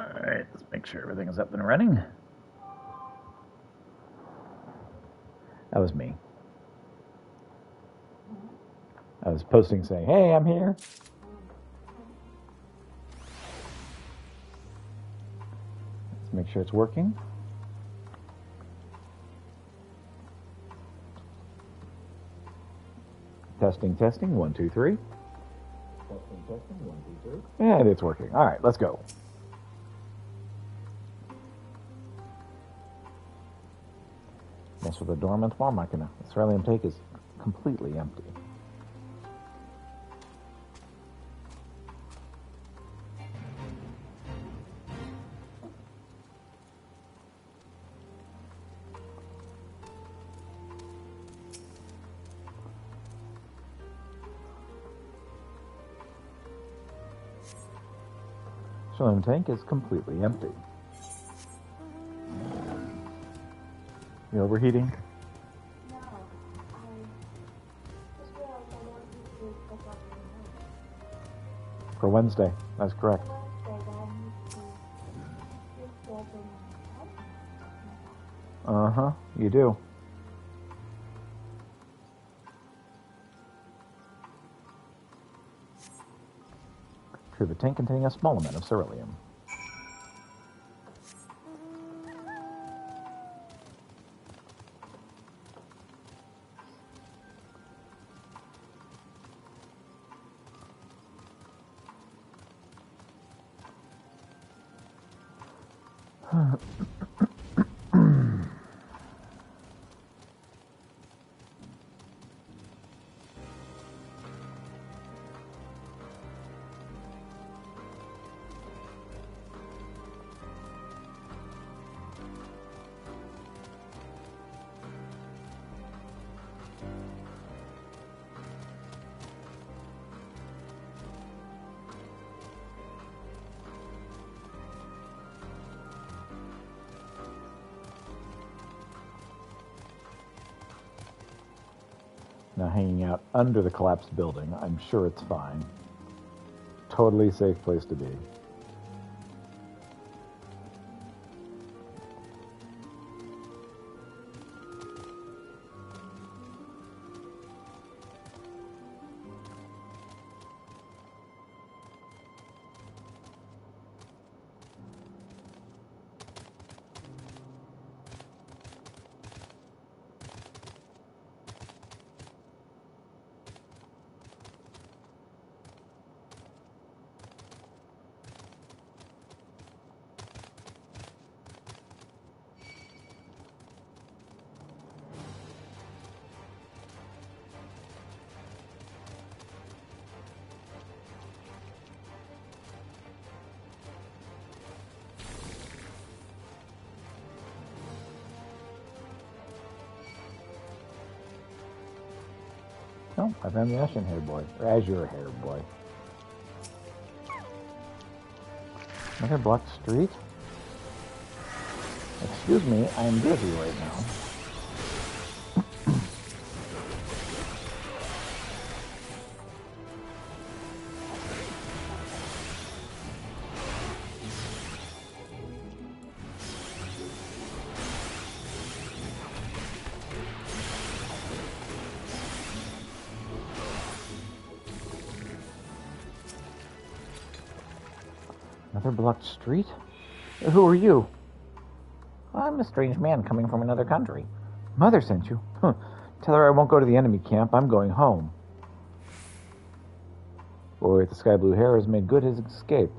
Alright, let's make sure everything is up and running. That was me. I was posting saying, hey, I'm here. Let's make sure it's working. Testing, testing, 1, 2, 3. Testing, testing, 1, 2, 3. And it's working. All right, let's go. Mess with the dormant war machina. The cerulean tank is completely empty. Cerulean tank is completely empty. You overheating? No, I just realized I don't need to pick up the For Wednesday, that's correct. Wednesday, but I need to just open Uh-huh, you do. True, the tank containing a small amount of ceruleum. Now hanging out under the collapsed building, I'm sure it's fine. Totally safe place to be. Oh, I found the Ashen Haired Boy, or Azure Haired Boy. Another blocked street? Excuse me, I am busy right now. Another blocked street? Who are you? I'm a strange man coming from another country. Mother sent you? Huh. Tell her I won't go to the enemy camp. I'm going home. Boy with the sky blue hair has made good his escape.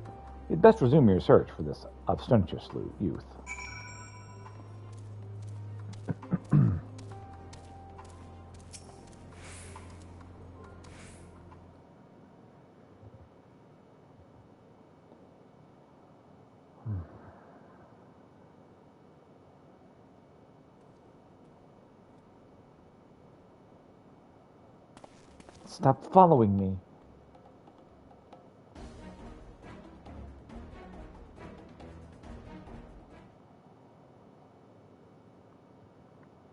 You'd best resume your search for this obstentious youth. Stop following me.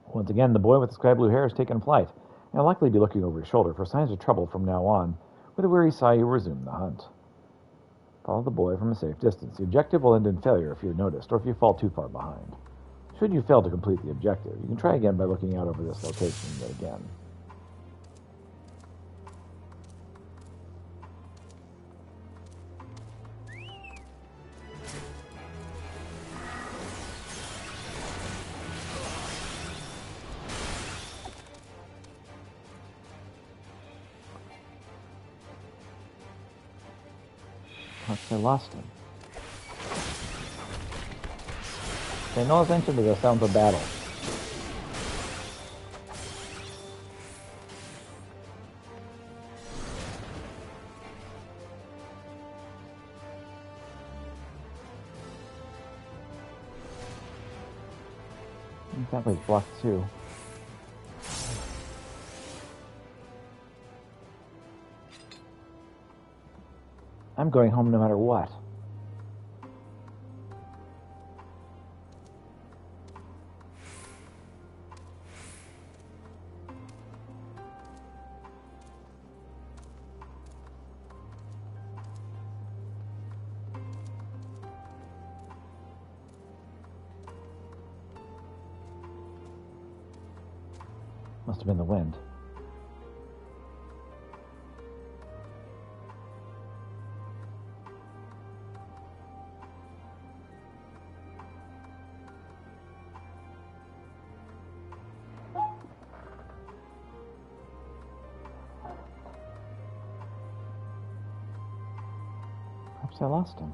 Once again, the boy with the sky blue hair has taken flight, and will likely be looking over his shoulder for signs of trouble from now on. With a weary sigh, he resumed the hunt. Follow the boy from a safe distance. The objective will end in failure if you're noticed or if you fall too far behind. Should you fail to complete the objective, you can try again by looking out over this location yet again. Perhaps I lost him. Pay no attention to the sounds of battle. That was blocked too. I'm going home no matter what. Must have been the wind. Perhaps I lost him.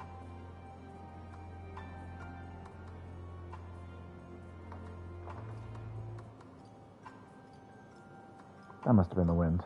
That must have been the wind.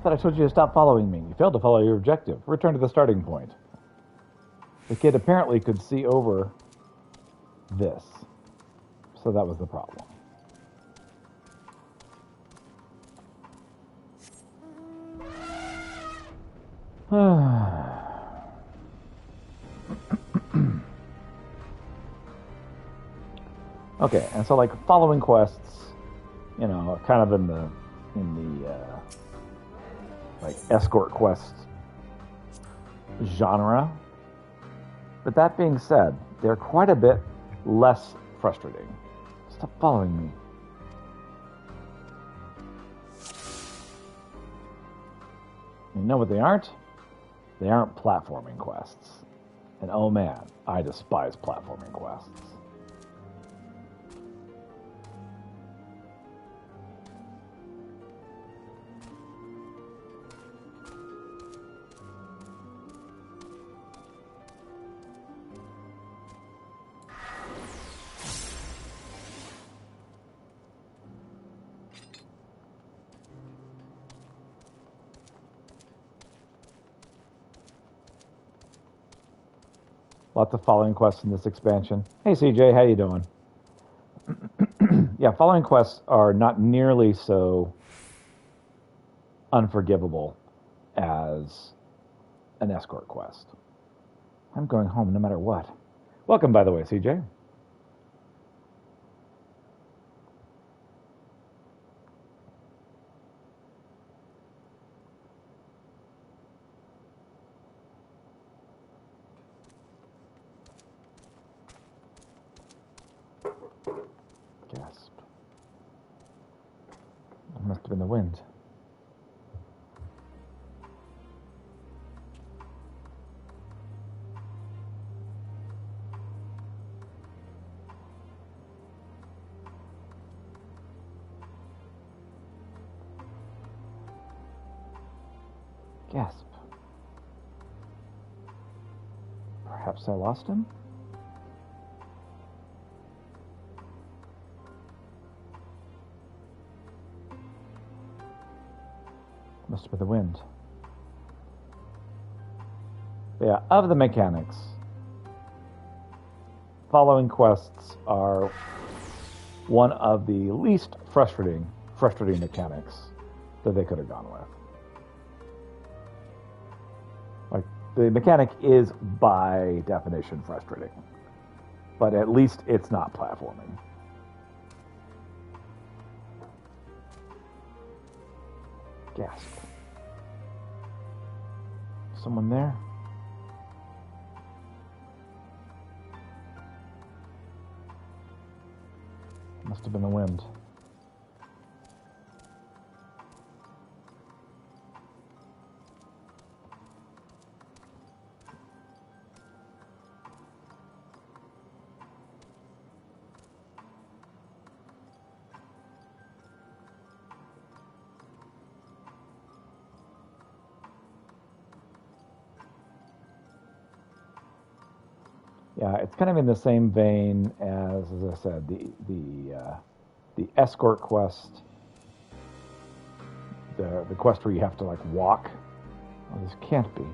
I told you to stop following me. You failed to follow your objective. Return to the starting point. The kid apparently could see over this. So that was the problem. Okay, and so like following quests, you know, kind of in the like escort quest genre. But that being said, they're quite a bit less frustrating. Stop following me. You know what they aren't? They aren't platforming quests. And oh man, I despise platforming quests. Lots of following quests in this expansion. Hey CJ, how you doing? Yeah, following quests are not nearly so unforgivable as an escort quest. I'm going home no matter what. Welcome, by the way, CJ. Gasp. It must have been the wind. Gasp. Perhaps I lost him? Must have been the wind. Yeah, of the mechanics, following quests are one of the least frustrating mechanics that they could have gone with. Like, the mechanic is by definition frustrating, but at least it's not platforming. Gasp. Someone there? Must have been the wind. Yeah, it's kind of in the same vein as I said, the escort quest, the quest where you have to like walk. Oh, this can't be.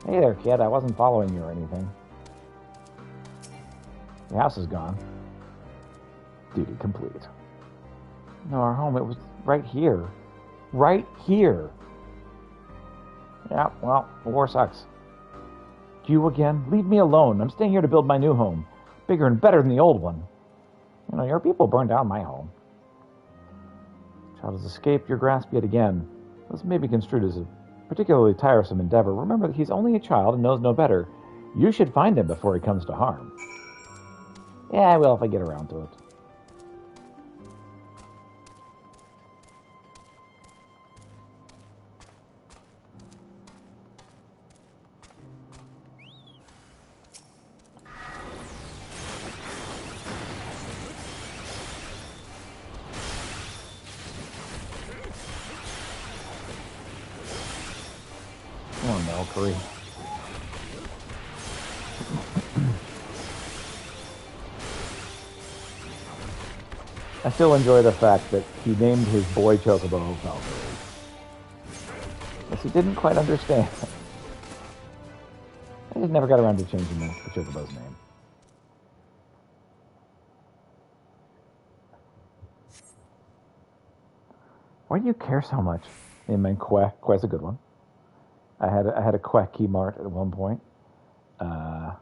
Hey there, kid. I wasn't following you or anything. The house is gone. Duty complete. No, our home. It was right here. Right here. Yeah, well, the war sucks. You again? Leave me alone. I'm staying here to build my new home. Bigger and better than the old one. You know, your people burned down my home. Child has escaped your grasp yet again. This may be construed as a particularly tiresome endeavor. Remember that he's only a child and knows no better. You should find him before he comes to harm. Yeah, I will if I get around to it. Oh, Valkyrie. I still enjoy the fact that he named his boy Chocobo Valkyrie. Yes, he didn't quite understand. I just never got around to changing the Chocobo's name. Why do you care so much? I mean, Qua's a good one. I had a Qua key mart at one point. I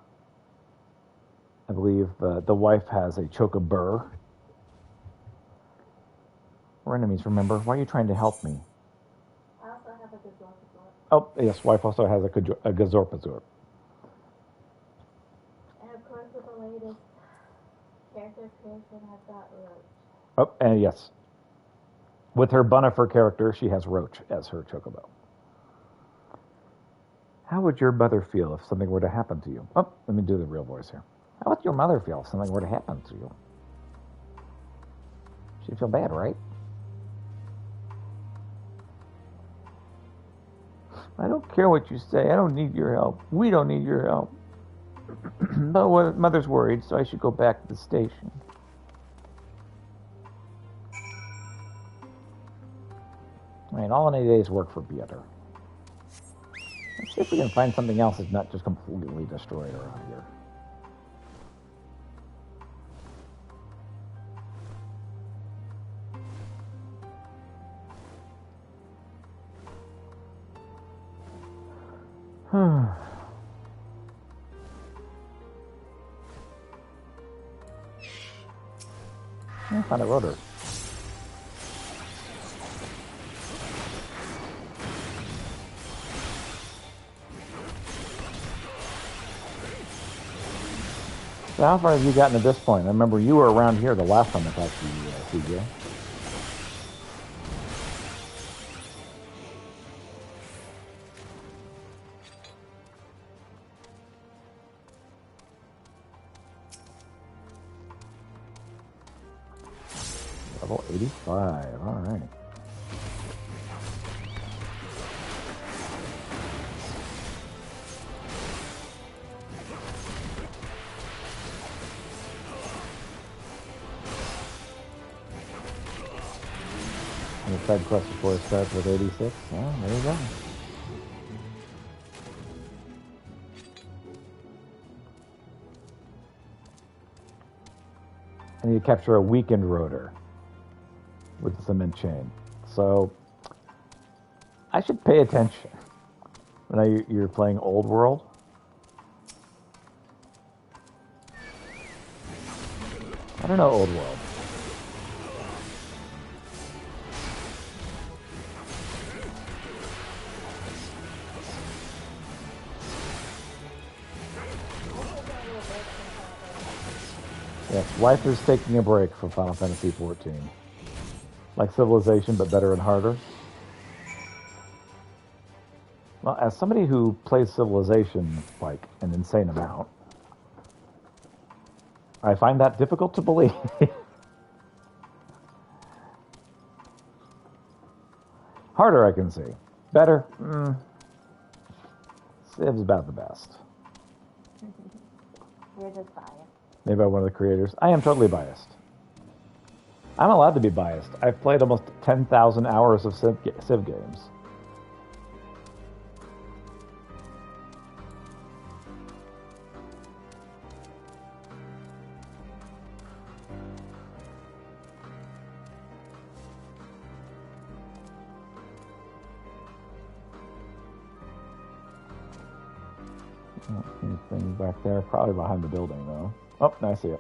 believe the wife has a Chocobur. We're enemies, remember? Why are you trying to help me? I also have a Gazorpazorp. Oh, yes, wife also has a Gazorpazorp. And of course, with the latest character creation, I've got Roach. Oh, and yes. With her Bunifer character, she has Roach as her Chocobo. How would your mother feel if something were to happen to you? Oh, let me do the real voice here. How would your mother feel if something were to happen to you? She'd feel bad, right? I don't care what you say. I don't need your help. We don't need your help. But mother's worried, so I should go back to the station. I mean, all in a day's work for Piotr. Let's see if we can find something else that's not just completely destroyed around here. I found a rotor. So how far have you gotten at this point? I remember you were around here the last time I talked to you, CJ. Level 85, all right. And the side quest, of course, starts with 86. Well, there you go. And you capture a weakened rotor with the cement chain. So I should pay attention when you're playing Old World. I don't know Old World. Yes, life is taking a break from Final Fantasy XIV. Like Civilization, but better and harder. Well, as somebody who plays Civilization like an insane amount, I find that difficult to believe. Harder, I can see. Better? Civ's about the best. You're just biased. Maybe by one of the creators. I am totally biased. I'm allowed to be biased. I've played almost 10,000 hours of Civ games. Anything back there? Probably behind the building, though. Oh, I see it.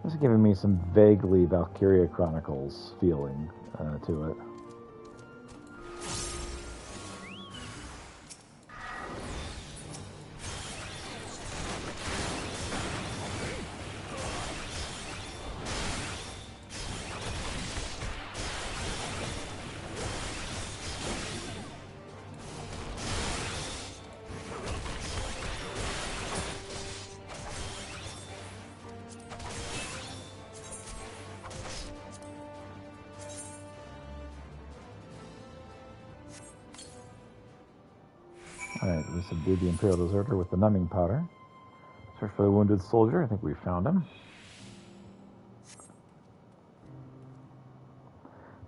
This is giving me some vaguely Valkyria Chronicles feeling to it. Alright, we subdued the Imperial Deserter with the numbing powder. Search for the wounded soldier. I think we found him.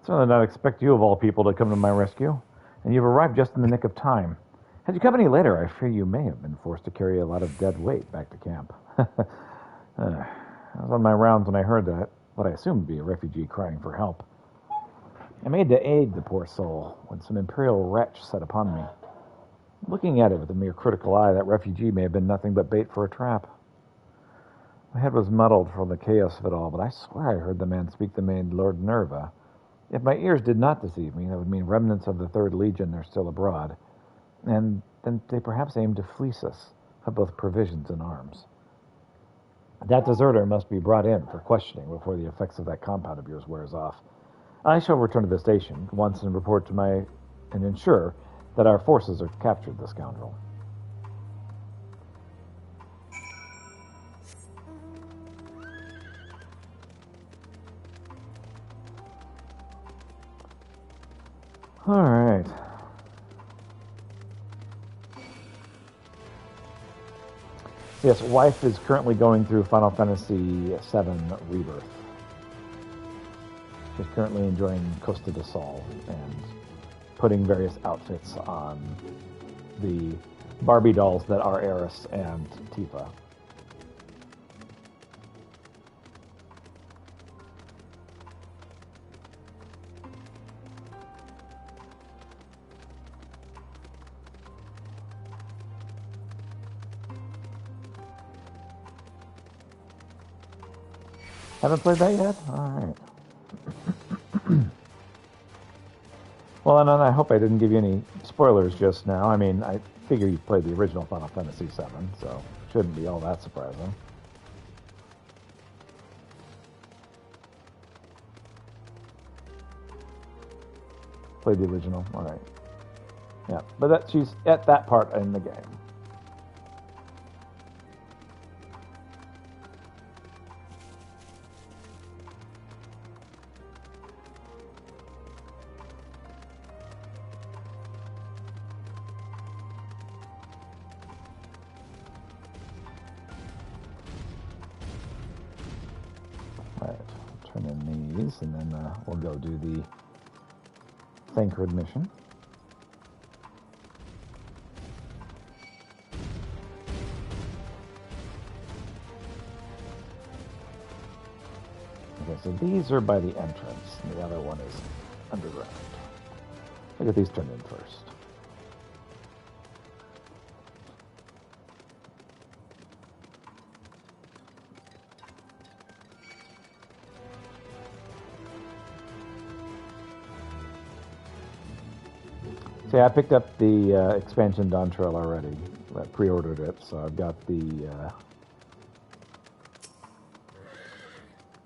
Certainly not expect you of all people to come to my rescue, and you've arrived just in the nick of time. Had you come any later, I fear you may have been forced to carry a lot of dead weight back to camp. I was on my rounds when I heard that, what I assumed to be a refugee crying for help. I made to aid the poor soul when some Imperial wretch set upon me. Looking at it with a mere critical eye, that refugee may have been nothing but bait for a trap. My head was muddled from the chaos of it all, but I swear I heard the man speak the name Lord Nerva. If my ears did not deceive me, that would mean remnants of the Third Legion are still abroad, and then they perhaps aim to fleece us of both provisions and arms. That deserter must be brought in for questioning before the effects of that compound of yours wears off. I shall return to the station once and report to and ensure that our forces have captured the scoundrel. All right. Yes, wife is currently going through Final Fantasy VII Rebirth. She's currently enjoying Costa del Sol and putting various outfits on the Barbie dolls that are Eris and Tifa. Haven't played that yet? Alright. Well, and I hope I didn't give you any spoilers just now. I mean, I figure you played the original Final Fantasy VII, so it shouldn't be all that surprising. Played the original, alright. Yeah, but she's at that part in the game. these, and then we'll go do the Thancred mission. Okay, so these are by the entrance, and the other one is underground. I'll get these turned in first. See, I picked up the expansion Dawn Trail already. I pre-ordered it, so I've got the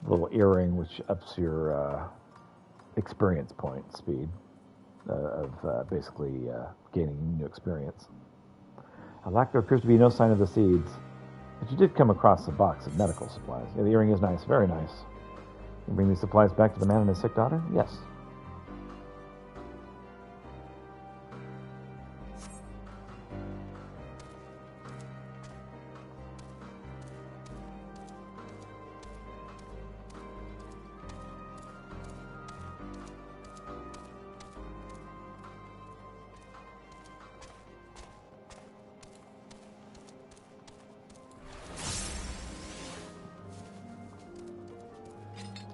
little earring which ups your experience point speed of basically gaining new experience. There appears to be no sign of the seeds, but you did come across a box of medical supplies. Yeah, the earring is nice, very nice. You bring these supplies back to the man and his sick daughter? Yes.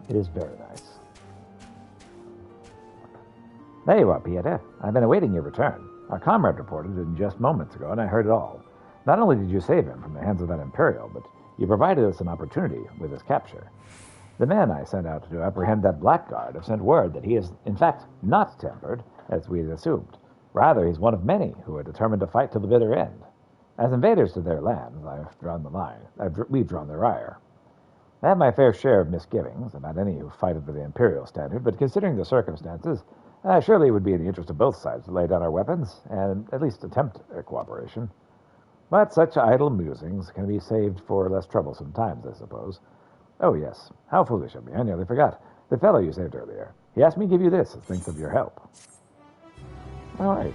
It is very nice. There you are, Pieter. I've been awaiting your return. Our comrade reported it just moments ago, and I heard it all. Not only did you save him from the hands of that Imperial, but you provided us an opportunity with his capture. The men I sent out to apprehend that blackguard have sent word that he is, in fact, not tempered, as we had assumed. Rather, he's one of many who are determined to fight to the bitter end. As invaders to their lands, I've drawn the line. We've drawn their ire. I have my fair share of misgivings about any who fight under the Imperial standard, but considering the circumstances, surely it would be in the interest of both sides to lay down our weapons and at least attempt a cooperation. But such idle musings can be saved for less troublesome times, I suppose. Oh, yes. How foolish of me. I nearly forgot. The fellow you saved earlier. He asked me to give you this as thanks of your help. All right.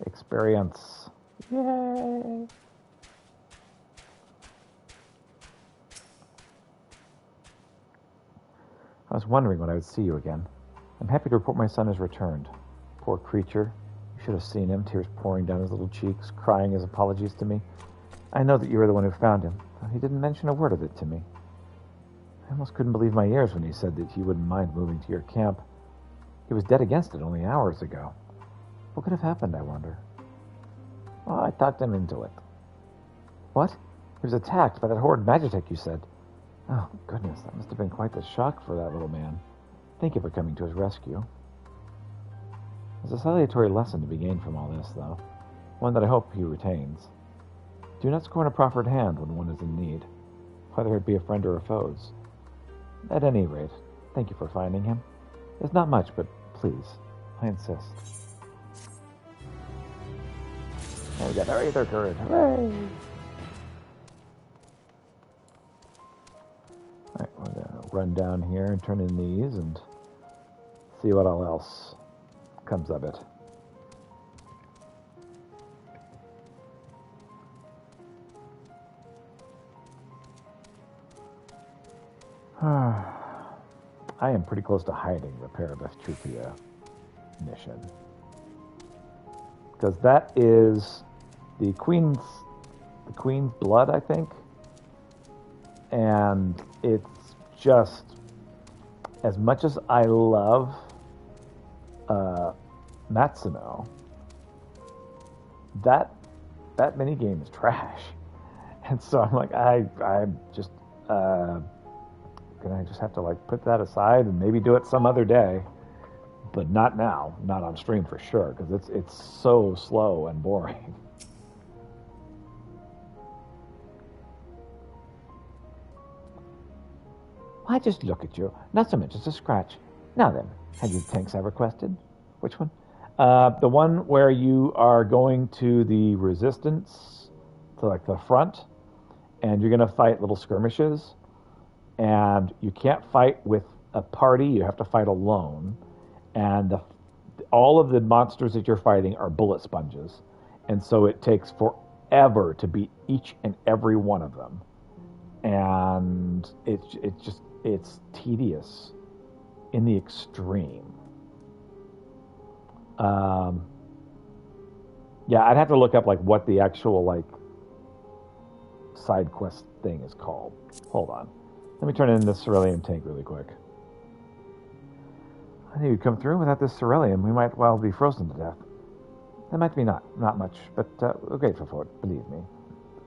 Experience. Yay! I was wondering when I would see you again. I'm happy to report my son has returned. Poor creature. You should have seen him, tears pouring down his little cheeks, crying his apologies to me. I know that you were the one who found him, though he didn't mention a word of it to me. I almost couldn't believe my ears when he said that he wouldn't mind moving to your camp. He was dead against it only hours ago. What could have happened, I wonder? Well, I talked him into it. What? He was attacked by that horrid Magitek, you said. Oh, goodness, that must have been quite the shock for that little man. Thank you for coming to his rescue. There's a salutary lesson to be gained from all this, though. One that I hope he retains. Do not scorn a proffered hand when one is in need, whether it be a friend or a foe's. At any rate, thank you for finding him. It's not much, but please, I insist. And we got our Aether Current. Hooray! Alright, we're going to run down here and turn in these and see what all else comes of it. I am pretty close to hiding the Parabeth Trupia mission. Because that is the Queen's blood, I think. And it's just, as much as I love Matsuno, that minigame is trash. And so I'm like, I'm just gonna just have to like put that aside and maybe do it some other day, but not now, not on stream for sure, because it's so slow and boring. I just look at you, not so much as a scratch. Now then, have you the tanks I requested? Which one? The one where you are going to the resistance, to like the front, and you're gonna fight little skirmishes. And you can't fight with a party, you have to fight alone. And all of the monsters that you're fighting are bullet sponges. And so it takes forever to beat each and every one of them. and it's tedious in the extreme. Yeah, I'd have to look up like what the actual like side quest thing is called. Hold on, let me turn in this cerulean tank really quick. I knew you'd come through. Without this cerulean, we might well be frozen to death. That might be not much, but we're grateful for it, believe me.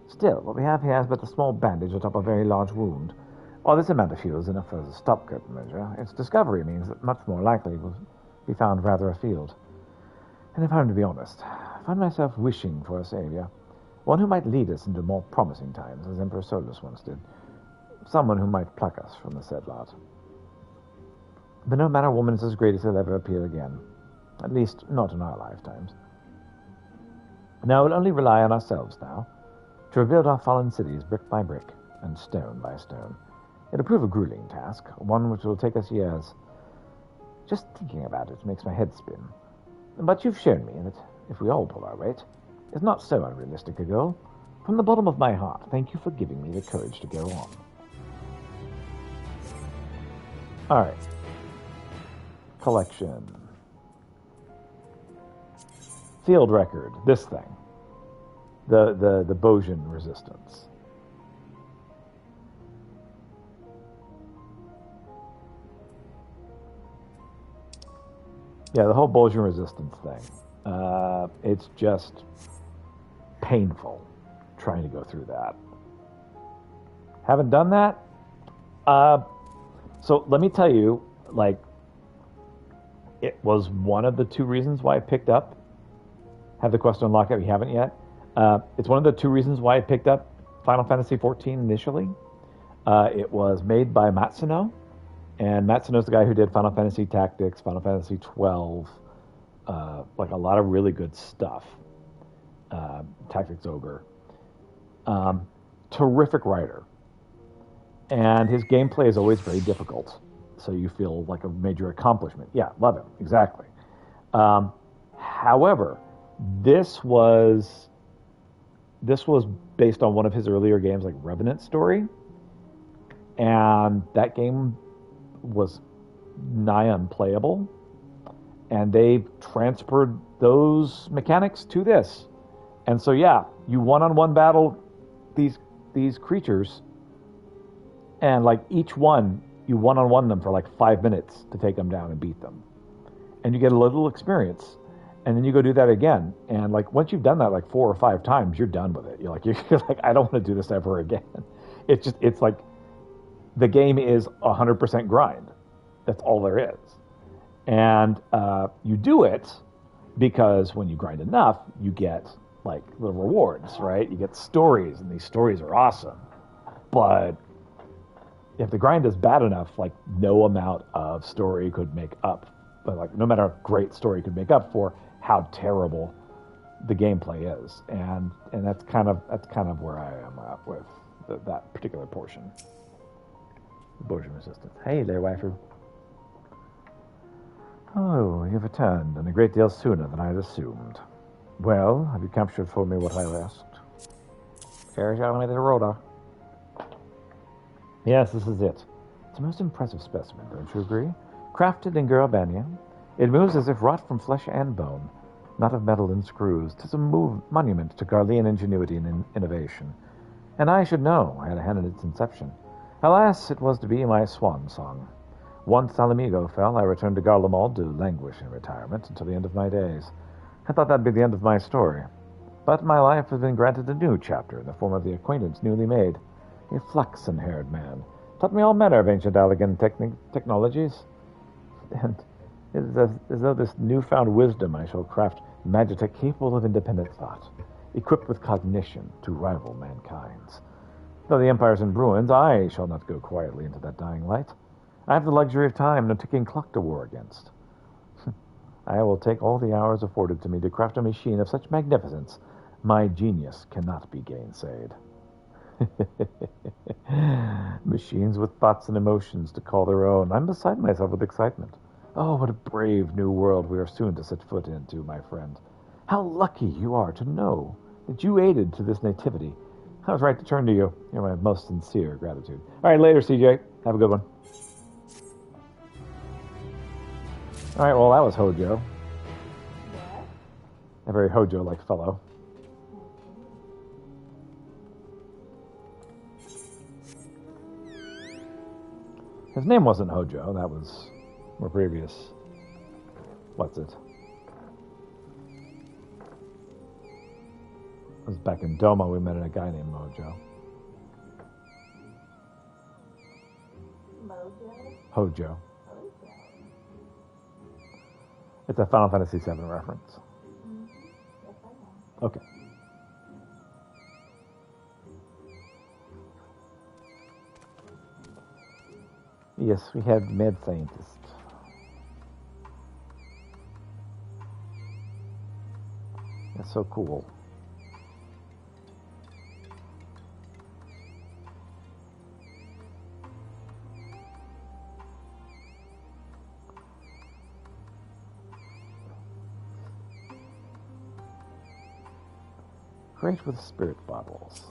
Still, what we have here is but a small bandage atop a very large wound. While this amount of fuel is enough as a stopgap measure, its discovery means that much more likely will be found rather afield. And if I'm to be honest, I find myself wishing for a savior. One who might lead us into more promising times, as Emperor Solus once did. Someone who might pluck us from the said lot. But no matter woman is as great as he'll ever appear again. At least, not in our lifetimes. Now we'll only rely on ourselves now, to rebuild our fallen cities brick by brick, and stone by stone. It'll prove a grueling task, one which will take us years. Just thinking about it makes my head spin. But you've shown me that, if we all pull our weight, it's not so unrealistic a goal. From the bottom of my heart, thank you for giving me the courage to go on. Alright. Collection. Field record. This thing. The Bosian resistance. Yeah, the whole Bosian resistance thing. It's just painful trying to go through that. Haven't done that? So let me tell you, like, it was one of the two reasons why I picked up. Have the quest unlocked if you haven't yet. It's one of the two reasons why I picked up Final Fantasy XIV initially. It was made by Matsuno, and Matsuno's the guy who did Final Fantasy Tactics, Final Fantasy XII, like a lot of really good stuff. Tactics Ogre. Terrific writer. And his gameplay is always very difficult, so you feel like a major accomplishment. Yeah, love him, exactly. However, this was based on one of his earlier games, like Revenant Story, and that game was nigh unplayable, and they transferred those mechanics to this. And so yeah, you one-on-one battle these creatures, and like each one, you one-on-one them for like 5 minutes to take them down and beat them. And you get a little experience. And then you go do that again. And like once you've done that like 4 or 5 times, you're done with it. You're like, I don't want to do this ever again. It's like the game is 100% grind. That's all there is. And you do it because when you grind enough, you get like little rewards, right? You get stories, and these stories are awesome. But if the grind is bad enough, like no amount of story could make up, but like no matter how great story could make up for how terrible the gameplay is, and that's kind of where I am at with that particular portion. Bosian resistance. Hey there, waifu. Oh, you've returned, and a great deal sooner than I had assumed. Well, have you captured for me what I asked? Here's your me the rotor. Yes, this is it. It's a most impressive specimen, don't you agree? Crafted in Gurabania, it moves as if wrought from flesh and bone, not of metal and screws. 'Tis a monument to Garlean ingenuity and innovation. And I should know, I had a hand in its inception. Alas, it was to be my swan song. Once Alamigo fell, I returned to Garlemald to languish in retirement until the end of my days. I thought that'd be the end of my story. But my life has been granted a new chapter in the form of the acquaintance newly made. A flaxen-haired man. Taught me all manner of ancient Allegan technologies. And it is as though this newfound wisdom I shall craft magitech capable of independent thought, equipped with cognition to rival mankind's. Though the empire's in ruins, I shall not go quietly into that dying light. I have the luxury of time and a ticking clock to war against. I will take all the hours afforded to me to craft a machine of such magnificence, my genius cannot be gainsaid. Machines with thoughts and emotions to call their own. I'm beside myself with excitement. Oh, what a brave new world we are soon to set foot into, my friend. How lucky you are to know that you aided to this nativity, I was right to turn to you. You're my most sincere gratitude. All right, later, CJ. Have a good one. All right, well, that was Hojo. Yes. A very Hojo-like fellow. His name wasn't Hojo. That was more previous. What's it? It was back in Doma. We met a guy named Mojo. Mojo? Hojo. Mojo. It's a Final Fantasy VII reference. Mm-hmm. Yes, I know. Okay. Yes, we had mad scientist. That's so cool. Great with spirit bottles.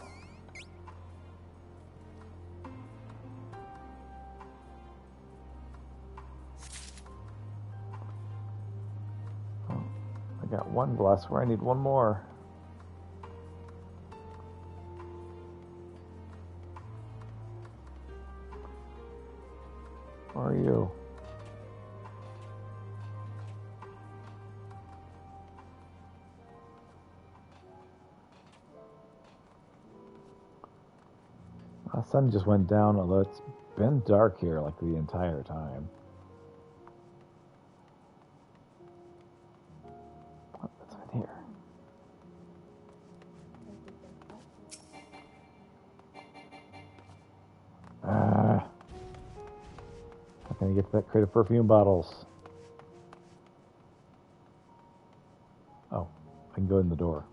Oh, I got one glassware. I need one more. Where are you? The sun just went down, although it's been dark here like the entire time. What's in here? How can I get to that crate of perfume bottles? Oh, I can go in the door.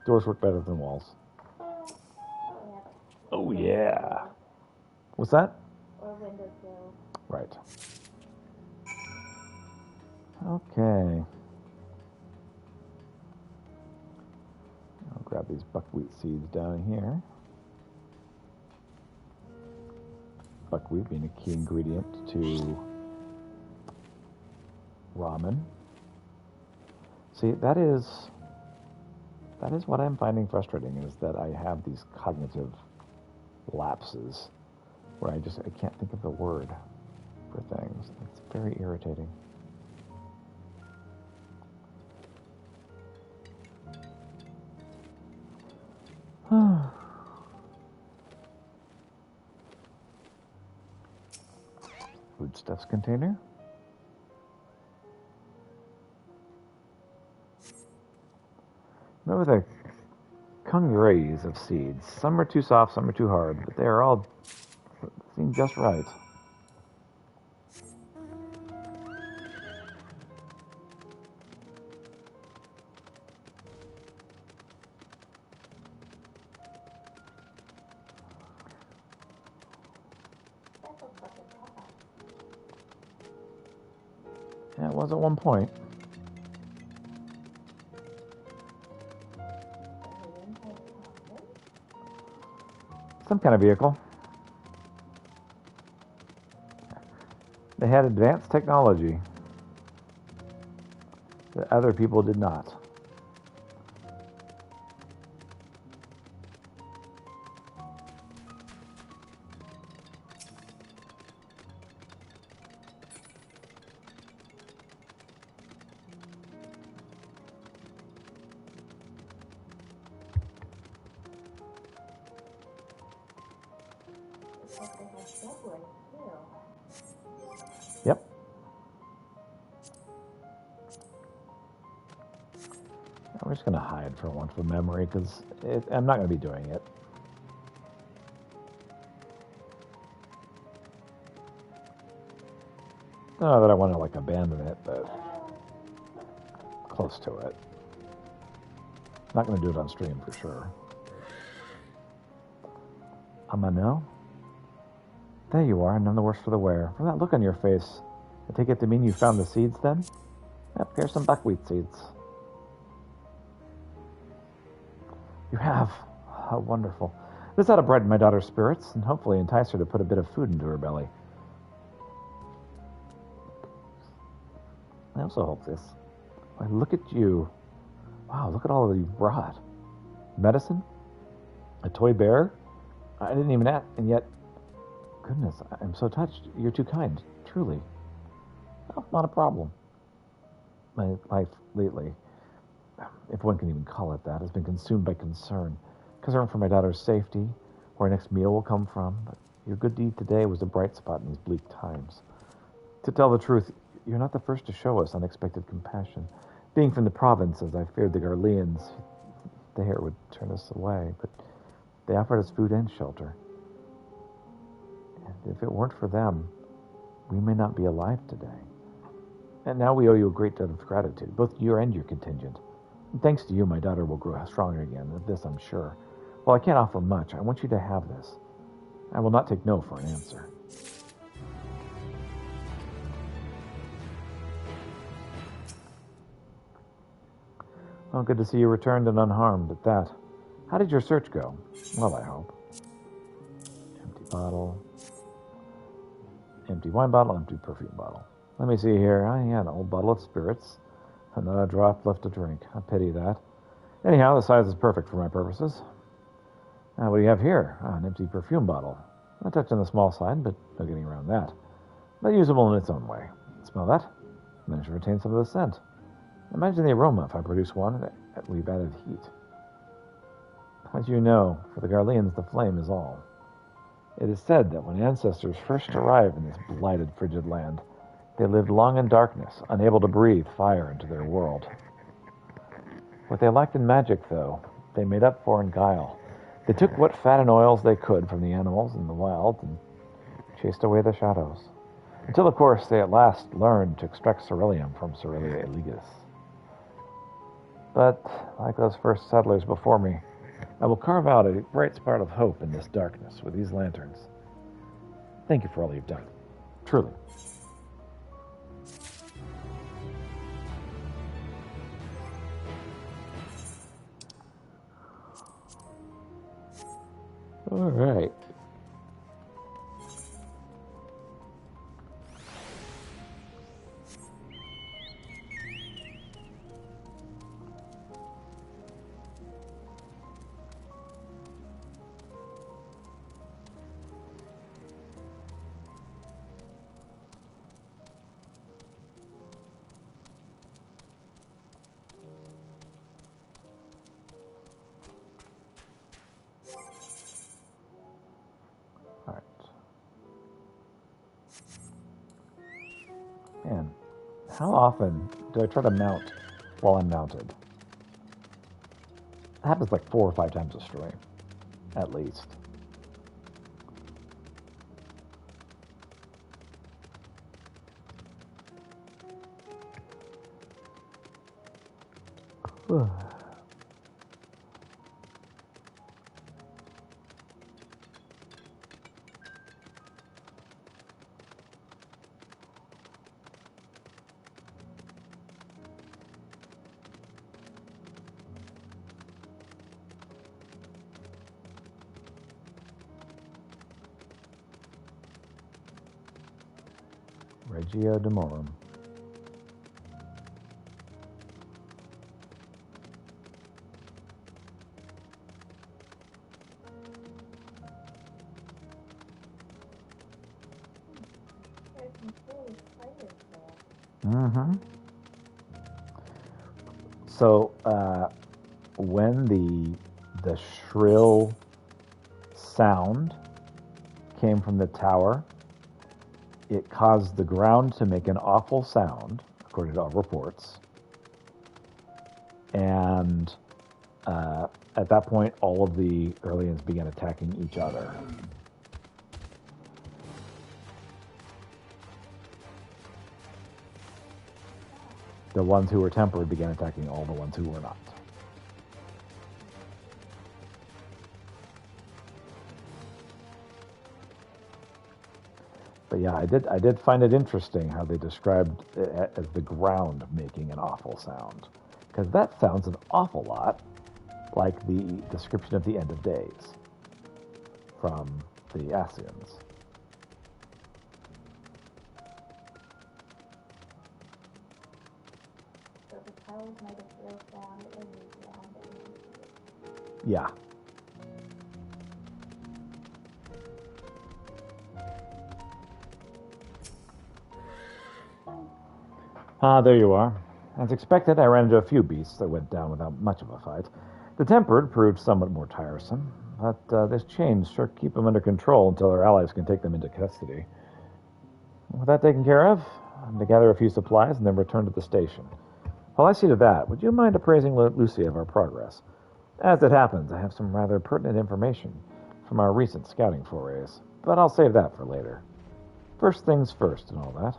Doors work better than walls. Oh, yeah. What's that? Or windowsill. Right. Okay. I'll grab these buckwheat seeds down here. Buckwheat being a key ingredient to ramen. See, that is what I'm finding frustrating, is that I have these cognitive lapses where I can't think of the word for things. It's very irritating. Foodstuffs container. Remember the congeries of seeds. Some are too soft, some are too hard, but they are all seem just right. Yeah, it was at one point. Some kind of vehicle. They had advanced technology that other people did not. Yep. I'm just going to hide for one for memory, because I'm not going to be doing it. Not that I want to like abandon it, but close to it. Not going to do it on stream for sure. Amano? There you are, none the worse for the wear. From that look on your face, I take it to mean you found the seeds then? Yep, here's some buckwheat seeds. You have. how wonderful. This ought to brighten my daughter's spirits and hopefully entice her to put a bit of food into her belly. I also hope this. Why, look at you. Wow, look at all that you've brought. Medicine? A toy bear? I didn't even ask, and yet... Goodness, I'm so touched. You're too kind, truly. Oh, not a problem. My life lately, if one can even call it that, has been consumed by concern. Concern for my daughter's safety, where our next meal will come from. But your good deed today was a bright spot in these bleak times. To tell the truth, you're not the first to show us unexpected compassion. Being from the provinces, I feared the Garleans, there would turn us away, but they offered us food and shelter. And if it weren't for them, we may not be alive today. And now we owe you a great debt of gratitude, both you and your contingent. And thanks to you, my daughter will grow stronger again, of this I'm sure. While I can't offer much, I want you to have this. I will not take no for an answer. Oh, good to see you returned and unharmed at that. How did your search go? Well, I hope. Empty bottle. Empty wine bottle, empty perfume bottle. Let me see here. I had an old bottle of spirits. And not a drop left to drink. I pity that. Anyhow, the size is perfect for my purposes. What do you have here? An empty perfume bottle. A touch on the small side, but no getting around that. But usable in its own way. Smell that? Manage to retain some of the scent. Imagine the aroma if I produce one that we've added heat. As you know, for the Garleans, the flame is all. It is said that when ancestors first arrived in this blighted, frigid land, they lived long in darkness, unable to breathe fire into their world. What they lacked in magic, though, they made up for in guile. They took what fat and oils they could from the animals in the wild and chased away the shadows. Until, of course, they at last learned to extract ceruleum from Cerulean Eligus. But, like those first settlers before me, I will carve out a bright spot of hope in this darkness with these lanterns. Thank you for all you've done. Truly. All right. Man, how often do I try to mount while I'm mounted? It happens like 4 or 5 times a stream, at least. Regia Demorum. Mm-hmm. So, when the shrill sound came from the tower, it caused the ground to make an awful sound, according to all reports. And at that point, all of the Garleans began attacking each other. The ones who were tempered began attacking all the ones who were not. But yeah, I did find it interesting how they described it as the ground making an awful sound, because that sounds an awful lot like the description of the end of days from the Assyrians. So the towers might have built down in the ground that Yeah. Ah, there you are. As expected, I ran into a few beasts that went down without much of a fight. The tempered proved somewhat more tiresome, but this chains sure keep them under control until their allies can take them into custody. With that taken care of, I'm to gather a few supplies and then return to the station. While I see to that, would you mind appraising Lucy of our progress? As it happens, I have some rather pertinent information from our recent scouting forays, but I'll save that for later. First things first and all that.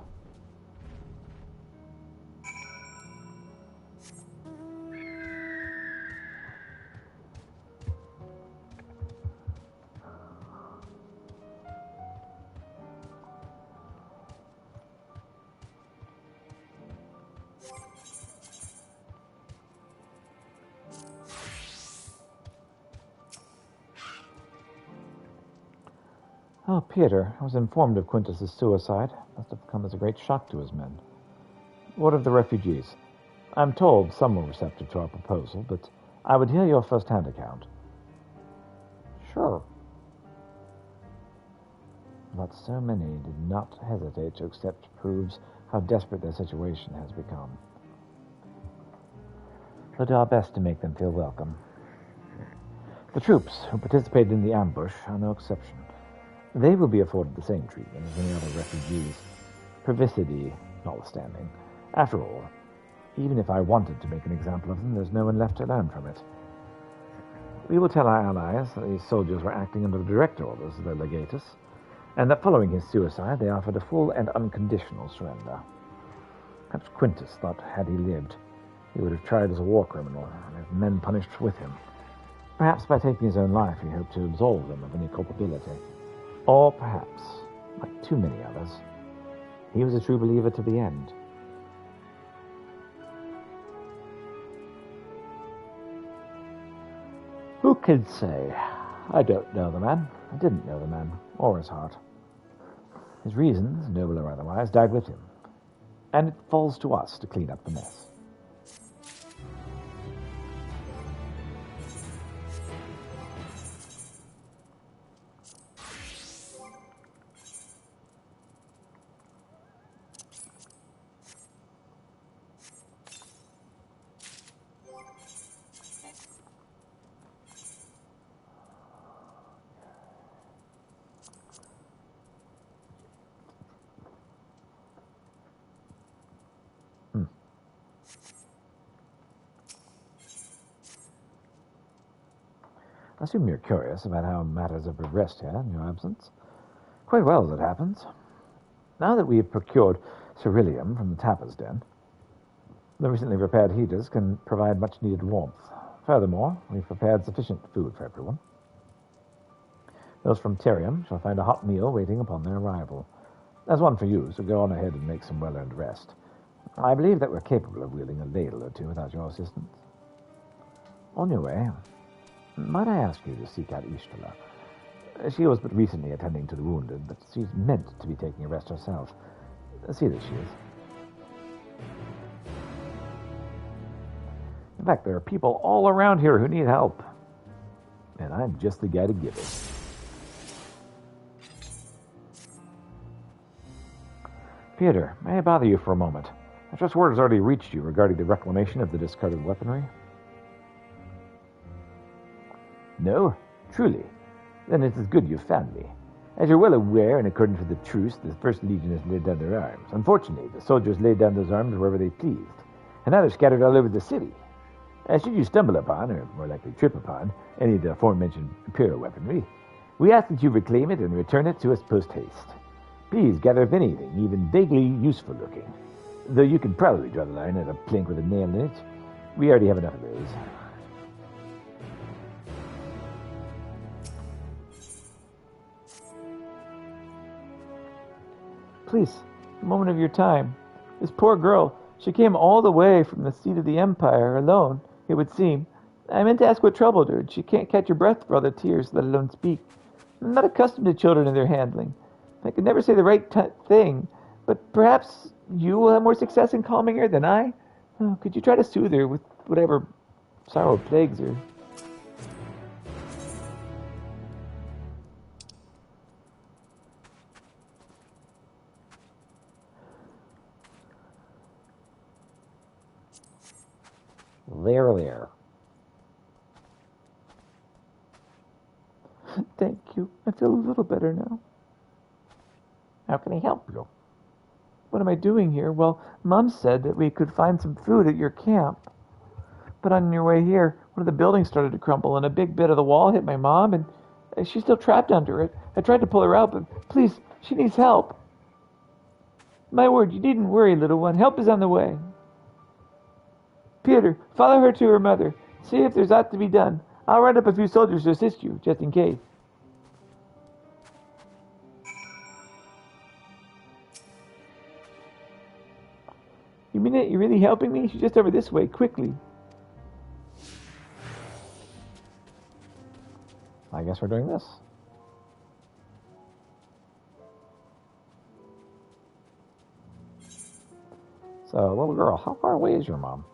Oh, Peter, I was informed of Quintus's suicide. Must have come as a great shock to his men. What of the refugees? I'm told some were receptive to our proposal, but I would hear your first-hand account. Sure. But so many did not hesitate to accept proves how desperate their situation has become. We'll do our best to make them feel welcome. The troops who participated in the ambush are no exception. They will be afforded the same treatment as any other refugees, privacity notwithstanding. After all, even if I wanted to make an example of them, there's no one left to learn from it. We will tell our allies that these soldiers were acting under the direct orders of their legatus, and that following his suicide they offered a full and unconditional surrender. Perhaps Quintus thought had he lived, he would have tried as a war criminal, and have men punished with him. Perhaps by taking his own life he hoped to absolve them of any culpability. Or perhaps, like too many others, he was a true believer to the end. Who can say? I don't know the man. I didn't know the man, or his heart. His reasons, noble or otherwise, died with him. And it falls to us to clean up the mess. I assume you're curious about how matters have progressed here in your absence. Quite well, as it happens. Now that we have procured ceruleum from the tapper's den, the recently repaired heaters can provide much-needed warmth. Furthermore, we've prepared sufficient food for everyone. Those from Tyrium shall find a hot meal waiting upon their arrival. There's one for you, so go on ahead and make some well-earned rest. I believe that we're capable of wielding a ladle or two without your assistance. On your way, might I ask you to seek out Ishtala? She was but recently attending to the wounded, but she's meant to be taking a rest herself. See that she is. In fact, there are people all around here who need help. And I'm just the guy to give it. Peter, may I bother you for a moment? I trust word has already reached you regarding the reclamation of the discarded weaponry. No? Truly? Then it is good you found me. As you're well aware, in accordance with the truce, the First Legion has laid down their arms. Unfortunately, the soldiers laid down those arms wherever they pleased, and now they're scattered all over the city. Should you stumble upon, or more likely trip upon, any of the aforementioned imperial weaponry, we ask that you reclaim it and return it to us post-haste. Please gather up anything, even vaguely useful looking. Though you could probably draw the line at a plank with a nail in it. We already have enough of those. Please, a moment of your time. This poor girl, she came all the way from the seat of the Empire, alone, it would seem, I meant to ask what troubled her. She can't catch her breath for all the tears, let alone speak. I'm not accustomed to children and their handling. I could never say the right thing, but perhaps you will have more success in calming her than I. Oh, could you try to soothe her with whatever sorrow plagues her? There. Thank you. I feel a little better now. How can I help you? What am I doing here? Well, Mom said that we could find some food at your camp. But on your way here, one of the buildings started to crumble and a big bit of the wall hit my mom and she's still trapped under it. I tried to pull her out, but please, she needs help. My word, you needn't worry, little one. Help is on the way. Peter, follow her to her mother. See if there's aught to be done. I'll round up a few soldiers to assist you, just in case. You mean it? You're really helping me? She's just over this way, quickly. I guess we're doing this. So, little girl, how far away is your mom?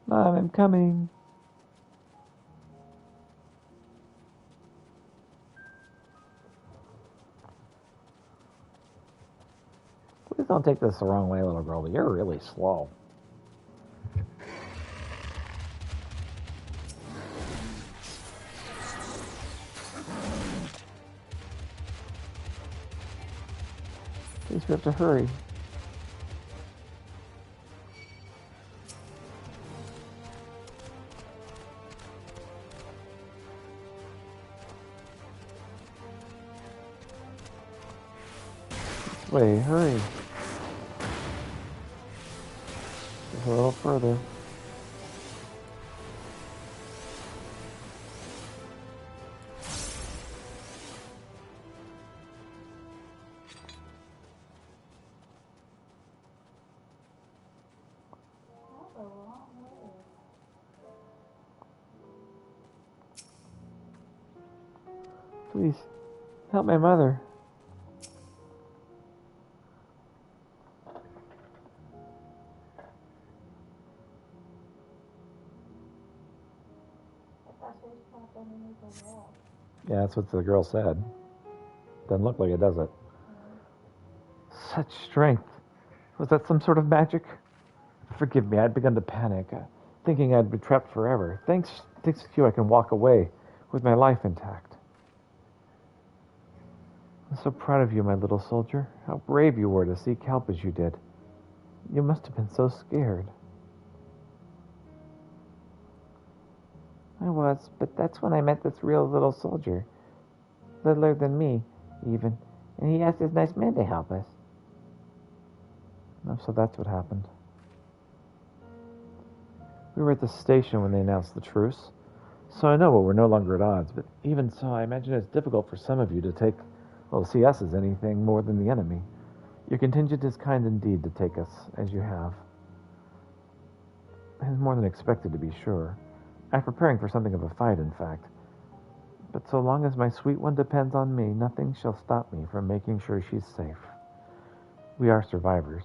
Mom, I'm coming. Please don't take this the wrong way, little girl, but you're really slow. Please, we have to hurry. Wait, hurry. Just a little further. That's a long way. Please, help my mother. I thought she was trapped underneath the wall. Yeah, that's what the girl said. Doesn't look like it, does it? Such strength. Was that some sort of magic? Forgive me, I'd begun to panic, thinking I'd be trapped forever. Thanks to you, I can walk away with my life intact. I'm so proud of you, my little soldier. How brave you were to seek help as you did. You must have been so scared. I was, but that's when I met this real little soldier. Littler than me, even. And he asked this nice man to help us. Oh, so that's what happened. We were at the station when they announced the truce, so I know we're no longer at odds, but even so, I imagine it's difficult for some of you to see us as anything more than the enemy. Your contingent is kind indeed to take us as you have. It is more than expected, to be sure. I'm preparing for something of a fight, in fact. But so long as my sweet one depends on me, nothing shall stop me from making sure she's safe. We are survivors,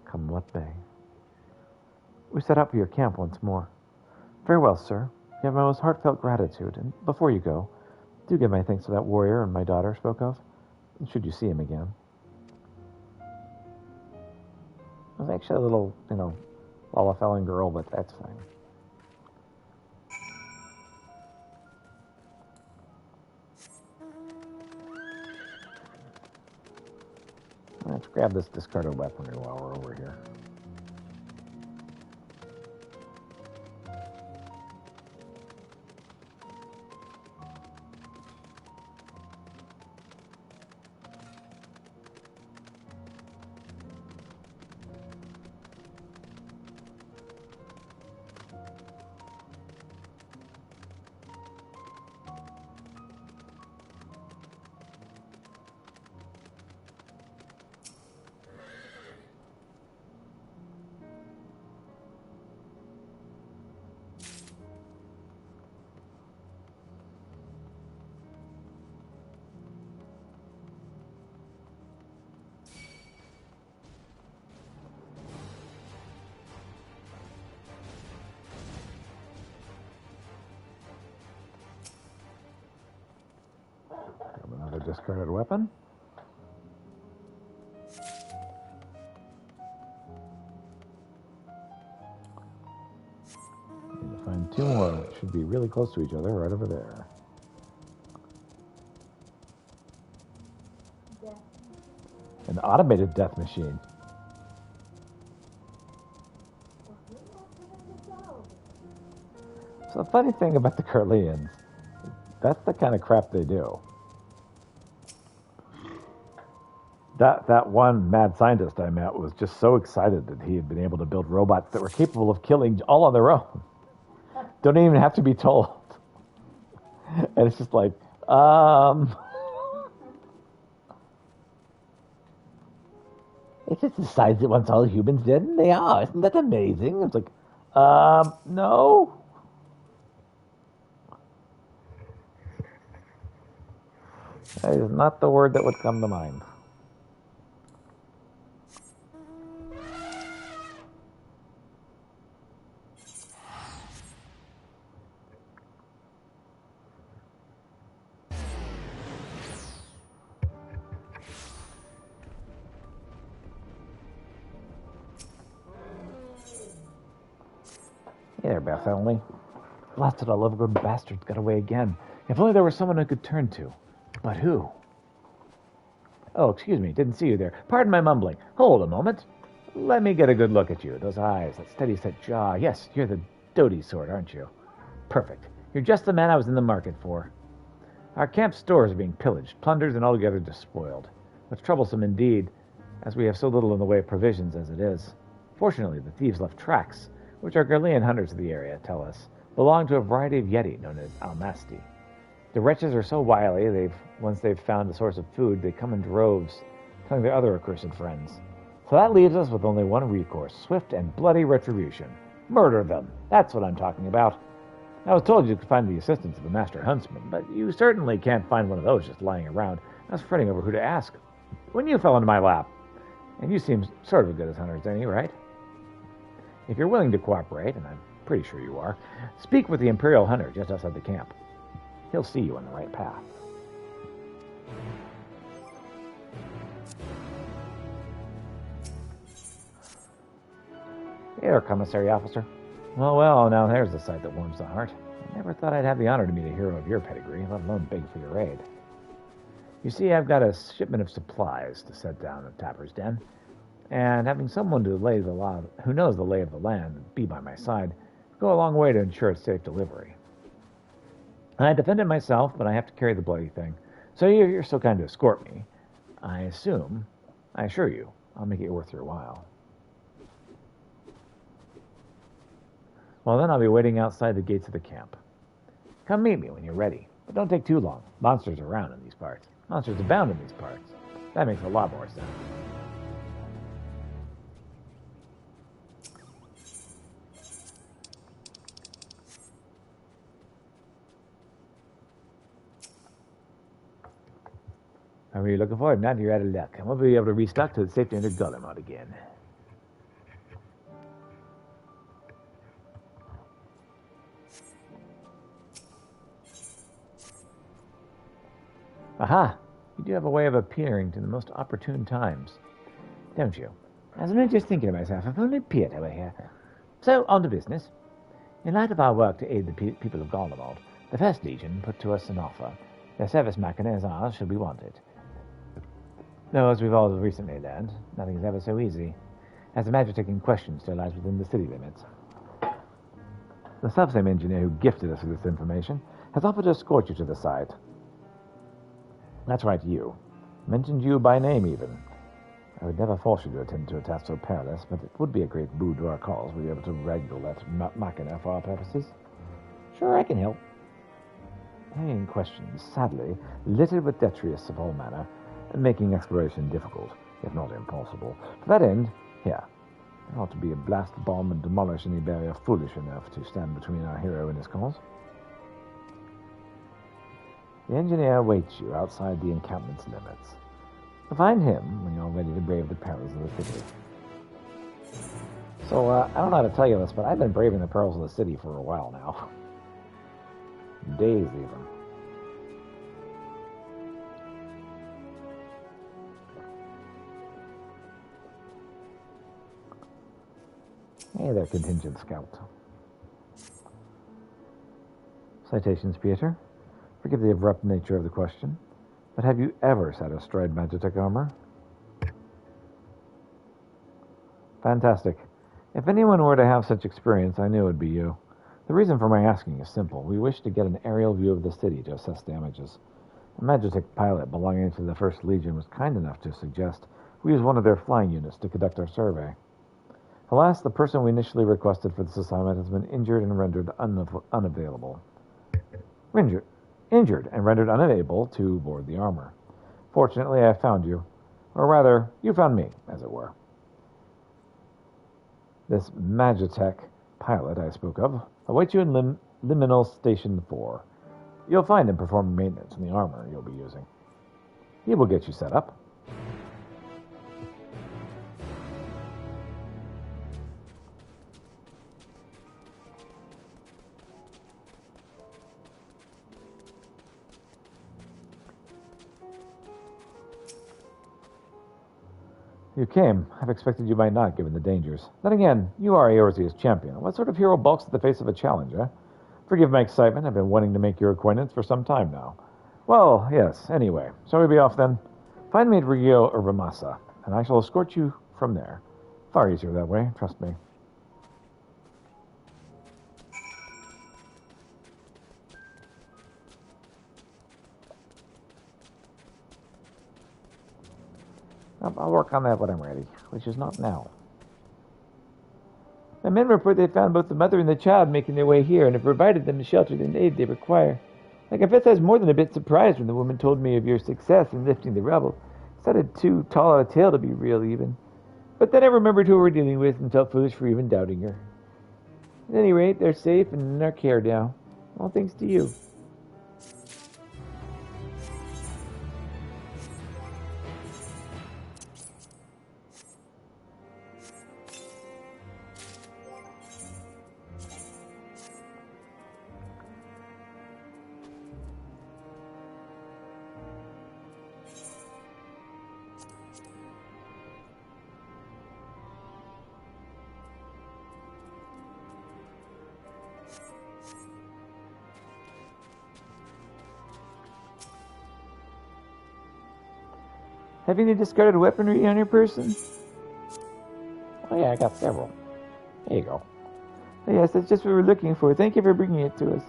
come what may. We set out for your camp once more. Very well, sir. You have my most heartfelt gratitude, and before you go, do give my thanks to that warrior and my daughter spoke of, should you see him again. It was actually a little, Lalafellan girl, but that's fine. Let's grab this discarded weaponry while we're over here. discarded weapon. Need to find two more that should be really close to each other, right over there. Death. An automated death machine. So the funny thing about the Curlians, that's the kind of crap they do. That one mad scientist I met was just so excited that he had been able to build robots that were capable of killing all on their own. Don't even have to be told. And it's just like, It's just decides it wants all humans dead, and they are. Isn't that amazing? It's like, no. That is not the word that would come to mind. Hey there, Beth Only. Blasted all overgrown bastards got away again. If only there was someone I could turn to. But who? Oh, excuse me, didn't see you there. Pardon my mumbling. Hold a moment. Let me get a good look at you. Those eyes, that steady-set jaw. Yes, you're the doty sort, aren't you? Perfect. You're just the man I was in the market for. Our camp stores are being pillaged, plundered, and altogether despoiled. That's troublesome indeed, as we have so little in the way of provisions as it is. Fortunately, the thieves left tracks, which our Garlean hunters of the area tell us belong to a variety of yeti known as almasti. The wretches are so wily, once they've found a source of food, they come in droves, telling their other accursed friends. So that leaves us with only one recourse, swift and bloody retribution. Murder them. That's what I'm talking about. I was told you could find the assistance of the master huntsman, but you certainly can't find one of those just lying around. I was fretting over who to ask when you fell into my lap. And you seem sort of as good as hunters, any, right? If you're willing to cooperate, and I'm pretty sure you are, speak with the Imperial Hunter just outside the camp. He'll see you on the right path. Hey there, Commissary Officer. Well, now there's a sight that warms the heart. I never thought I'd have the honor to meet a hero of your pedigree, let alone beg for your aid. You see, I've got a shipment of supplies to set down at Tapper's Den, and having someone who knows the lay of the land and be by my side go a long way to ensure its safe delivery. I defended myself, but I have to carry the bloody thing. So you're so kind to escort me. I assure you, I'll make it worth your while. Well, then I'll be waiting outside the gates of the camp. Come meet me when you're ready, but don't take too long. Monsters are around in these parts. Monsters abound in these parts. That makes a lot more sense. I'm really looking forward. Now you're out of luck, and we'll be able to restock to the safety under Guillemot again. Aha! You do have a way of appearing to the most opportune times, don't you? As I'm just thinking to myself, if only Piet were here. So, on to business. In light of our work to aid the people of Guillemot, the First Legion put to us an offer. Their service machina as ours should be wanted. Though, as we've all recently learned, nothing is ever so easy, as the magic in question still lies within the city limits. The self-same engineer who gifted us with this information has offered to escort you to the site. That's right, you. Mentioned you by name, even. I would never force you to attend to a task so perilous, but it would be a great boon to our cause were you able to wrangle that machina for our purposes. Sure, I can help. Hanging questions, sadly, littered with detritus of all manner, making exploration difficult, if not impossible. To that end, here, there ought to be a blast bomb and demolish any barrier foolish enough to stand between our hero and his cause. The engineer awaits you outside the encampment's limits. You'll find him when you're ready to brave the perils of the city. So, I don't know how to tell you this, but I've been braving the perils of the city for a while now. Days, even. Hey there, contingent scout. Citations, Peter. Forgive the abrupt nature of the question, but have you ever sat astride Magitech armor? Fantastic. If anyone were to have such experience, I knew it would be you. The reason for my asking is simple. We wish to get an aerial view of the city to assess damages. A Magitech pilot belonging to the 1st Legion was kind enough to suggest we use one of their flying units to conduct our survey. Alas, the person we initially requested for this assignment has been injured and rendered unavailable. Injured and rendered unable to board the armor. Fortunately, I found you. Or rather, you found me, as it were. This Magitech pilot I spoke of awaits you in Liminal Station 4. You'll find him performing maintenance on the armor you'll be using. He will get you set up. You came. I've expected you might not, given the dangers. Then again, you are Eorzea's champion. What sort of hero balks at the face of a challenge, eh? Forgive my excitement. I've been wanting to make your acquaintance for some time now. Well, yes, anyway. Shall we be off then? Find me at Rio or Ramasa, and I shall escort you from there. Far easier that way, trust me. I'll work on that when I'm ready, which is not now. My men report they found both the mother and the child making their way here and have provided them the shelter and aid they require. I confess I was more than a bit surprised when the woman told me of your success in lifting the rubble. It sounded too tall a tale to be real, even. But then I remembered who we were dealing with and felt foolish for even doubting her. At any rate, they're safe and in our care now. All thanks to you. Have any discarded weaponry on your person? Oh yeah, I got several. There you go. Oh, yes, that's just what we're looking for. Thank you for bringing it to us.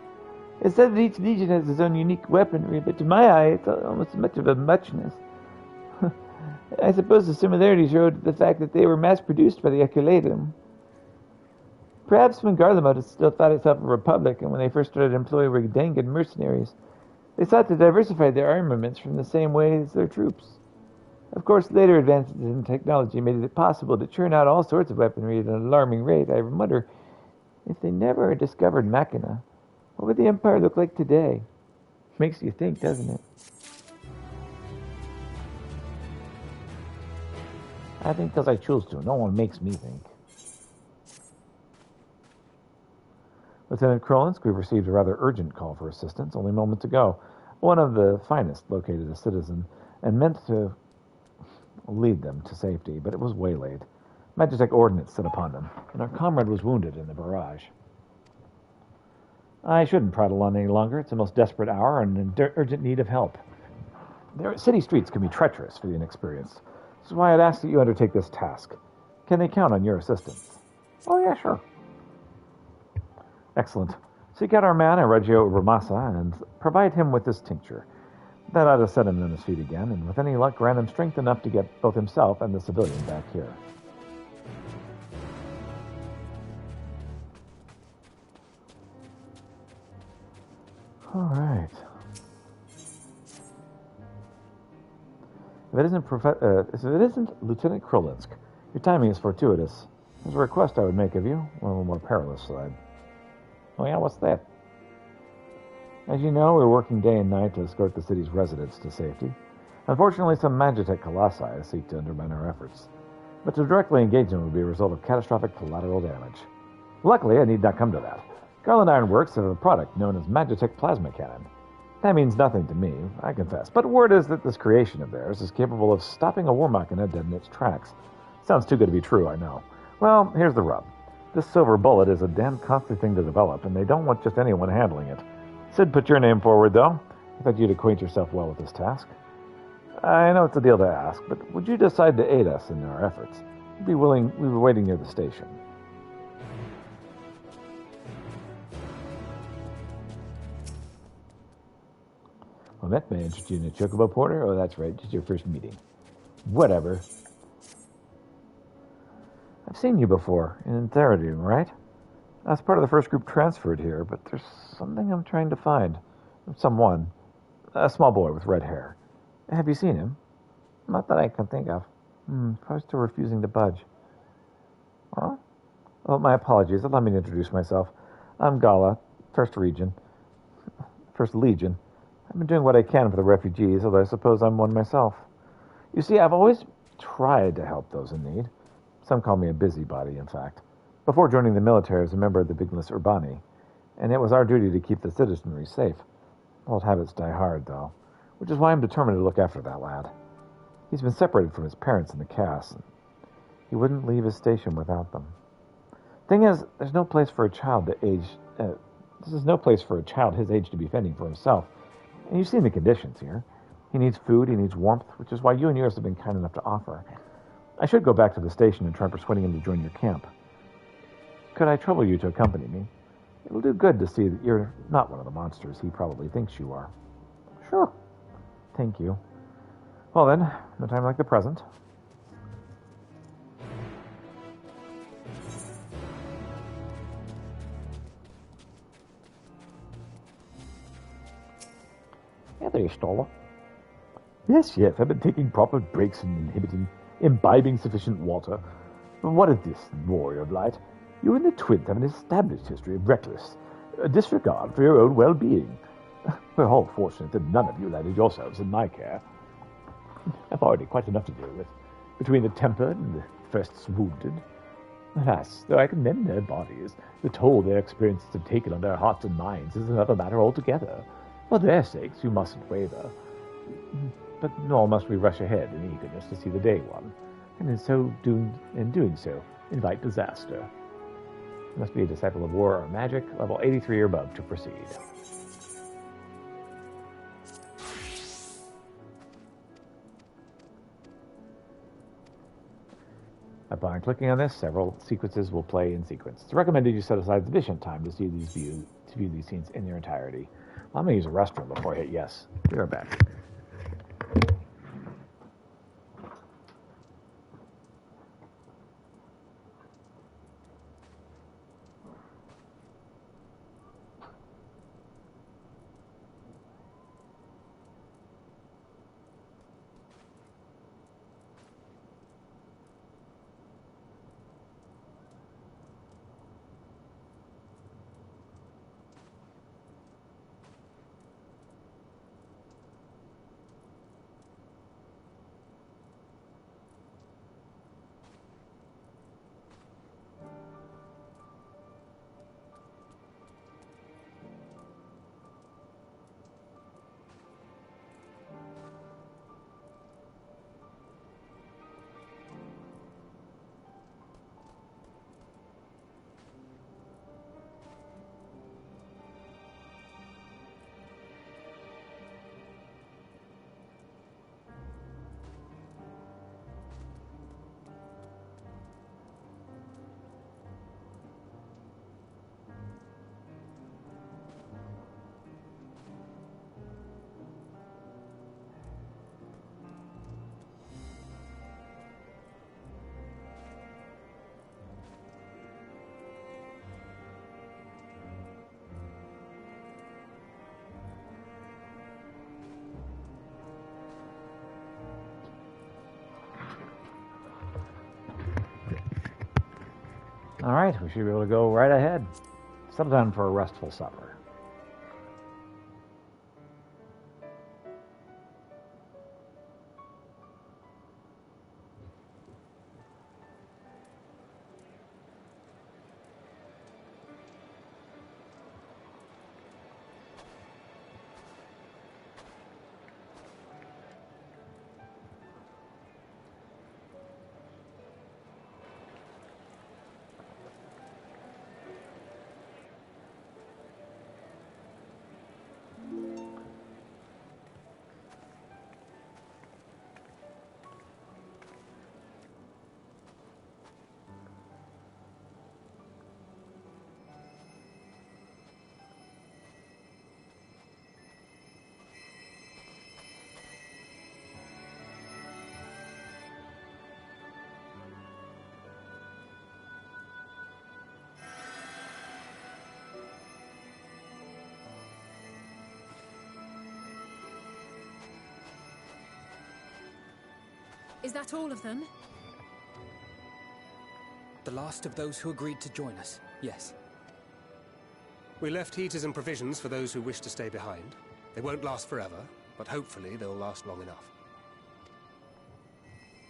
It's said that each legion has its own unique weaponry, but to my eye, it's almost as much of a muchness. I suppose the similarities owed to the fact that they were mass-produced by the XIV. Perhaps when Garlemald still thought itself a republic, and when they first started employing Rigandan mercenaries, they sought to diversify their armaments from the same way as their troops. Of course, later advances in technology made it possible to churn out all sorts of weaponry at an alarming rate. I wonder, if they never discovered Machina, what would the Empire look like today? Makes you think, doesn't it? I think because I choose to. No one makes me think. Lieutenant Krolinsk, we've received a rather urgent call for assistance only moments ago. One of the finest located a citizen and meant to lead them to safety, but it was waylaid. Magitech ordnance set upon them, and our comrade was wounded in the barrage. I shouldn't prattle on any longer. It's a most desperate hour and in urgent need of help. Their city streets can be treacherous for the inexperienced. This is why I'd ask that you undertake this task. Can they count on your assistance? Oh yeah, sure. Excellent. Seek out our man at Reggio Ramasa and provide him with this tincture. That ought to set him on his feet again, and with any luck grant him strength enough to get both himself and the civilian back here. All right. If it isn't Lieutenant Krolinsk, your timing is fortuitous. There's a request I would make of you, one on the more perilous side. Oh yeah, what's that? As you know, we're working day and night to escort the city's residents to safety. Unfortunately, some Magitech colossi seek to undermine our efforts. But to directly engage them would be a result of catastrophic collateral damage. Luckily, I need not come to that. Garland Iron Works have a product known as Magitech Plasma Cannon. That means nothing to me, I confess, but word is that this creation of theirs is capable of stopping a war machina dead in its tracks. Sounds too good to be true, I know. Well, here's the rub. This silver bullet is a damn costly thing to develop, and they don't want just anyone handling it. Sid put your name forward, though. I thought you'd acquaint yourself well with this task. I know it's a deal to ask, but would you decide to aid us in our efforts? We were waiting near the station. Well, that may interest you in a chocobo porter? Oh, that's right, just your first meeting. Whatever. I've seen you before, in Theridium, right? I was part of the first group transferred here, but there's something I'm trying to find. Someone. A small boy with red hair. Have you seen him? Not that I can think of. Probably still refusing to budge. Huh? Oh, my apologies. Allow me to introduce myself. I'm Gala, First Legion. I've been doing what I can for the refugees, although I suppose I'm one myself. You see, I've always tried to help those in need. Some call me a busybody, in fact. Before joining the military, I was a member of the Bigness Urbani, and it was our duty to keep the citizenry safe. Old habits die hard, though, which is why I'm determined to look after that lad. He's been separated from his parents in the Cass, and he wouldn't leave his station without them. Thing is, there's no place for a child this is no place for a child his age to be fending for himself. And you've seen the conditions here. He needs food, he needs warmth, which is why you and yours have been kind enough to offer. I should go back to the station and try persuading him to join your camp. Could I trouble you to accompany me? It'll do good to see that you're not one of the monsters he probably thinks you are. Sure. Thank you. Well then, no time like the present. Yeah, there, Stoller. Yes, I've been taking proper breaks and imbibing sufficient water. But what is this, warrior of light? You and the twins have an established history of reckless disregard for your own well-being. We're all fortunate that none of you landed yourselves in my care. I've already quite enough to deal with, between the tempered and the first wounded. Alas, though I commend their bodies, the toll their experiences have taken on their hearts and minds is another matter altogether. For their sakes, you mustn't waver. But nor must we rush ahead in eagerness to see the day one, and in doing so, invite disaster. You must be a disciple of war or magic, level 83 or above to proceed. Upon clicking on this, several sequences will play in sequence. It's recommended you set aside sufficient time to view these scenes in their entirety. Well, I'm going to use a restroom before I hit yes. Be right back. All right, we should be able to go right ahead. Settle down for a restful supper. Is that all of them? The last of those who agreed to join us, yes. We left heaters and provisions for those who wish to stay behind. They won't last forever, but hopefully they'll last long enough.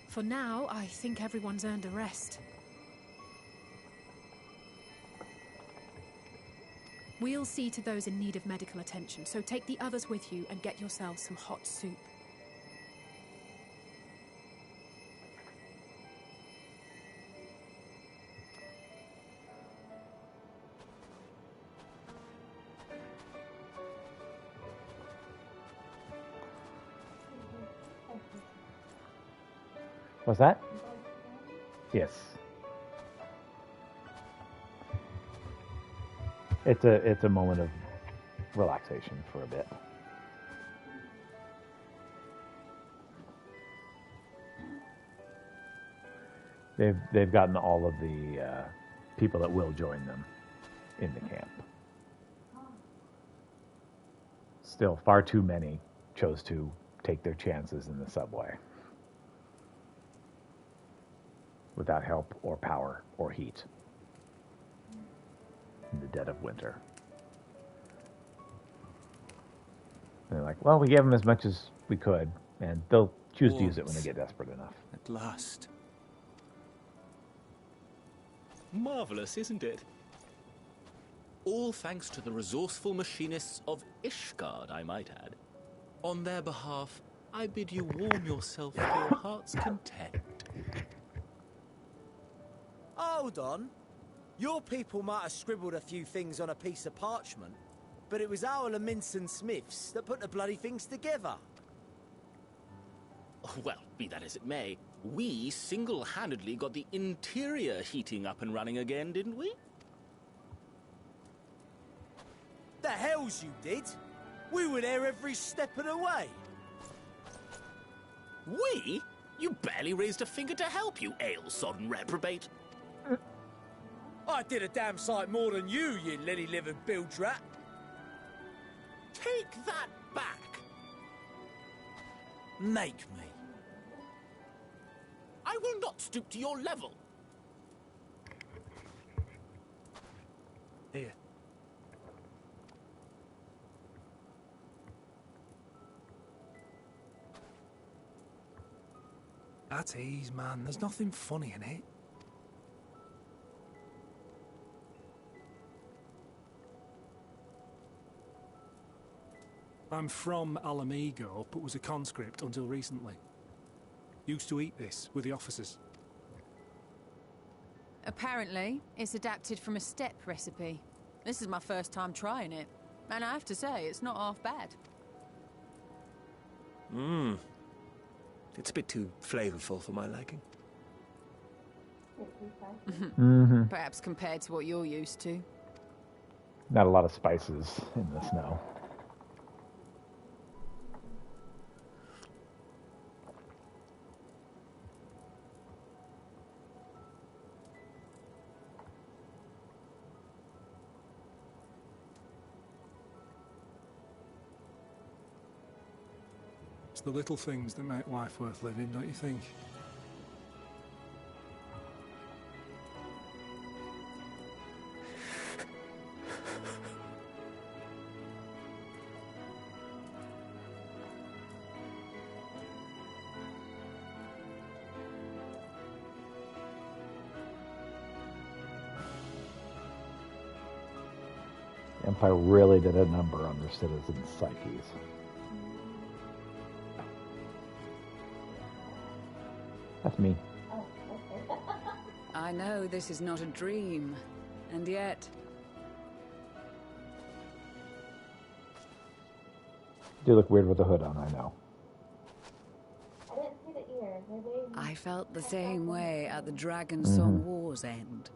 For now, I think everyone's earned a rest. We'll see to those in need of medical attention, so take the others with you and get yourselves some hot soup. What's that? Yes. It's a moment of relaxation for a bit. They've gotten all of the people that will join them in the camp. Still, far too many chose to take their chances in the subway without help or power or heat in the dead of winter. And they're like, well, we gave them as much as we could, and they'll choose to use it when they get desperate enough. At last. Marvelous, isn't it? All thanks to the resourceful machinists of Ishgard, I might add. On their behalf, I bid you warm yourself to your heart's content. Hold on. Your people might have scribbled a few things on a piece of parchment, but it was our Minson Smiths that put the bloody things together. Well, be that as it may, we single-handedly got the interior heating up and running again, didn't we? The hells you did! We were there every step of the way. We? You barely raised a finger to help, you ale-sodden reprobate. I did a damn sight more than you, you lily-livered bilge rat. Take that back. Make me. I will not stoop to your level. Here. At ease, man. There's nothing funny in it. I'm from Alamigo, but was a conscript until recently. Used to eat this with the officers. Apparently, it's adapted from a steppe recipe. This is my first time trying it, and I have to say, it's not half bad. It's a bit too flavorful for my liking. Perhaps compared to what you're used to. Not a lot of spices in the snow. It's the little things that make life worth living, don't you think? The Empire really did a number on their citizens' psyches. That's me. I know this is not a dream, and yet... You look weird with the hood on, I know. I didn't see the ears. I felt the same way at the Dragon Song War's end.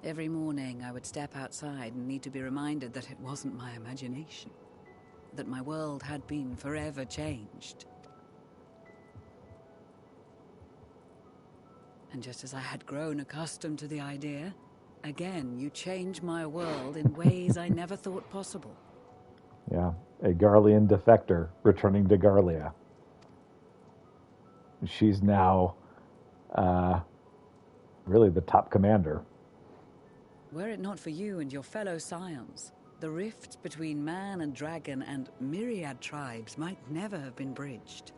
Every morning I would step outside and need to be reminded that it wasn't my imagination, that my world had been forever changed. And just as I had grown accustomed to the idea, again you change my world in ways I never thought possible. Yeah, a Garlean defector returning to Garlia. she's now really the top commander. Were it not for you and your fellow scions, the rift between man and dragon and myriad tribes might never have been bridged.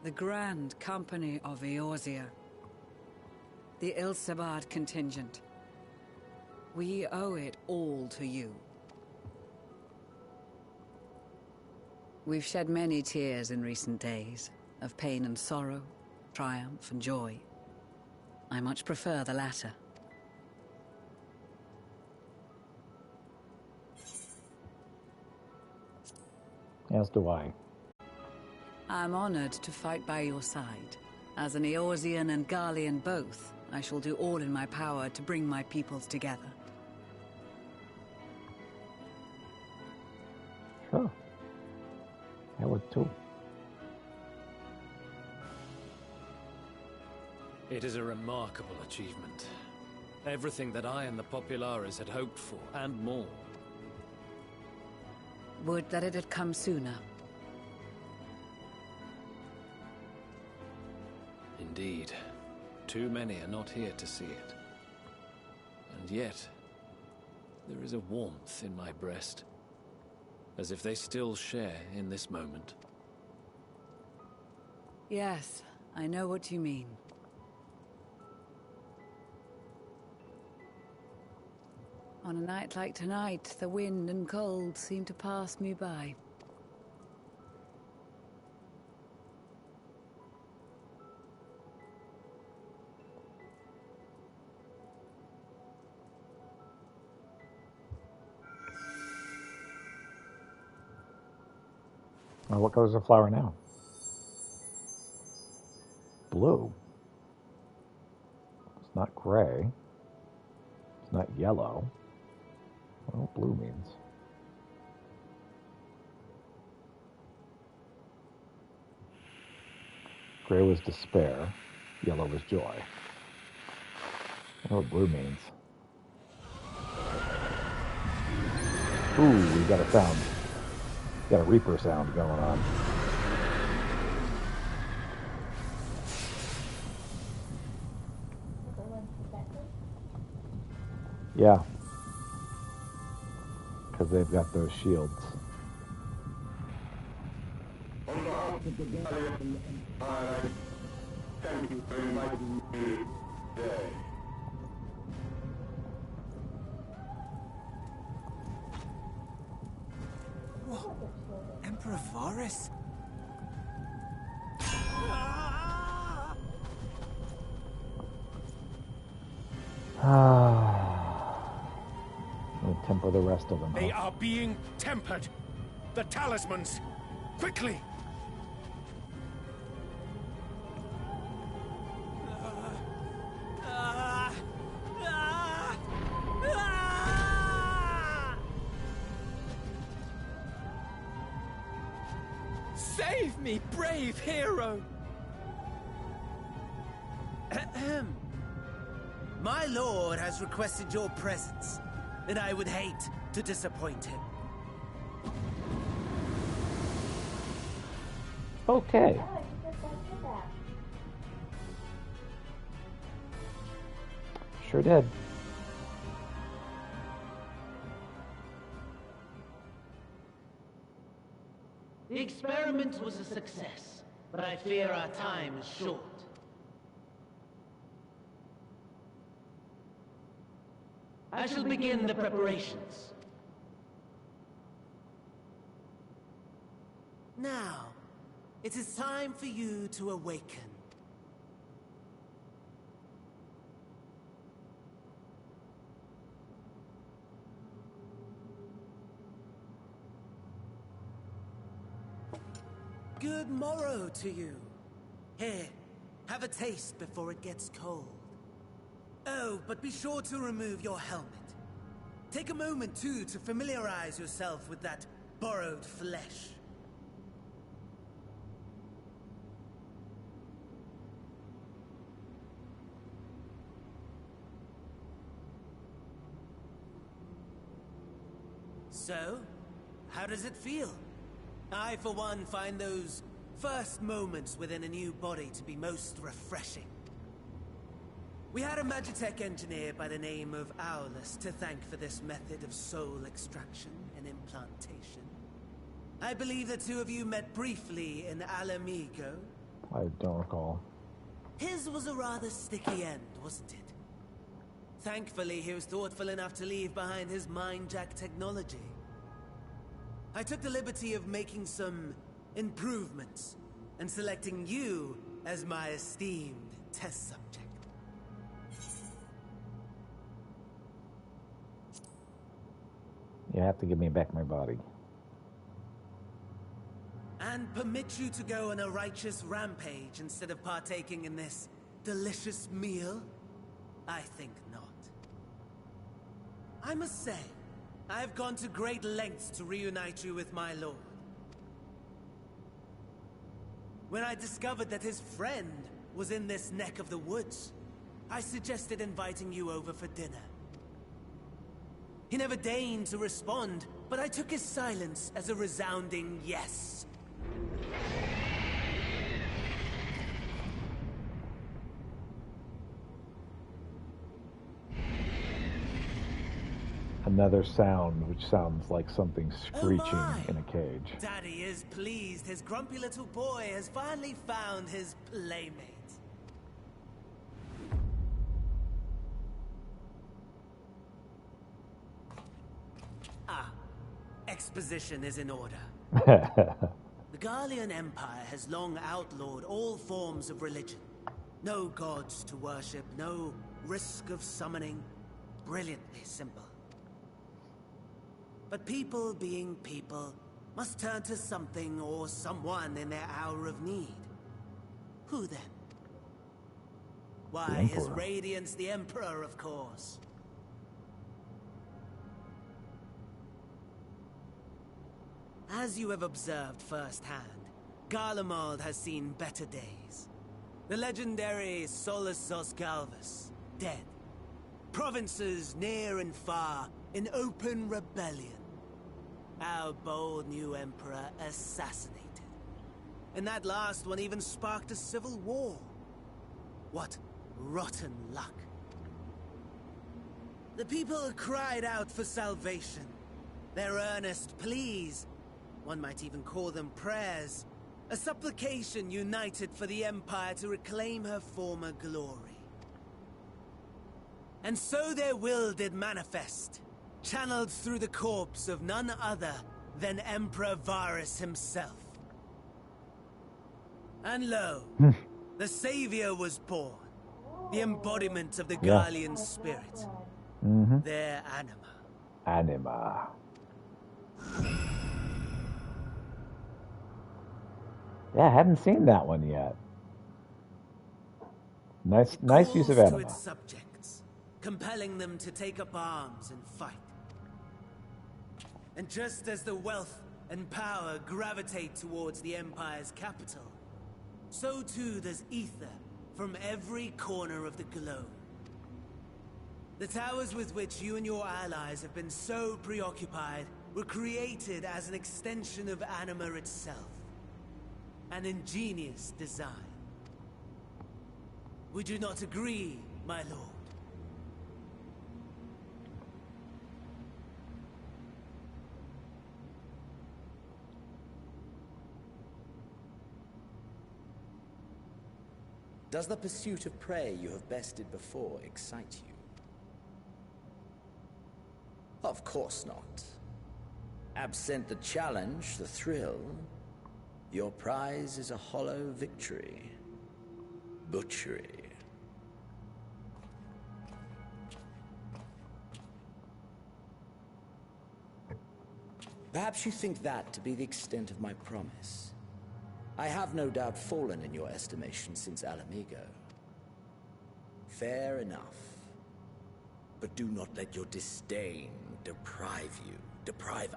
The Grand Company of Eorzea. The Ilsabard contingent. We owe it all to you. We've shed many tears in recent days, of pain and sorrow, triumph and joy. I much prefer the latter. As do I. I'm honored to fight by your side. As an Eorzean and Garlean both, I shall do all in my power to bring my peoples together. Sure. I would too. It is a remarkable achievement. Everything that I and the Populares had hoped for, and more. Would that it had come sooner. Indeed. Too many are not here to see it. And yet, there is a warmth in my breast, as if they still share in this moment. Yes, I know what you mean. On a night like tonight, the wind and cold seem to pass me by. Well, what color's the flower now? Blue. It's not gray. It's not yellow. I don't know what blue means. Gray was despair. Yellow was joy. I don't know what blue means. Ooh, we got a sound. Got a Reaper sound going on. Yeah. Because they've got those shields. On behalf of the Galleon, I thank you for inviting me today. What? Emperor Varus? We'll temper the rest of them. They are being tempered. The talismans. Quickly! Save me, brave hero! Ahem. My lord has requested your presence, and I would hate to disappoint him. Okay. Sure did. The experiment was a success, but I fear our time is short. I shall begin the preparations. Now, it is time for you to awaken. Good morrow to you. Here, have a taste before it gets cold. Oh, but be sure to remove your helmet. Take a moment, too, to familiarize yourself with that borrowed flesh. So, how does it feel? I, for one, find those first moments within a new body to be most refreshing. We had a Magitech engineer by the name of Aulus to thank for this method of soul extraction and implantation. I believe the two of you met briefly in Alamigo. I don't recall. His was a rather sticky end, wasn't it? Thankfully, he was thoughtful enough to leave behind his mind-jack technology. I took the liberty of making some improvements and selecting you as my esteemed test subject. You have to give me back my body. And permit you to go on a righteous rampage instead of partaking in this delicious meal? I think not. I must say, I've gone to great lengths to reunite you with my lord. When I discovered that his friend was in this neck of the woods, I suggested inviting you over for dinner. He never deigned to respond, but I took his silence as a resounding yes. Another sound which sounds like something screeching in a cage. Daddy is pleased his grumpy little boy has finally found his playmate. Exposition is in order. The Garlean Empire has long outlawed all forms of religion. No gods to worship, no risk of summoning. Brilliantly simple. But people being people must turn to something or someone in their hour of need. Who then? Why, His Radiance the Emperor, of course. As you have observed firsthand, Garlemald has seen better days. The legendary Solus Zosgalvus, dead. Provinces near and far in open rebellion. Our bold new emperor assassinated. And that last one even sparked a civil war. What rotten luck. The people cried out for salvation. Their earnest pleas, one might even call them prayers, a supplication united for the Empire to reclaim her former glory. And so their will did manifest, channeled through the corpse of none other than Emperor Varus himself. And lo, the Savior was born, the embodiment of the Garlean spirit, their anima. Yeah, I hadn't seen that one yet. Nice use of anima. To its subjects, compelling them to take up arms and fight. And just as the wealth and power gravitate towards the Empire's capital, so too does ether from every corner of the globe. The towers with which you and your allies have been so preoccupied were created as an extension of anima itself. An ingenious design. Would you not agree, my lord? Does the pursuit of prey you have bested before excite you? Of course not. Absent the challenge, the thrill, your prize is a hollow victory. Butchery. Perhaps you think that to be the extent of my promise. I have no doubt fallen in your estimation since Alamigo. Fair enough. But do not let your disdain deprive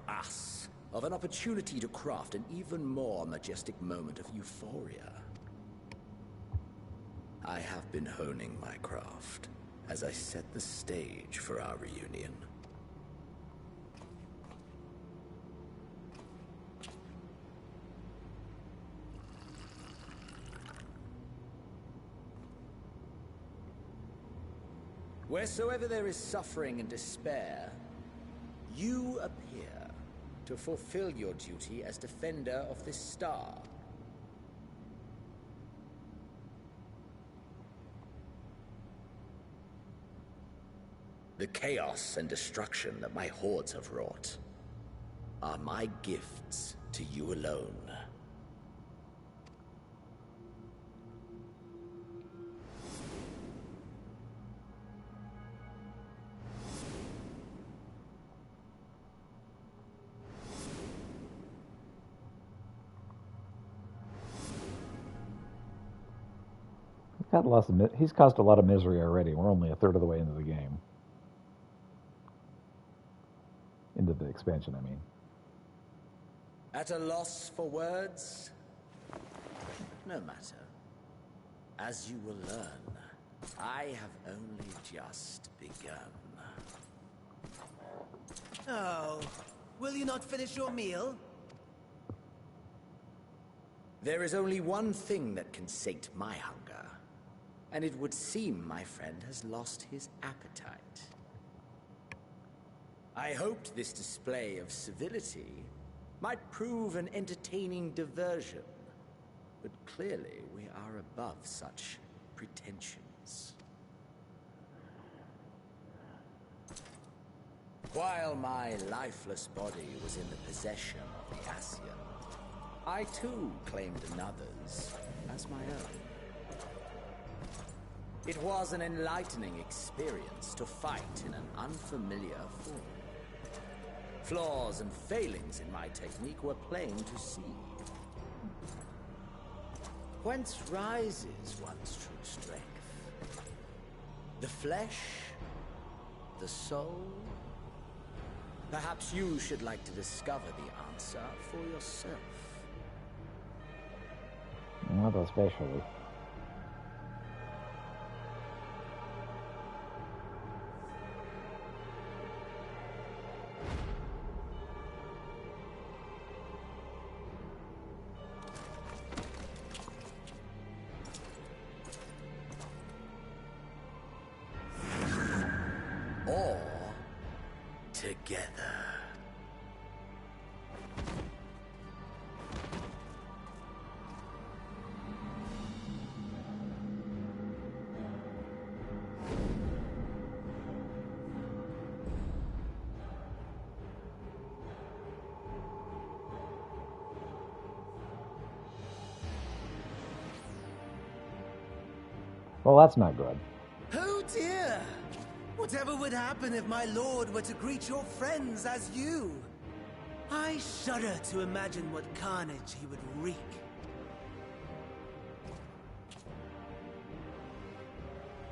us, of an opportunity to craft an even more majestic moment of euphoria. I have been honing my craft as I set the stage for our reunion. Wheresoever there is suffering and despair, you appear to fulfill your duty as defender of this star. The chaos and destruction that my hordes have wrought are my gifts to you alone. He's caused a lot of misery already. We're only a third of the way into the game. Into the expansion, I mean. At a loss for words? No matter. As you will learn, I have only just begun. Oh, will you not finish your meal? There is only one thing that can sate my hunger. And it would seem my friend has lost his appetite. I hoped this display of civility might prove an entertaining diversion, but clearly we are above such pretensions. While my lifeless body was in the possession of the Ascian, I too claimed another's as my own. It was an enlightening experience to fight in an unfamiliar form. Flaws and failings in my technique were plain to see. Whence rises one's true strength? The flesh? The soul? Perhaps you should like to discover the answer for yourself. Not especially. Well, that's not good. Oh dear! Whatever would happen if my lord were to greet your friends as you? I shudder to imagine what carnage he would wreak.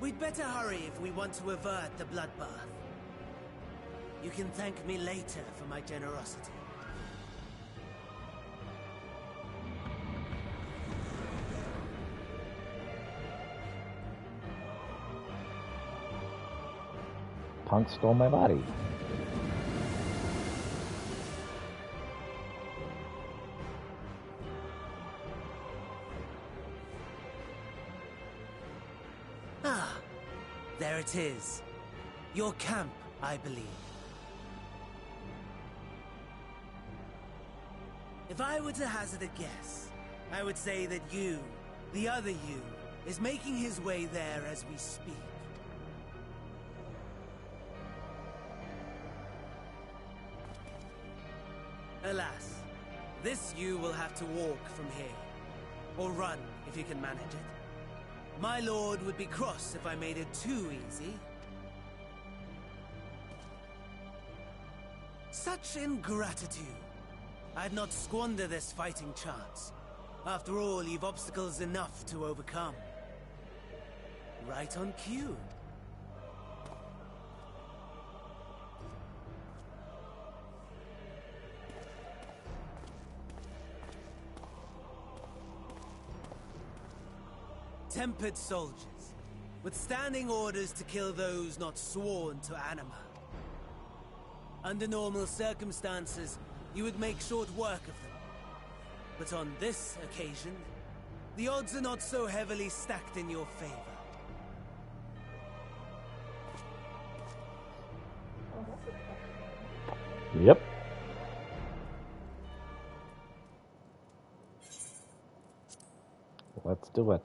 We'd better hurry if we want to avert the bloodbath. You can thank me later for my generosity. Punk stole my body. Ah, there it is. Your camp, I believe. If I were to hazard a guess, I would say that you, the other you, is making his way there as we speak. Alas, this you will have to walk from here. Or run, if you can manage it. My lord would be cross if I made it too easy. Such ingratitude. I'd not squander this fighting chance. After all, you've obstacles enough to overcome. Right on cue. Tempered soldiers, with standing orders to kill those not sworn to anima. Under normal circumstances, you would make short work of them. But on this occasion, the odds are not so heavily stacked in your favor. Yep. Let's do it.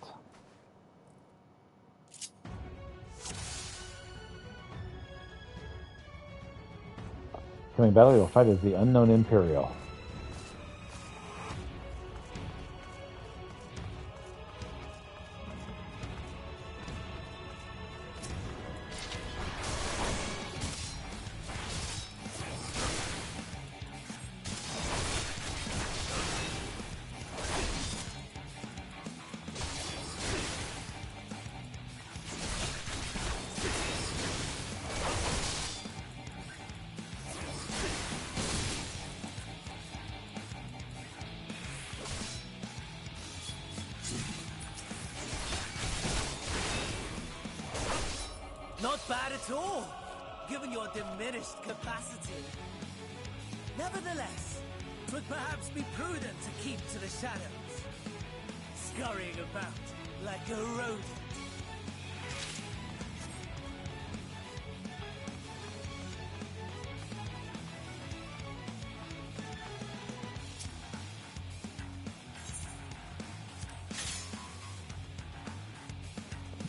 Coming battle, you'll fight as the unknown Imperial. Not bad at all, given your diminished capacity. Nevertheless, it would perhaps be prudent to keep to the shadows, scurrying about like a rodent.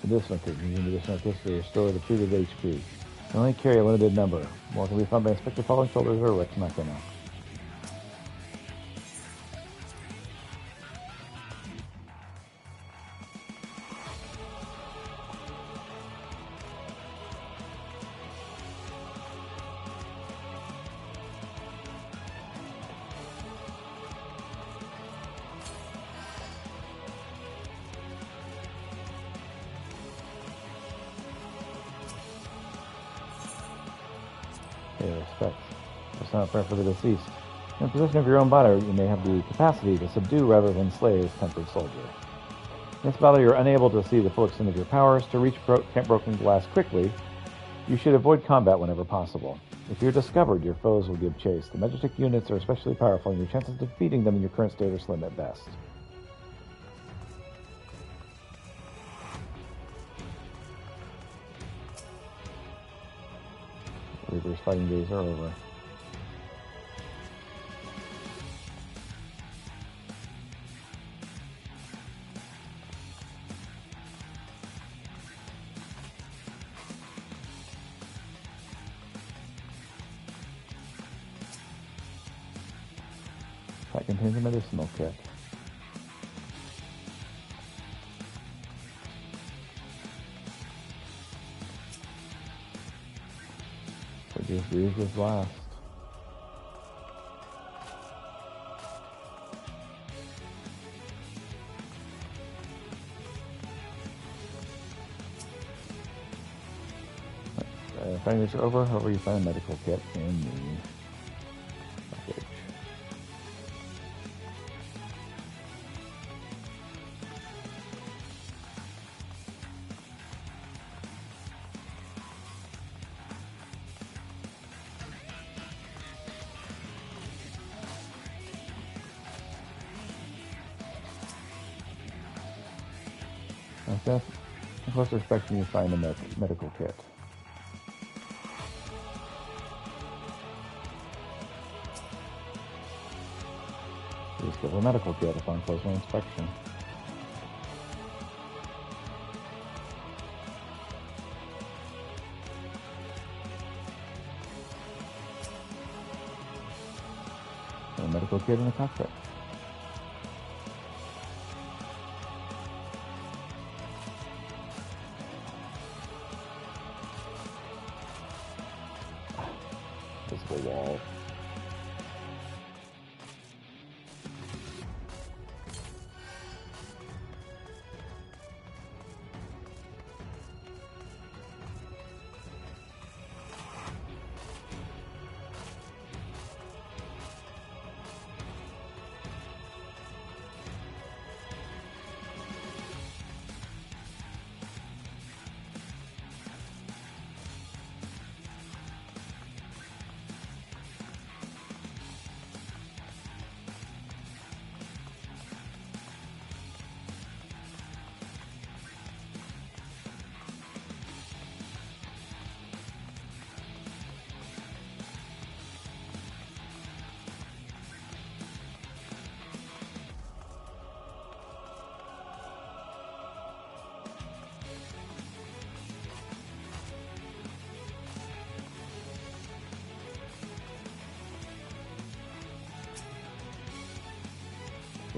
Medicinal kit. Using medicinal kits to restore depleted HP. You only carry a limited number. More can be found by inspector following shoulders or Rex Machina. Pay respect. It's not fair for the deceased. In possession of your own body, you may have the capacity to subdue rather than slay this tempered soldier. In this battle, you're unable to see the full extent of your powers. To reach broken glass quickly, you should avoid combat whenever possible. If you're discovered, your foes will give chase. The Magitek units are especially powerful, and your chances of defeating them in your current state are slim at best. Reaper's fighting days are over. That contains a medicinal kit. Just use this last. Fighting this over, however you find a medical kit in the package. Okay. In close inspection, you find a medical kit. Please give a medical kit upon closer inspection. And a medical kit in the cockpit. Visible wall.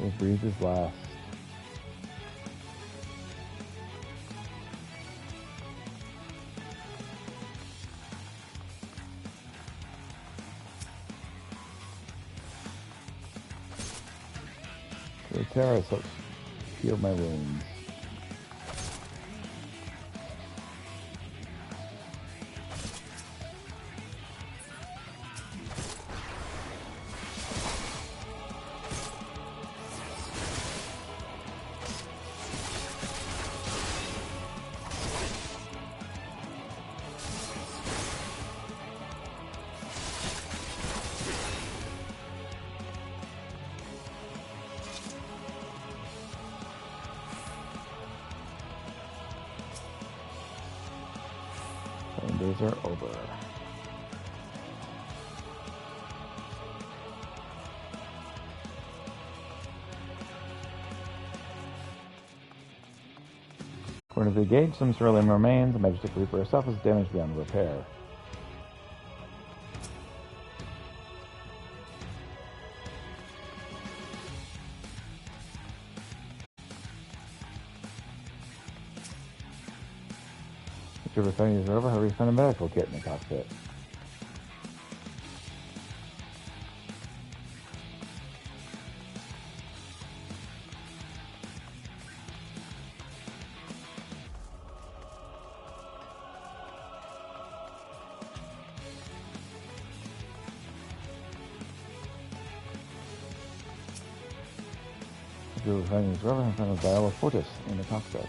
Okay, breathes last. Okay, Terrace, let's heal my wounds. Days are over. According to the gauge, some cerulean remains. The Majestic Reaper herself is damaged beyond repair. Your refining is over. Hurry, find a medical kit in the cockpit. Your refining is over. Find a vial of Fortis in the cockpit.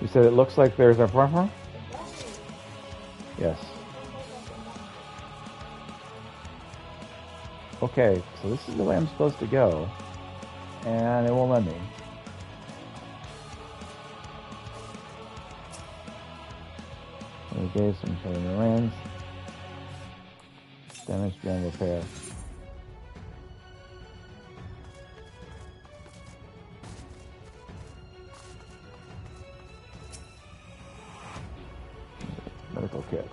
You said it looks like there's a platform? Yes. Okay, so this is the way I'm supposed to go. And it won't let me. Okay, some sort of remains. Damage beyond repair. Medical kit.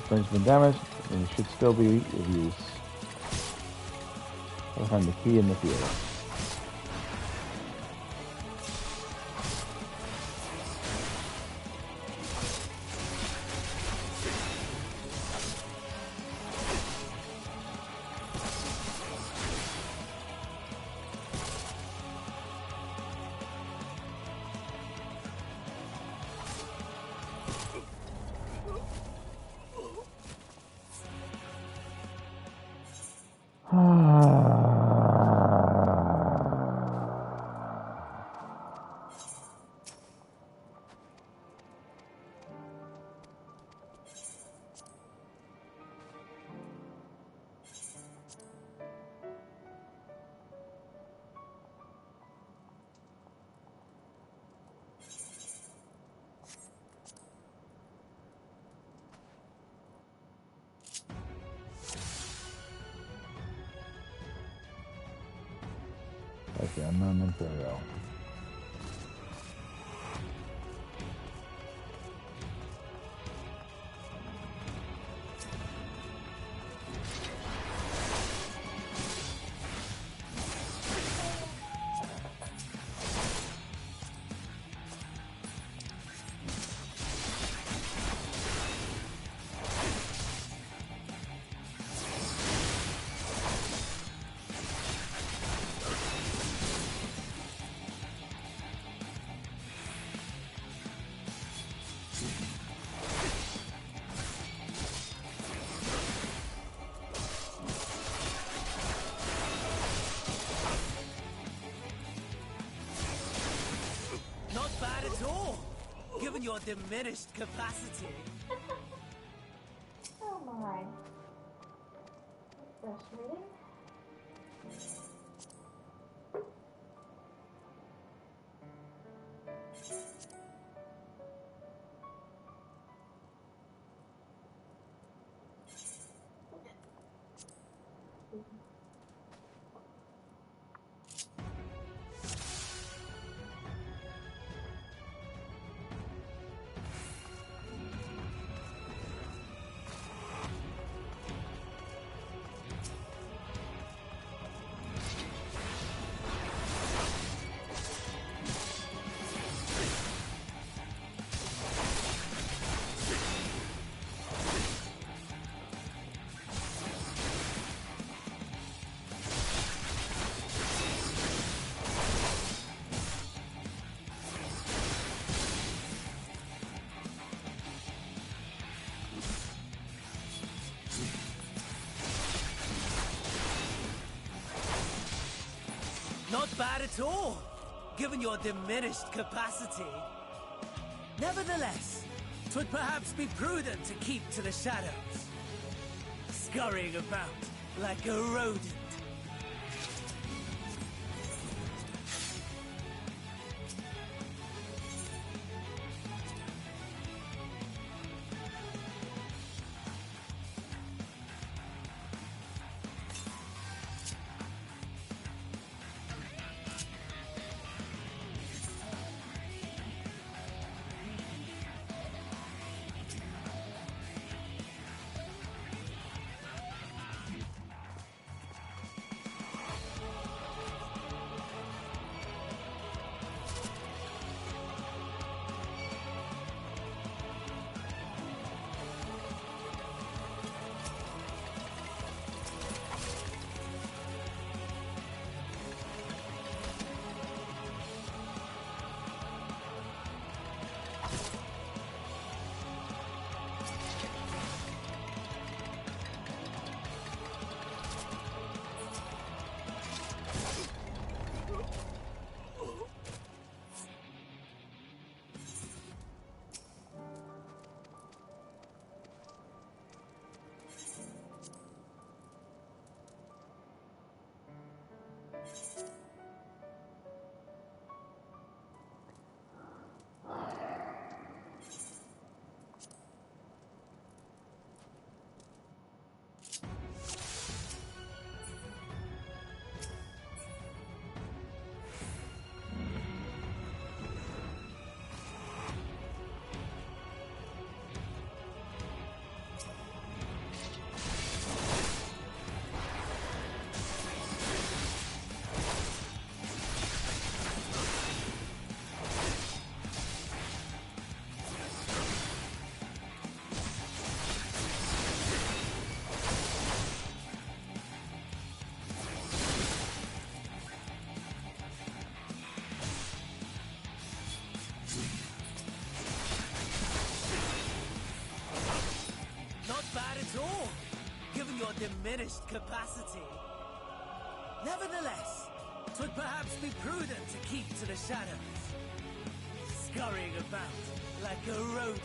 Thing's been damaged, and it should still be of use. I'll find the key in the field. Like the unknown Imperial. Not bad at all, given your diminished capacity. Oh my. That's frustrating. Not bad at all, given your diminished capacity. Nevertheless, 'twould perhaps be prudent to keep to the shadows, scurrying about like a rodent. Diminished capacity. Nevertheless, 'twould perhaps be prudent to keep to the shadows, scurrying about like a rodent.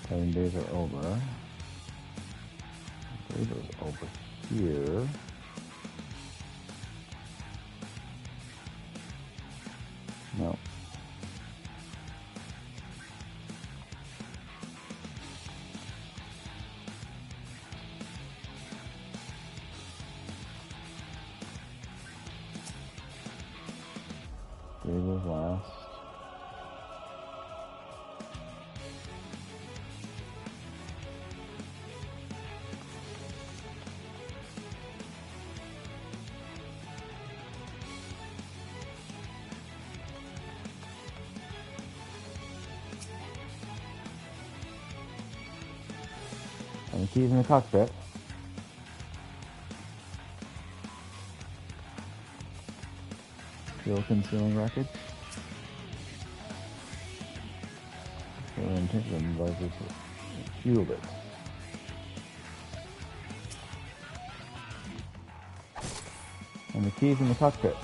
7 days are over. I believe it was over here. No. David last. And the keys in the cockpit. Fuel concealing wreckage. Fuel intention devices fueled it. And the keys in the cockpit.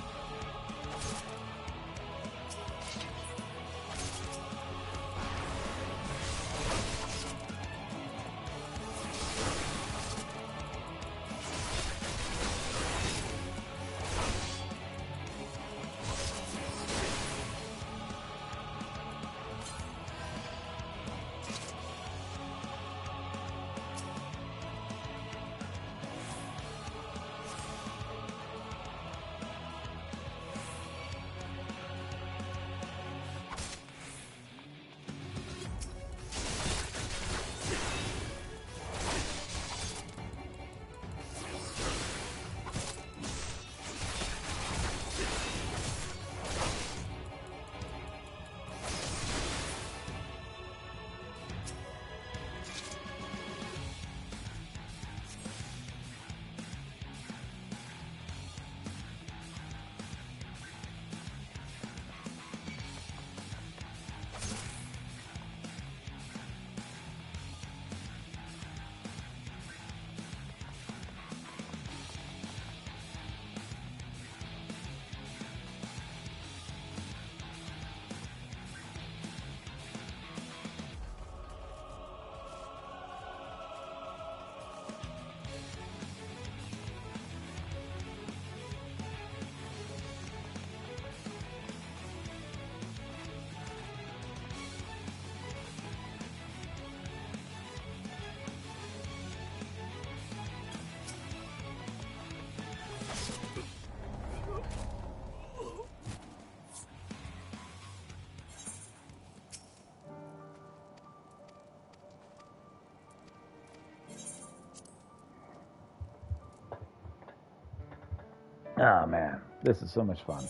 Oh man, this is so much fun.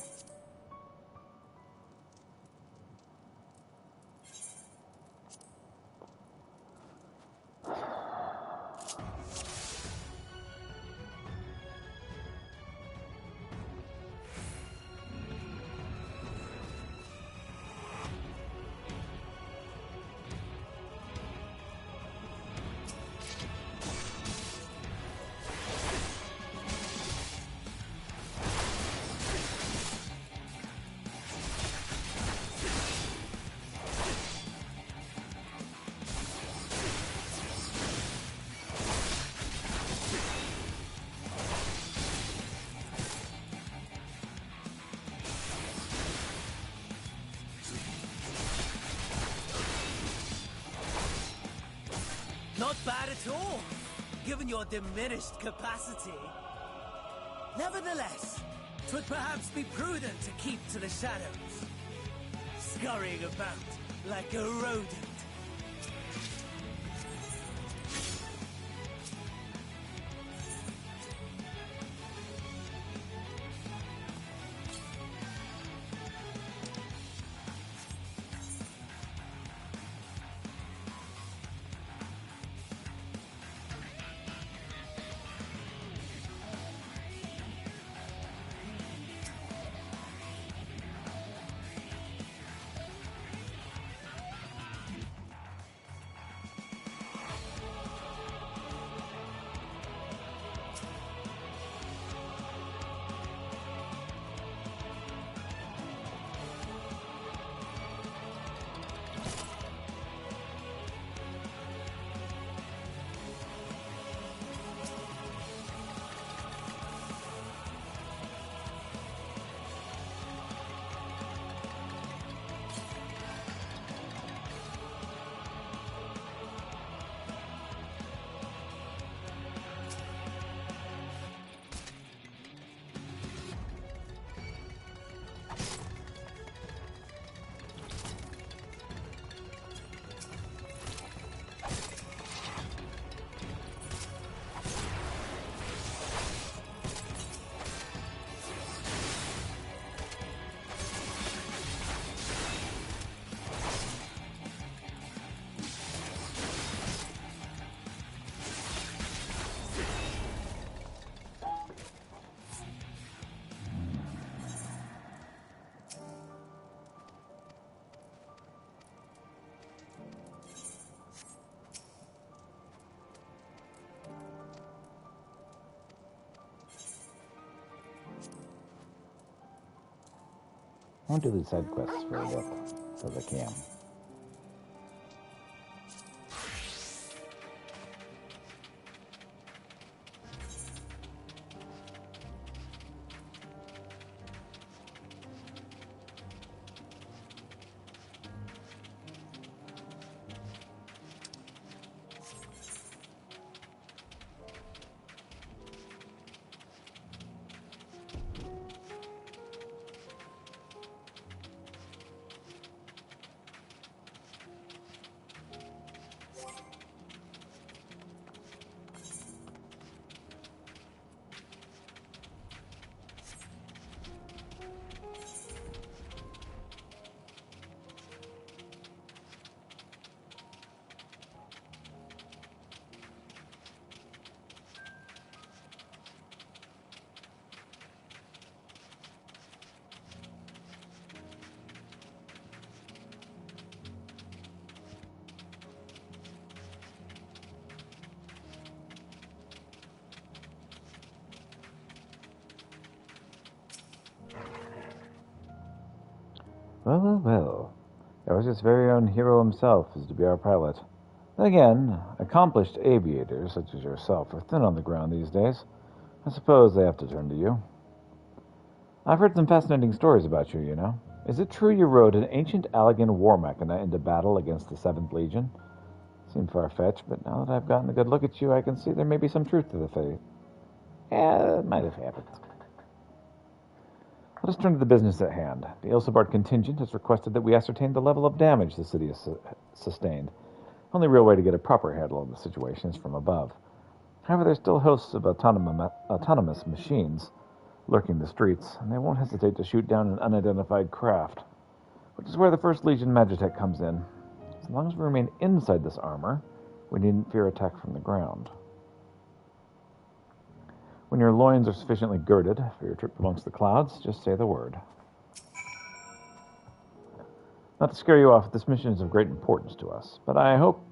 Not bad at all, given your diminished capacity. Nevertheless, 'twould perhaps be prudent to keep to the shadows, scurrying about like a rodent. won't do these side quests for a bit, because I can. Well. Eris's very own hero himself is to be our pilot. Then again, accomplished aviators such as yourself are thin on the ground these days. I suppose they have to turn to you. I've heard some fascinating stories about you, you know. Is it true you rode an ancient Allegan war machina into battle against the 7th Legion? Seemed far-fetched, but now that I've gotten a good look at you, I can see there may be some truth to the fate. Yeah, it might have happened. Let us turn to the business at hand. The Ilsebard contingent has requested that we ascertain the level of damage the city has sustained. Only real way to get a proper handle on the situation is from above. However, there's still hosts of autonomous machines lurking the streets, and they won't hesitate to shoot down an unidentified craft, which is where the 1st Legion Magitech comes in. As long as we remain inside this armor, we needn't fear attack from the ground. When your loins are sufficiently girded for your trip amongst the clouds, just say the word. Not to scare you off, this mission is of great importance to us, but I hope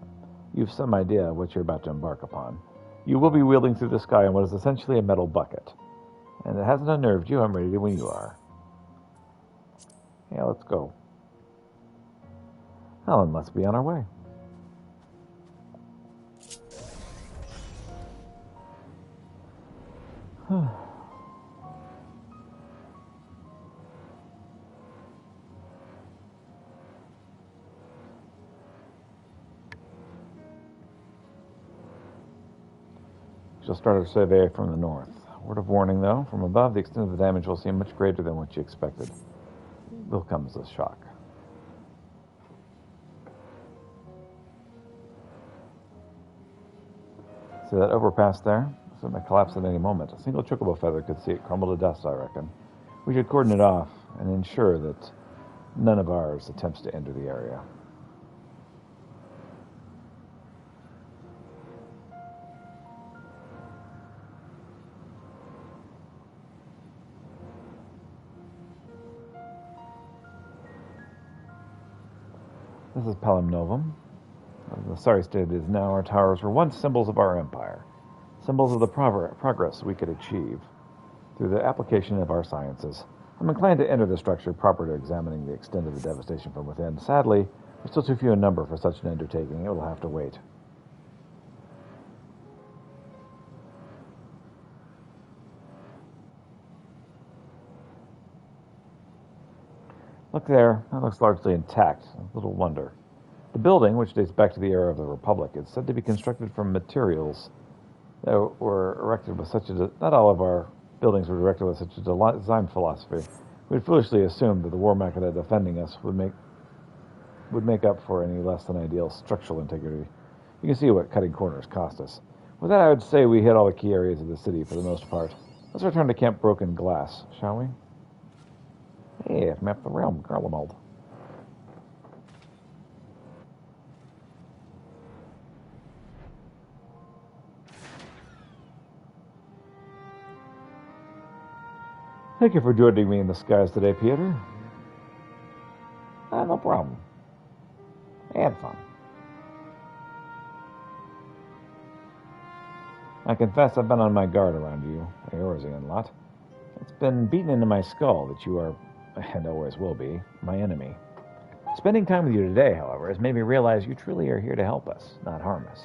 you've some idea of what you're about to embark upon. You will be wheeling through the sky in what is essentially a metal bucket. And it hasn't unnerved you, I'm ready when you are. Yeah, let's go. Well, then let's be on our way. She'll start her survey from the north. Word of warning, though, from above, the extent of the damage will seem much greater than what you expected. Will come as a shock. See that overpass there? So it might collapse at any moment. A single chocobo feather could see it crumble to dust, I reckon. We should cordon it off and ensure that none of ours attempts to enter the area. This is Palom Novum. The sorry state it is now, our towers were once symbols of our empire, symbols of the progress we could achieve through the application of our sciences. I'm inclined to enter the structure proper to examining the extent of the devastation from within. Sadly, we're still too few in number for such an undertaking. It will have to wait. Look there, that looks largely intact. Little wonder. The building, which dates back to the era of the Republic, is said to be constructed from materials that were erected with such a... Not all of our buildings were erected with such a design philosophy. We had foolishly assumed that the war machina defending us would make up for any less than ideal structural integrity. You can see what cutting corners cost us. With that, I would say we hit all the key areas of the city for the most part. Let's return to Camp Broken Glass, shall we? Hey, I've mapped the realm, Garlemald. Thank you for joining me in the skies today, Peter. No problem. I had fun. I confess I've been on my guard around you, Eorzean lot. It's been beaten into my skull that you are and always will be, my enemy. Spending time with you today, however, has made me realize you truly are here to help us, not harm us.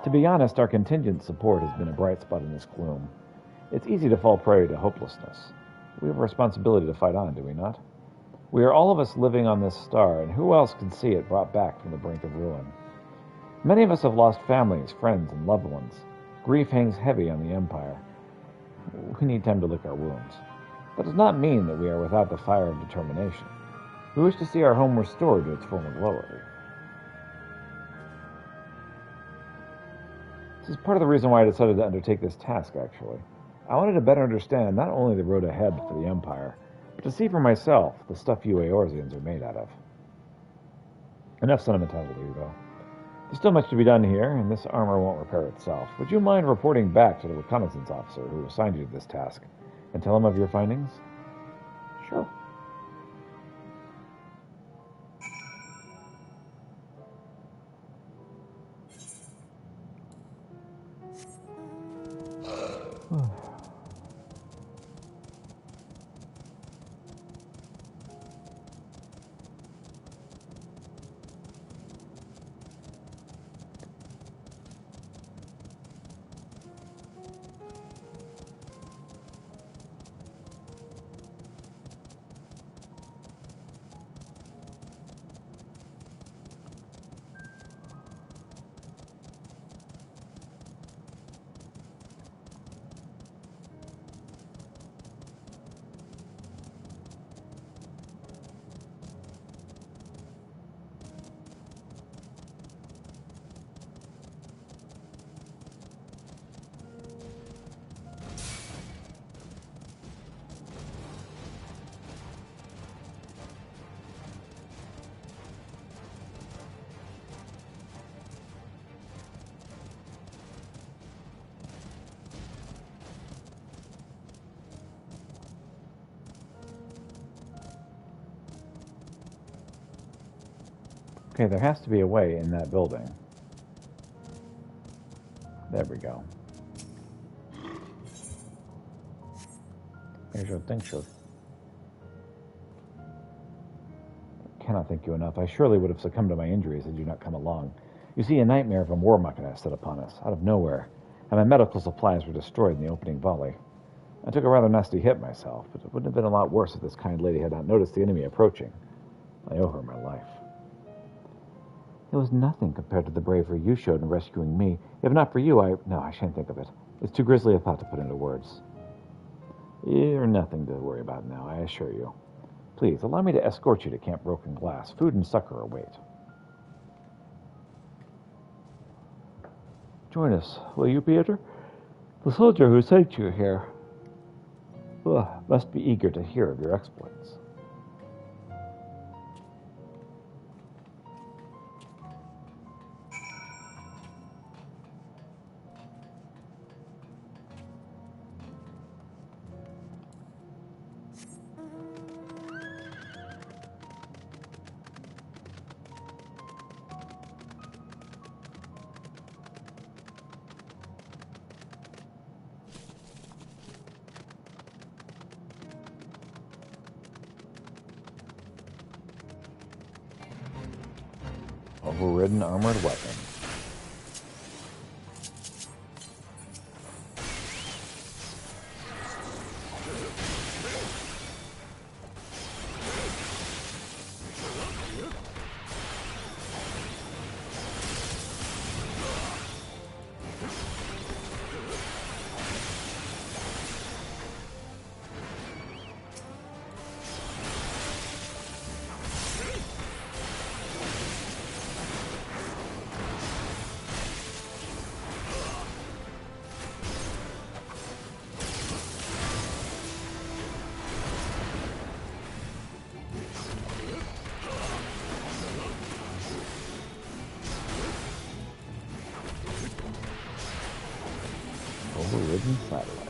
To be honest, our contingent support has been a bright spot in this gloom. It's easy to fall prey to hopelessness. We have a responsibility to fight on, do we not? We are all of us living on this star, and who else can see it brought back from the brink of ruin? Many of us have lost families, friends, and loved ones. Grief hangs heavy on the Empire. We need time to lick our wounds. That does not mean that we are without the fire of determination. We wish to see our home restored to its former glory. This is part of the reason why I decided to undertake this task, actually. I wanted to better understand not only the road ahead for the Empire, but to see for myself the stuff you Eorzeans are made out of. Enough sentimentality, though. There's still much to be done here, and this armor won't repair itself. Would you mind reporting back to the reconnaissance officer who assigned you to this task, and tell him of your findings? Sure. Okay, there has to be a way in that building. There we go. Here's your tincture. I cannot thank you enough. I surely would have succumbed to my injuries had you not come along. You see, a nightmare of a war machina set upon us, out of nowhere, and my medical supplies were destroyed in the opening volley. I took a rather nasty hit myself, but it wouldn't have been a lot worse if this kind lady had not noticed the enemy approaching. I owe her my life. It was nothing compared to the bravery you showed in rescuing me. If not for you, No, I shan't think of it. It's too grisly a thought to put into words. You're nothing to worry about now, I assure you. Please, allow me to escort you to Camp Broken Glass. Food and succor await. Join us, will you, Peter? The soldier who sent you here must be eager to hear of your exploits. Overridden armored weapon. Overridden satellite.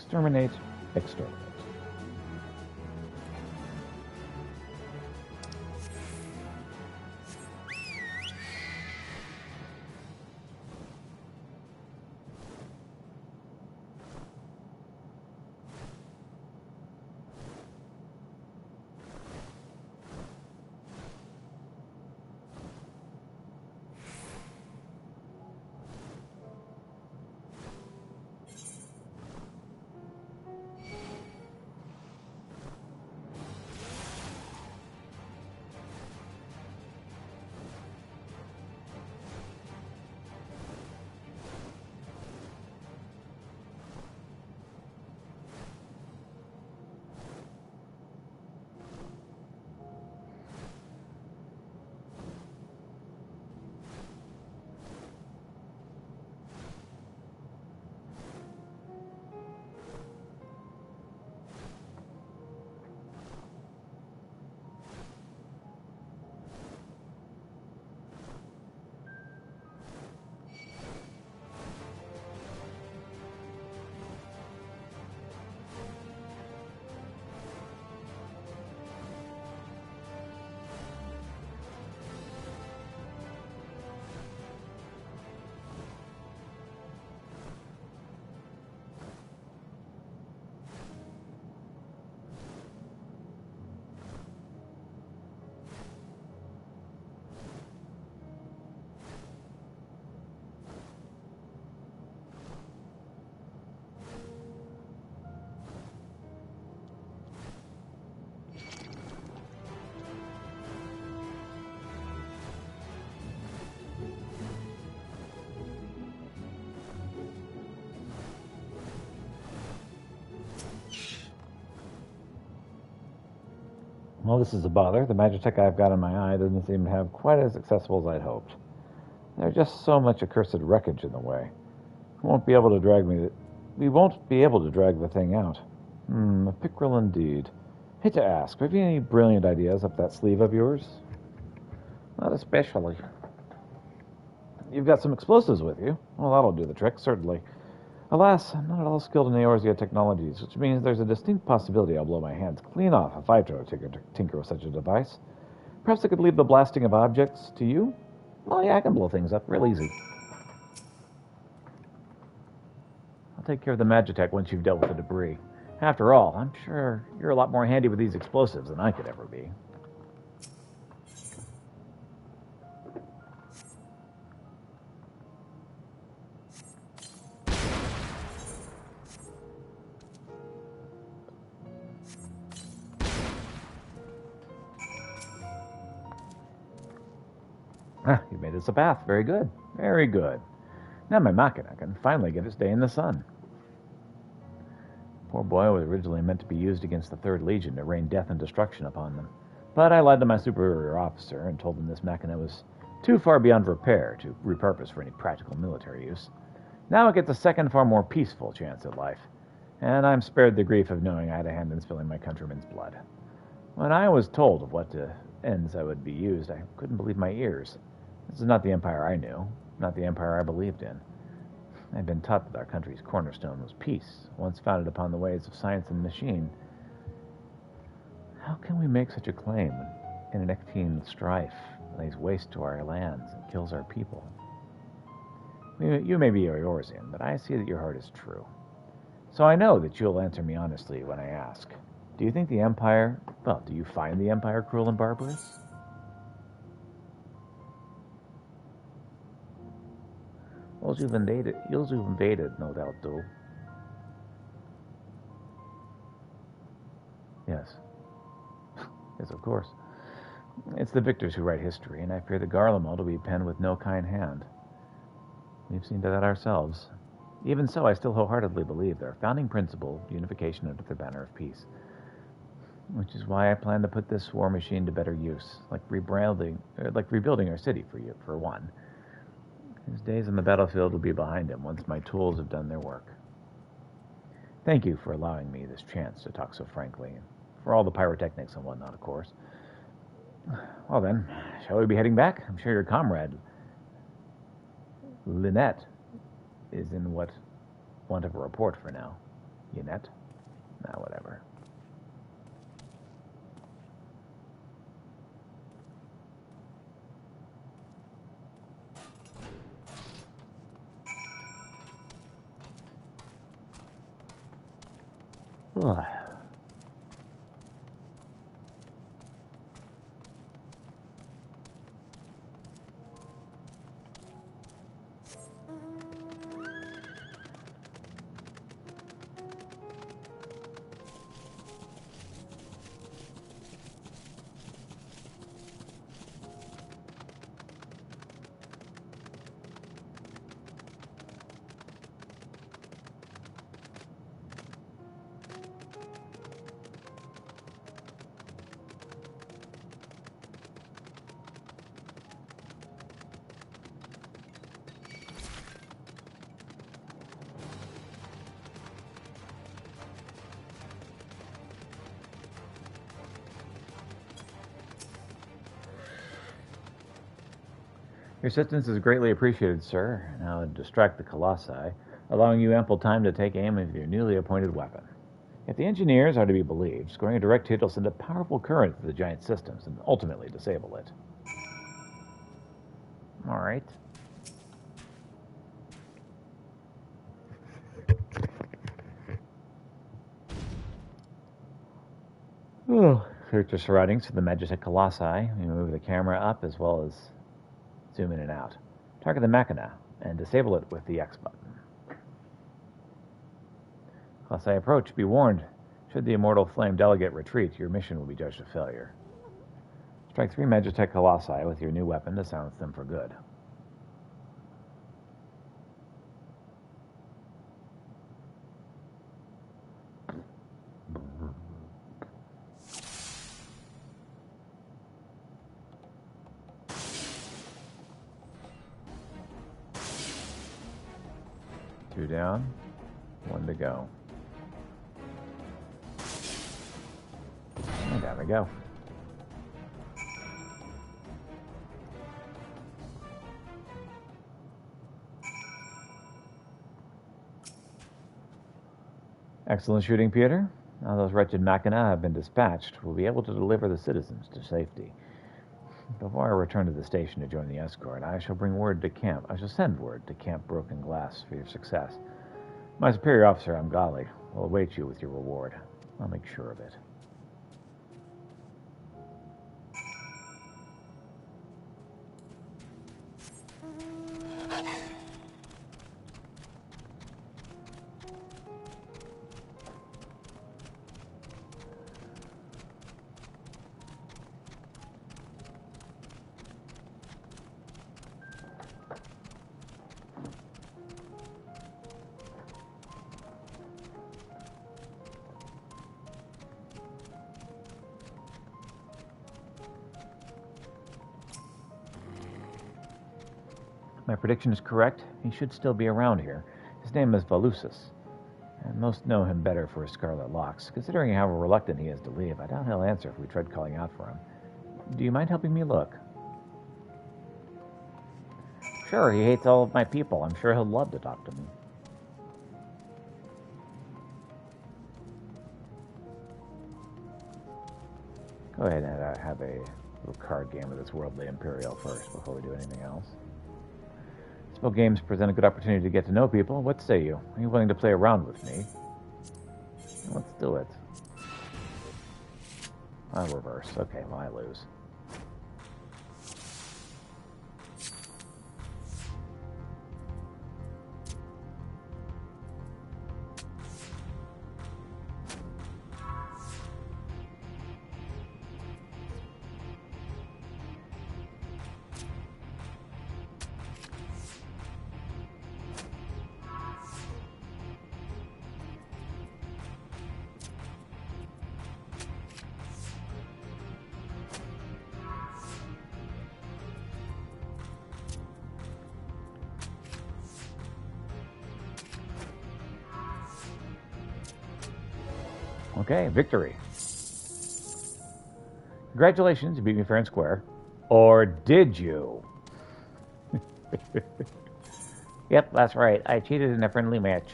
Exterminate, exterminate. Well, this is a bother. The Magitech I've got in my eye doesn't seem to have quite as accessible as I'd hoped. There's just so much accursed wreckage in the way. We won't be able to drag the thing out. A pickerel indeed. Hate to ask, have you any brilliant ideas up that sleeve of yours? Not especially. You've got some explosives with you. Well, that'll do the trick, certainly. Alas, I'm not at all skilled in Eorzea technologies, which means there's a distinct possibility I'll blow my hands clean off if I try to tinker with such a device. Perhaps I could leave the blasting of objects to you? Well, yeah, I can blow things up real easy. I'll take care of the Magitech once you've dealt with the debris. After all, I'm sure you're a lot more handy with these explosives than I could ever be. You made us a path. Very good. Very good. Now my Machina can finally get its day in the sun. Poor boy was originally meant to be used against the Third Legion to rain death and destruction upon them. But I lied to my superior officer and told him this Machina was too far beyond repair to repurpose for any practical military use. Now it gets a second, far more peaceful chance at life. And I'm spared the grief of knowing I had a hand in spilling my countrymen's blood. When I was told of what ends I would be used, I couldn't believe my ears. This is not the empire I knew, not the empire I believed in. I'd been taught that our country's cornerstone was peace, once founded upon the ways of science and machine. How can we make such a claim when internecine strife lays waste to our lands and kills our people? You may be Eorzean, but I see that your heart is true. So I know that you'll answer me honestly when I ask. Do you think the Empire... Well, do you find the Empire cruel and barbarous? Those you've invaded, no doubt, do. Yes. Yes, of course. It's the victors who write history, and I fear the Garlemald will be penned with no kind hand. We've seen to that ourselves. Even so, I still wholeheartedly believe their founding principle, unification under the banner of peace. Which is why I plan to put this war machine to better use, like rebuilding our city for one. His days on the battlefield will be behind him once my tools have done their work. Thank you for allowing me this chance to talk so frankly, for all the pyrotechnics and whatnot, of course. Well then, shall we be heading back? I'm sure your comrade, Lynette, is in want of a report for now. Unit. Nah, whatever. Ugh. Your assistance is greatly appreciated, sir. Now distract the Colossi, allowing you ample time to take aim with your newly appointed weapon. If the engineers are to be believed, scoring a direct hit will send a powerful current through the giant systems and ultimately disable it. All right. Search your surroundings for the Magitek Colossi. You move the camera up as well as zoom in and out. Target the Machina and disable it with the X button. Colossi approach. Be warned. Should the Immortal Flame Delegate retreat, your mission will be judged a failure. Strike 3 Magitek Colossi with your new weapon to silence them for good. Two down, one to go. And there we go. Excellent shooting, Peter. Now those wretched Machina have been dispatched, we'll be able to deliver the citizens to safety. Before I return to the station to join the escort, I shall send word to Camp Broken Glass for your success. My superior officer, Amgali, will await you with your reward. I'll make sure of it. My prediction is correct. He should still be around here. His name is Volusus, and most know him better for his scarlet locks. Considering how reluctant he is to leave, I doubt he'll answer if we tried calling out for him. Do you mind helping me look? Sure, he hates all of my people. I'm sure he'll love to talk to me. Go ahead and have a little card game with this worldly Imperial first before we do anything else. Spell games present a good opportunity to get to know people. What say you? Are you willing to play around with me? Let's do it. I'll reverse. Okay, well, I lose. Okay, victory. Congratulations, you beat me fair and square. Or did you? Yep, that's right. I cheated in a friendly match.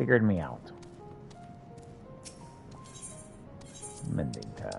figured me out. Mending time.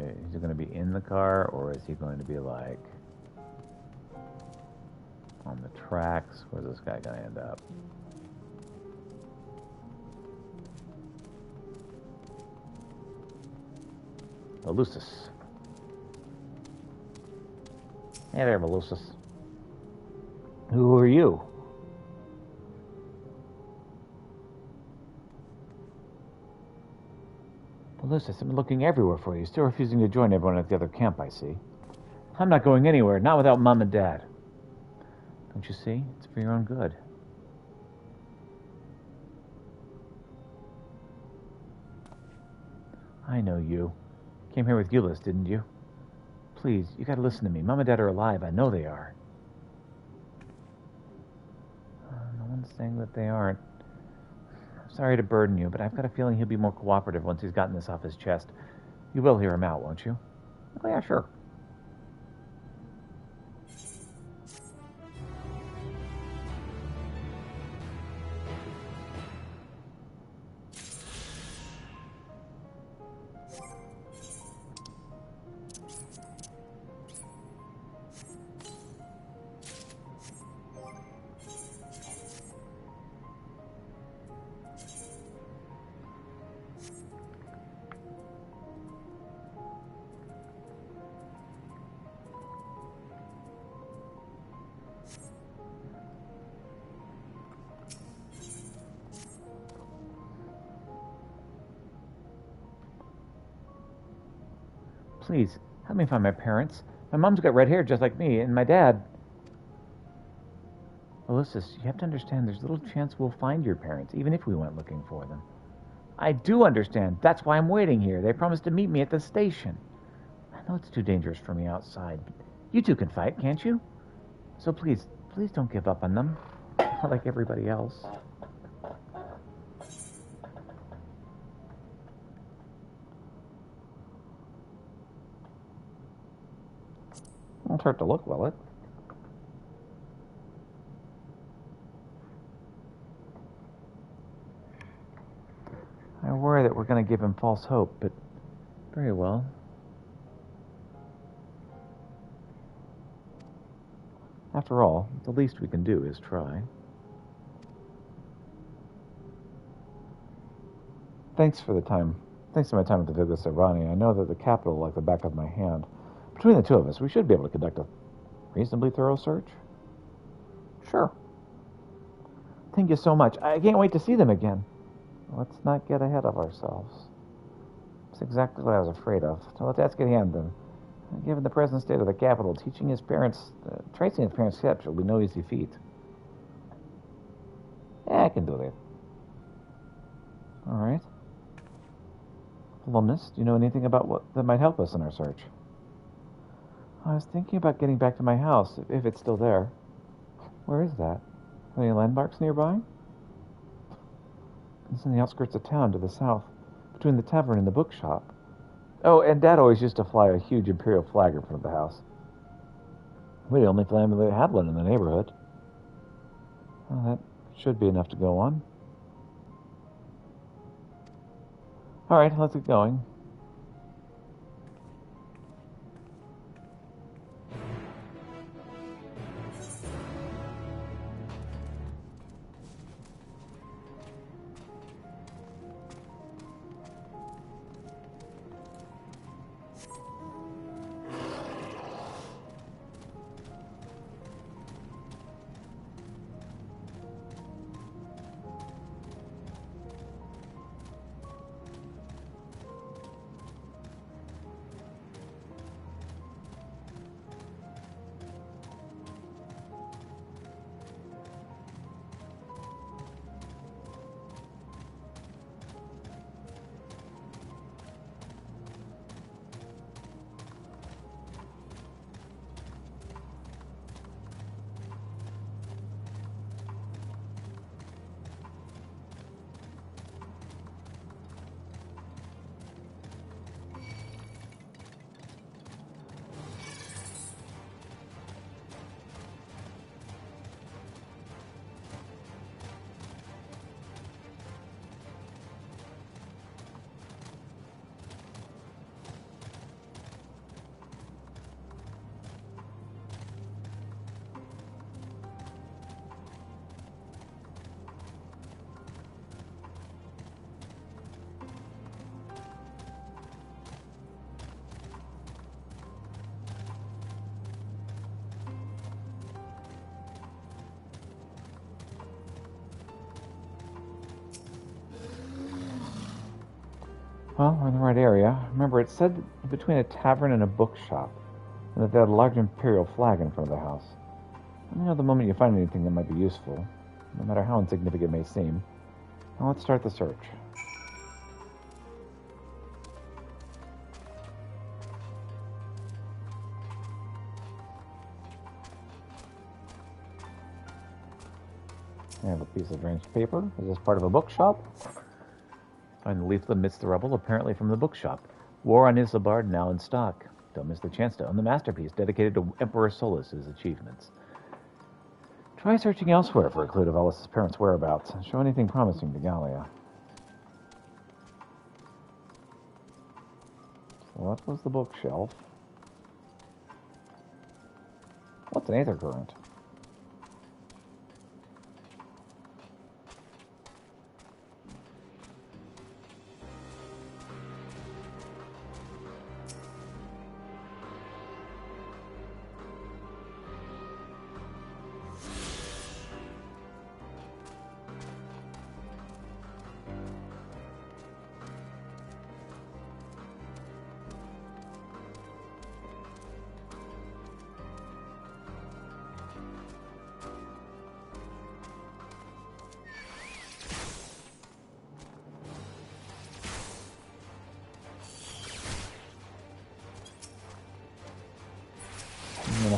Is he going to be in the car, or is he going to be like on the tracks? Where's this guy going to end up? Elusus. Hey there, Elusus. Who are you? Elusus, I've been looking everywhere for you. Still refusing to join everyone at the other camp, I see. I'm not going anywhere, not without Mom and Dad. Don't you see? It's for your own good. I know you. Came here with Euless, didn't you? Please, you gotta listen to me. Mom and Dad are alive. I know they are. No one's saying that they aren't. I'm sorry to burden you, but I've got a feeling he'll be more cooperative once he's gotten this off his chest. You will hear him out, won't you? Oh, yeah, sure. Please, help me find my parents. My mom's got red hair just like me, and my dad... Elusus, you have to understand there's little chance we'll find your parents, even if we went looking for them. I do understand. That's why I'm waiting here. They promised to meet me at the station. I know it's too dangerous for me outside, but you two can fight, can't you? So please don't give up on them, like everybody else. Won't hurt to look, will it? I worry that we're going to give him false hope, but very well. After all, the least we can do is try. Thanks for my time at the Villa Serrani. I know that the capital like the back of my hand. Between the two of us, we should be able to conduct a reasonably thorough search. Sure. Thank you so much. I can't wait to see them again. Let's not get ahead of ourselves. It's exactly what I was afraid of. So let's ask at hand then. Given the present state of the capital, tracing his parents' steps will be no easy feat. Yeah, I can do that. All right. Alumnus, do you know anything about what that might help us in our search? I was thinking about getting back to my house, if it's still there. Where is that? Are there any landmarks nearby? It's in the outskirts of town to the south, between the tavern and the bookshop. Oh, and Dad always used to fly a huge imperial flag in front of the house. We're the only family that had one in the neighborhood. Well, that should be enough to go on. All right, let's get going. Well, we're in the right area. Remember, it said between a tavern and a bookshop, and that they had a large imperial flag in front of the house. Let me know the moment you find anything that might be useful, no matter how insignificant it may seem. Now let's start the search. I have a piece of arranged paper. Is this part of a bookshop? Find the leaflet amidst the rubble, apparently from the bookshop. War on Isambard now in stock. Don't miss the chance to own the masterpiece dedicated to Emperor Solus's achievements. Try searching elsewhere for a clue to Velus's parents' whereabouts and show anything promising to Gallia. So that was the bookshelf. What's an aether current?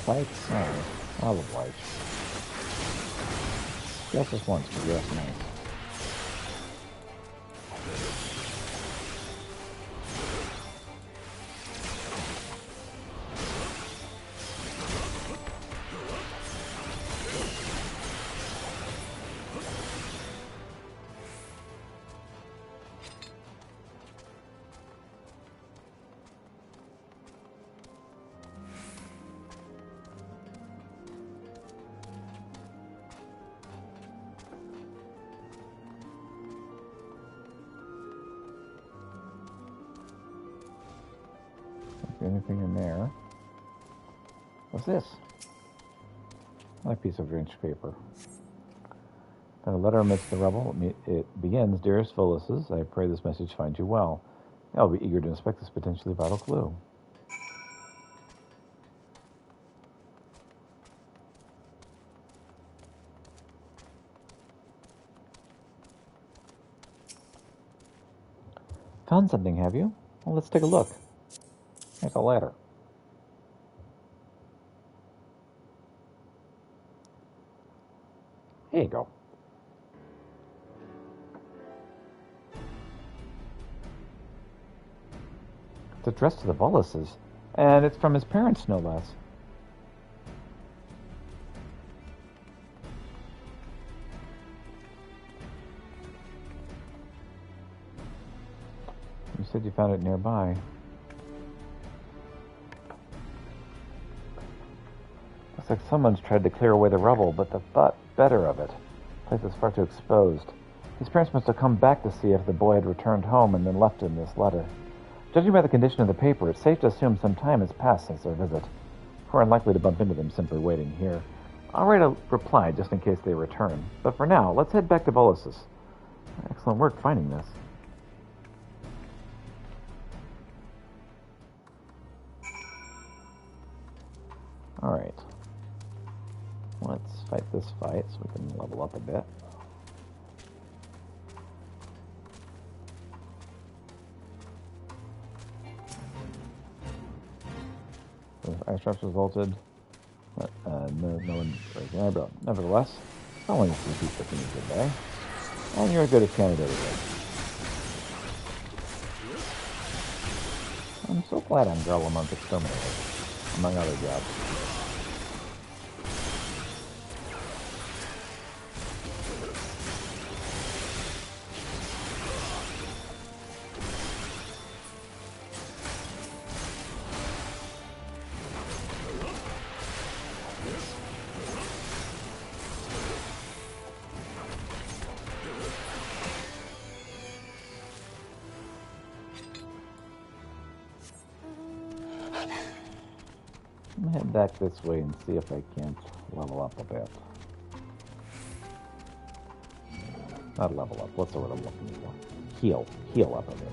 Fights? Oh, I'll oblige. Just this once, but yes, nice. Anything in there? What's this? Another piece of arranged paper. Found a letter amidst the rubble. It begins, Dearest Velus's, I pray this message finds you well. I'll be eager to inspect this potentially vital clue. Found something, have you? Well, let's take a look. Here's a ladder. Here you go. It's addressed to the Veluses, and it's from his parents, no less. You said you found it nearby. Looks like someone's tried to clear away the rubble, but the thought better of it. The place is far too exposed. His parents must have come back to see if the boy had returned home and then left him this letter. Judging by the condition of the paper, it's safe to assume some time has passed since their visit. We're unlikely to bump into them simply waiting here. I'll write a reply just in case they return. But for now, let's head back to Velus's. Excellent work finding this. Alright. Let's fight this fight so we can level up a bit. Ice drops resulted. No one raised an eyebrow. Nevertheless, not only is the piece looking a good day, and you're as good as candidate again. I'm so glad I'm Garlemont Exterminator, among other jobs. I'm gonna head back this way and see if I can't level up a bit. Not level up, what's the word I'm looking for? Heal up a bit.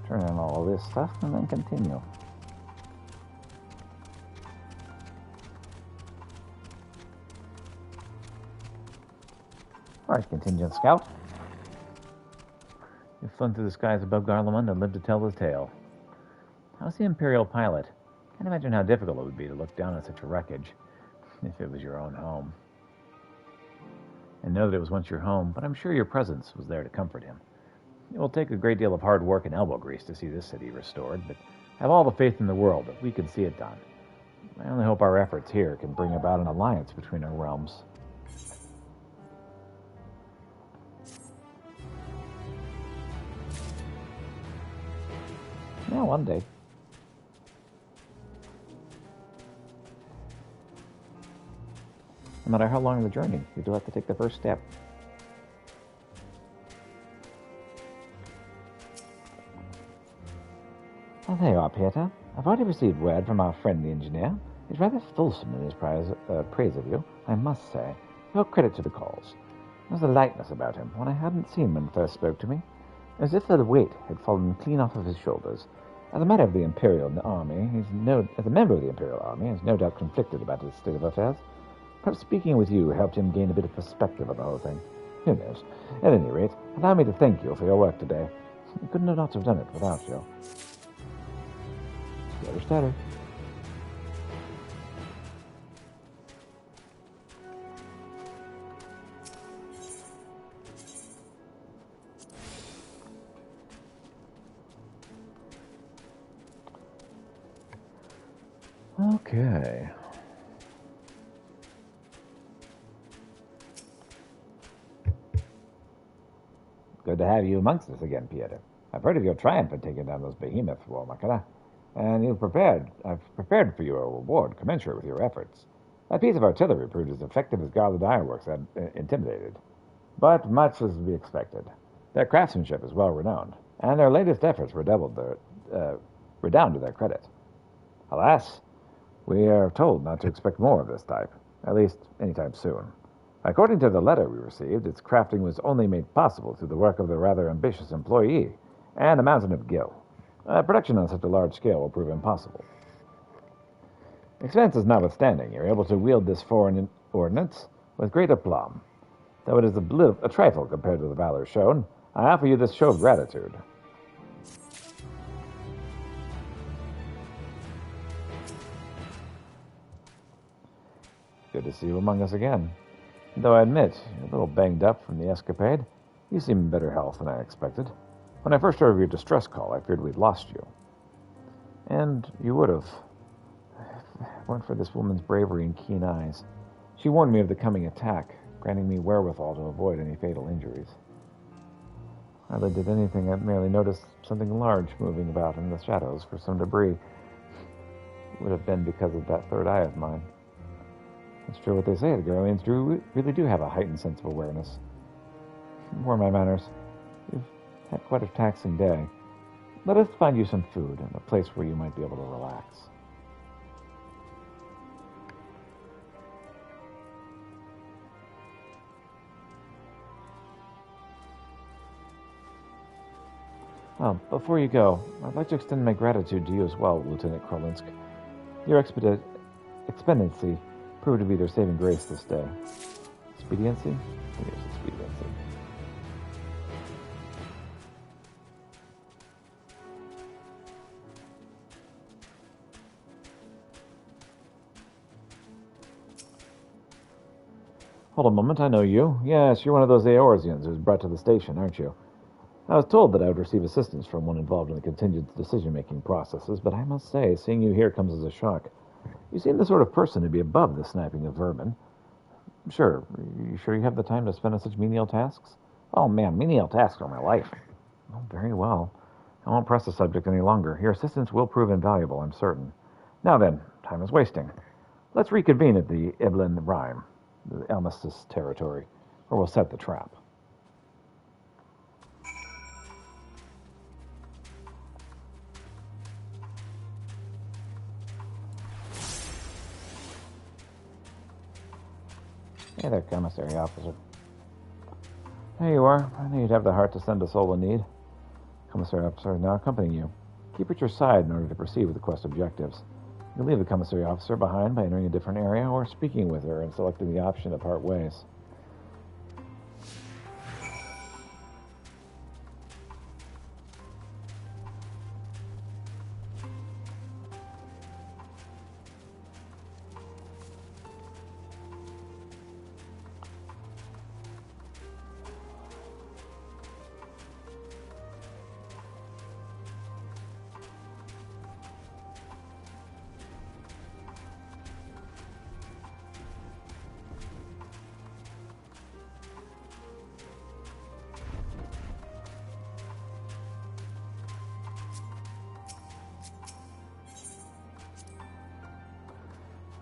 Turn on all this stuff and then continue. Alright, contingent scout. You've flown through the skies above Garlemund and lived to tell the tale. How's the Imperial pilot? Can't imagine how difficult it would be to look down on such a wreckage, if it was your own home. And know that it was once your home, but I'm sure your presence was there to comfort him. It will take a great deal of hard work and elbow grease to see this city restored, but I have all the faith in the world that we can see it done. I only hope our efforts here can bring about an alliance between our realms. Yeah, one day. No matter how long the journey, you do have to take the first step. Oh, there you are, Peter. I've already received word from our friend the engineer. He's rather fulsome in his praise of you, I must say. Your credit to the cause. There's a lightness about him, one I hadn't seen when he first spoke to me, as if the weight had fallen clean off of his shoulders. As a member of the Imperial Army, he's no doubt conflicted about his state of affairs. Perhaps speaking with you helped him gain a bit of perspective on the whole thing. Who knows? At any rate, allow me to thank you for your work today. You couldn't have not have done it without you. Stutter, stutter. Okay. Good to have you amongst us again, Peter. I've heard of your triumph in taking down those behemoths, Warmakara, and I've prepared for you a reward commensurate with your efforts. That piece of artillery proved as effective as Garland Ironworks had intimidated. But much is to be expected. Their craftsmanship is well renowned, and their latest efforts redound to their credit. Alas, we are told not to expect more of this type, at least anytime soon. According to the letter we received, its crafting was only made possible through the work of the rather ambitious employee and a mountain of gil. Production on such a large scale will prove impossible. Expenses notwithstanding, you're able to wield this foreign ordnance with great aplomb. Though it is a trifle compared to the valor shown, I offer you this show of gratitude. Good to see you among us again. Though I admit, you're a little banged up from the escapade, you seem in better health than I expected. When I first heard of your distress call, I feared we'd lost you. And you would have, if it weren't for this woman's bravery and keen eyes. She warned me of the coming attack, granting me wherewithal to avoid any fatal injuries. I hardly did anything. I merely noticed something large moving about in the shadows for some debris. It would have been because of that third eye of mine. It's true what they say, the Garleans really do have a heightened sense of awareness. More my manners. You've had quite a taxing day. Let us find you some food and a place where you might be able to relax. Before you go, I'd like to extend my gratitude to you as well, Lieutenant Krolinsk. Your expediency proved to be their saving grace this day. Expediency? Yes, expediency. Hold a moment, I know you. Yes, you're one of those Eorzeans who was brought to the station, aren't you? I was told that I would receive assistance from one involved in the contingent decision-making processes, but I must say, seeing you here comes as a shock. You seem the sort of person to be above the sniping of vermin. Sure, you sure you have the time to spend on such menial tasks? Oh, man, menial tasks are my life. Oh, very well. I won't press the subject any longer. Your assistance will prove invaluable, I'm certain. Now then, time is wasting. Let's reconvene at the Iblan Rhyme, the Elmis's territory, where we'll set the trap. Hey there, commissary officer. There you are. I knew you'd have the heart to send a soul in need. Commissary officer is now accompanying you. Keep at your side in order to proceed with the quest objectives. You can leave the commissary officer behind by entering a different area or speaking with her and selecting the option to part ways.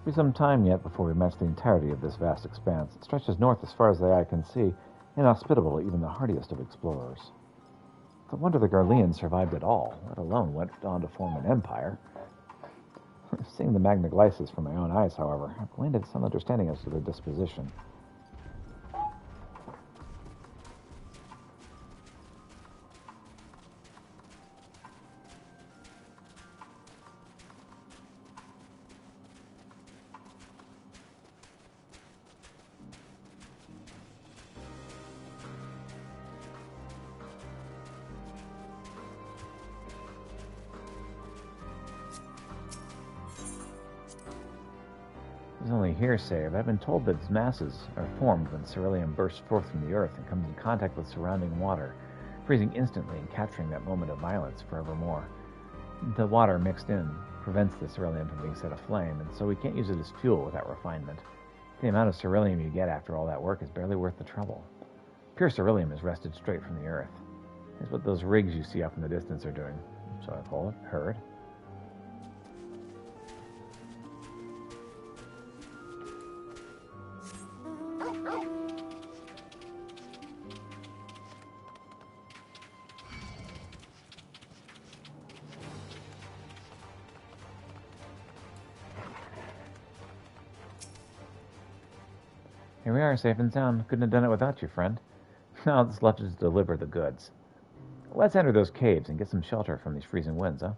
Be some time yet before we match the entirety of this vast expanse. It stretches north as far as the eye can see, inhospitable to even the hardiest of explorers. It's a wonder the Garleans survived at all, let alone went on to form an empire. Seeing the Magna Glycis from my own eyes, however, I've gleaned some understanding as to their disposition. It's only hearsay, but I've been told that its masses are formed when ceruleum bursts forth from the earth and comes in contact with surrounding water, freezing instantly and capturing that moment of violence forevermore. The water mixed in prevents the ceruleum from being set aflame, and so we can't use it as fuel without refinement. The amount of ceruleum you get after all that work is barely worth the trouble. Pure ceruleum is wrested straight from the earth. It's what those rigs you see off in the distance are doing. So I call it, heard. Here we are, safe and sound. Couldn't have done it without you, friend. Now it's left to deliver the goods. Let's enter those caves and get some shelter from these freezing winds, huh?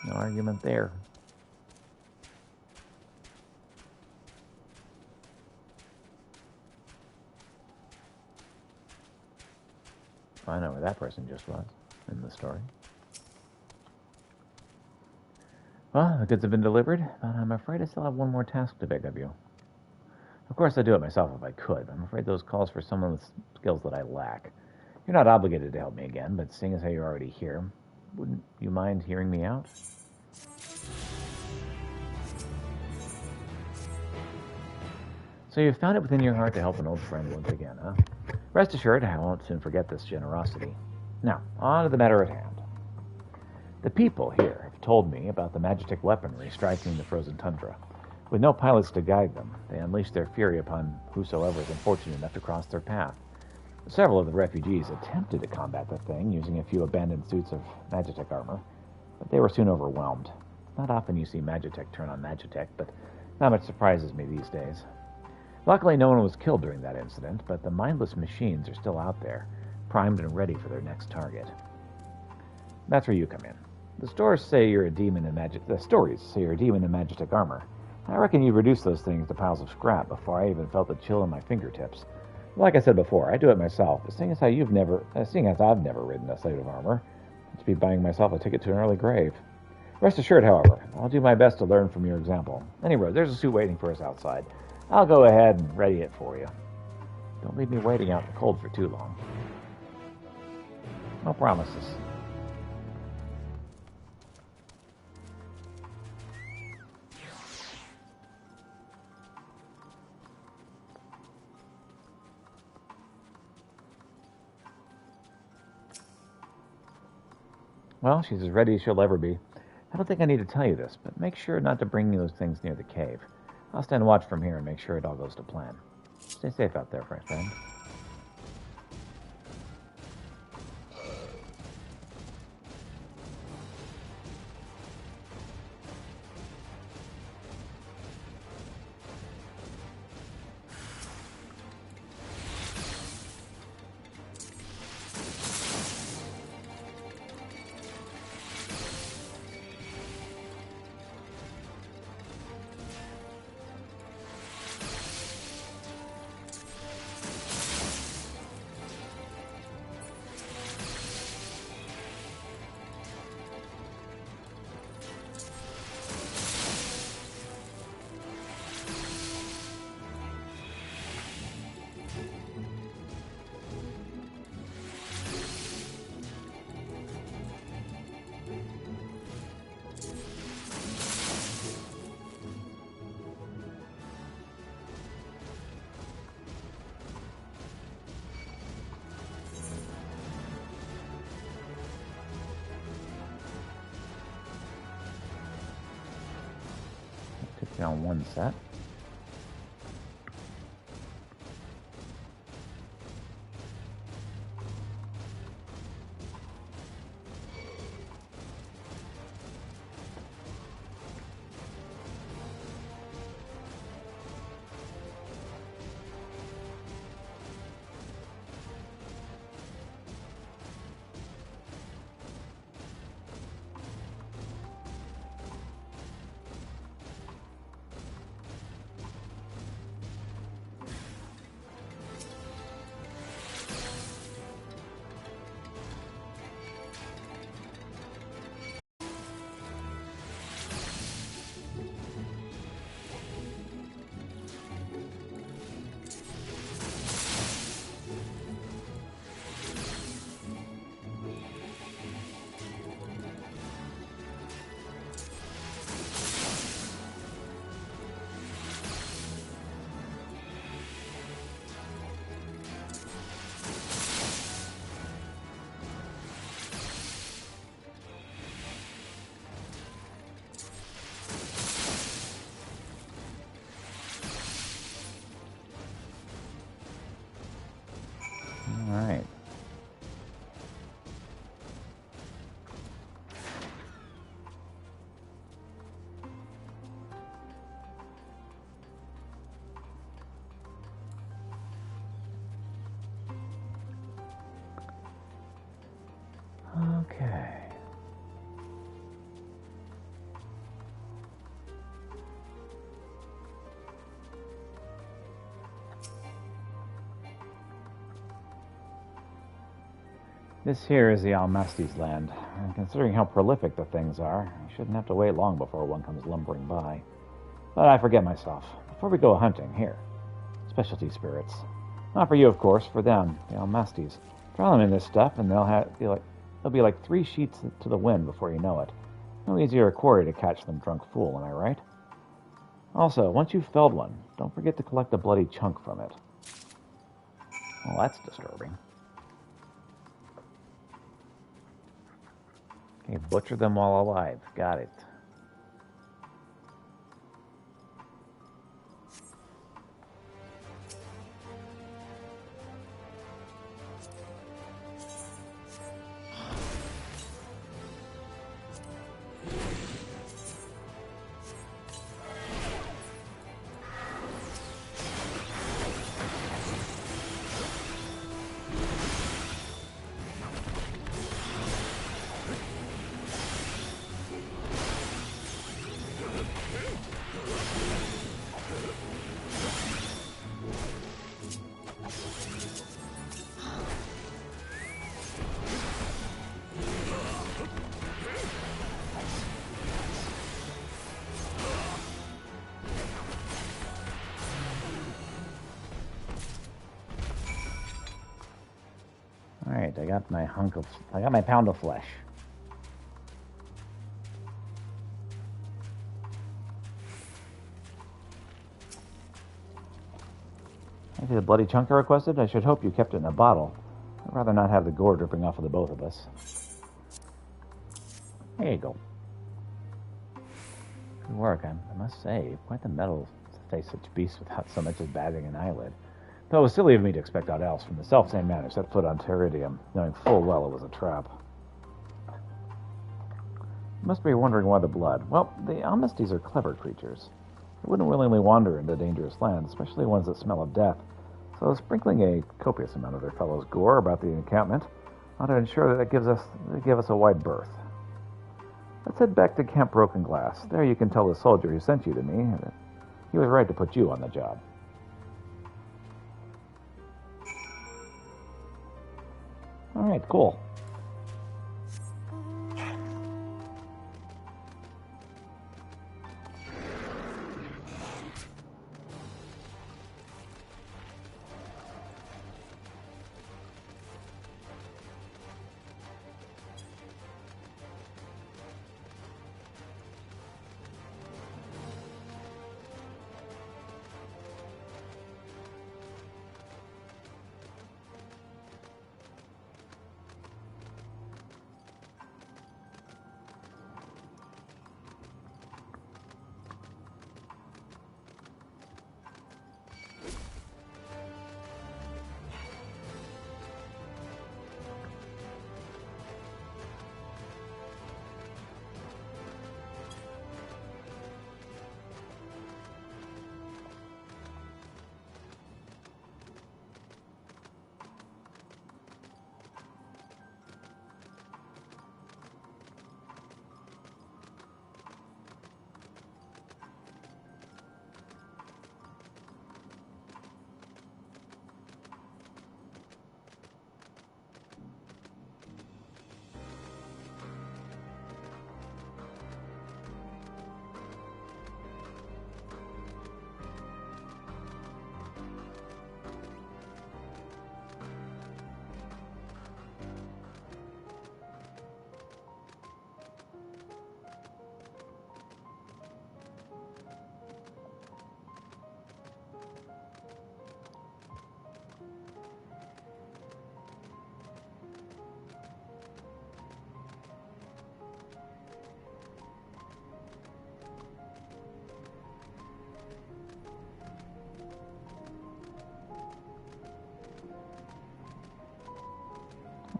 No argument there. I know where that person just was in the story. Well, the goods have been delivered, but I'm afraid I still have one more task to beg of you. Of course, I'd do it myself if I could, but I'm afraid those calls for someone with skills that I lack. You're not obligated to help me again, but seeing as how you're already here, wouldn't you mind hearing me out? So you've found it within your heart to help an old friend once again, huh? Rest assured, I won't soon forget this generosity. Now, on to the matter at hand. The people here have told me about the magitek weaponry striking the frozen tundra. With no pilots to guide them, they unleash their fury upon whosoever is unfortunate enough to cross their path. Several of the refugees attempted to combat the thing using a few abandoned suits of magitek armor, but they were soon overwhelmed. Not often you see magitek turn on magitek, but not much surprises me these days. Luckily, no one was killed during that incident, but the mindless machines are still out there, primed and ready for their next target. That's where you come in. The stories say you're a demon in magitek armor. I reckon you'd reduce those things to piles of scrap before I even felt the chill in my fingertips. Like I said before, I do it myself, but seeing as I've never ridden a suit of armor, I'd be buying myself a ticket to an early grave. Rest assured, however, I'll do my best to learn from your example. Anyway, there's a suit waiting for us outside. I'll go ahead and ready it for you. Don't leave me waiting out in the cold for too long. No promises. Well, she's as ready as she'll ever be. I don't think I need to tell you this, but make sure not to bring those things near the cave. I'll stand watch from here and make sure it all goes to plan. Stay safe out there, friend. Took down one set. Alright. Okay. This here is the Almastes land, and considering how prolific the things are, you shouldn't have to wait long before one comes lumbering by. But I forget myself. Before we go hunting, here. Specialty spirits. Not for you, of course, for them, the Almastes. Drown them in this stuff, and they'll be like 3 sheets to the wind before you know it. No easier a quarry to catch than drunk fool, am I right? Also, once you've felled one, don't forget to collect a bloody chunk from it. Well, that's disturbing. Okay, butcher them while alive. Got it. Alright, I got my pound of flesh. Maybe the bloody chunk I requested? I should hope you kept it in a bottle. I'd rather not have the gore dripping off of the both of us. There you go. Good work, I must say. Quite the mettle to face such beasts without so much as batting an eyelid. Though it was silly of me to expect aught else from the self-same man who set foot on Teridium, knowing full well it was a trap. You must be wondering why the blood. Well, the Amnesties are clever creatures. They wouldn't willingly wander into dangerous lands, especially ones that smell of death. So sprinkling a copious amount of their fellows' gore about the encampment ought to ensure that they give us a wide berth. Let's head back to Camp Broken Glass. There you can tell the soldier who sent you to me that he was right to put you on the job. Alright, cool.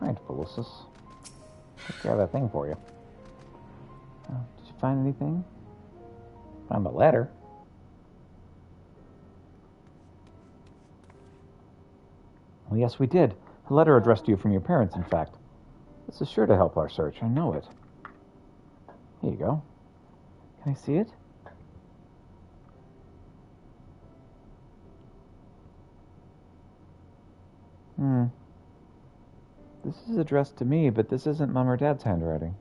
Alright, Felicus. Take care of that thing for you. Did you find anything? Found a letter. Well, yes, we did. A letter addressed to you from your parents, in fact. This is sure to help our search. I know it. Here you go. Can I see it? This is addressed to me, but this isn't Mom or Dad's handwriting.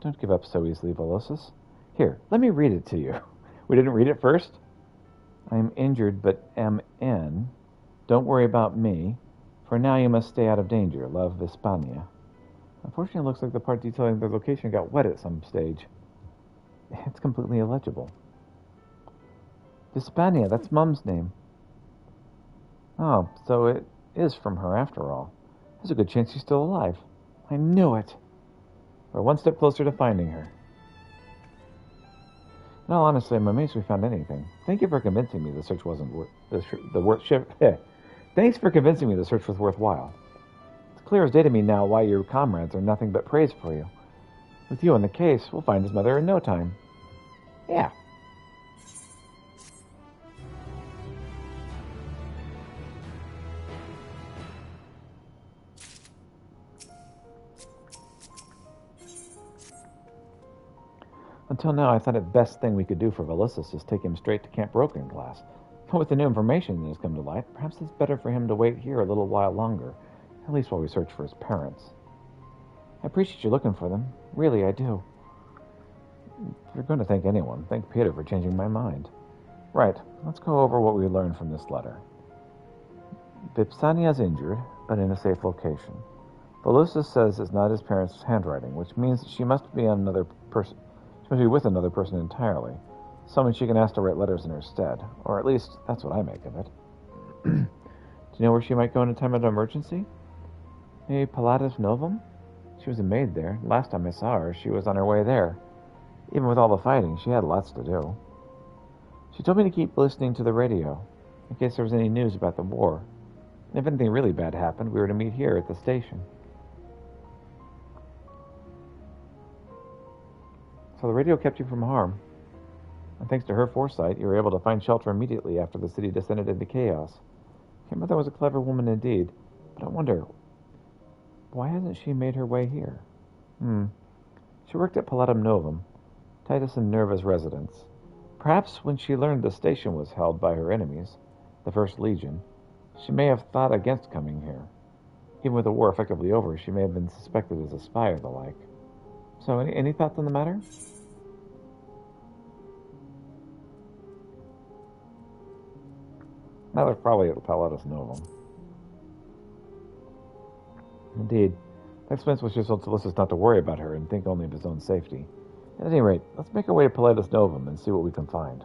Don't give up so easily, Velocis. Here, let me read it to you. We didn't read it first? I am injured, but am in. Don't worry about me. For now, you must stay out of danger. Love, Vispania. Unfortunately, it looks like the part detailing their location got wet at some stage. It's completely illegible. Vispania, that's Mom's name. Oh, so it is from her after all. There's a good chance she's still alive. I knew it. We're one step closer to finding her. In all honesty, I'm amazed we found anything. Thank you for convincing me the search wasn't Thanks for convincing me the search was worthwhile. It's clear as day to me now why your comrades are nothing but praise for you. With you in the case, we'll find his mother in no time. Yeah. Until now, I thought it best thing we could do for Velocis is take him straight to Camp Broken Glass. But with the new information that has come to light, perhaps it's better for him to wait here a little while longer, at least while we search for his parents. I appreciate you looking for them. Really, I do. If you're going to thank anyone, thank Peter for changing my mind. Right, let's go over what we learned from this letter. Vipsania's injured, but in a safe location. Volusis says it's not his parents' handwriting, which means she must be another person. She must be with another person entirely. Someone she can ask to write letters in her stead. Or at least, that's what I make of it. Do you know where she might go in a time of emergency? Maybe Pilatus Novum? She was a maid there. Last time I saw her, she was on her way there. Even with all the fighting, she had lots to do. She told me to keep listening to the radio, in case there was any news about the war. And if anything really bad happened, we were to meet here at the station. So the radio kept you from harm. And thanks to her foresight, you were able to find shelter immediately after the city descended into chaos. Your mother was a clever woman indeed, but I wonder, why hasn't she made her way here? She worked at Palatum Novum, Titus and Nerva's residence. Perhaps when she learned the station was held by her enemies, the First Legion, she may have thought against coming here. Even with the war effectively over, she may have been suspected as a spy or the like. So, any thoughts on the matter? That was probably at Palatus Novum. Indeed. That explains why she told Solicus not to worry about her and think only of his own safety. At any rate, let's make our way to Palatus Novum and see what we can find.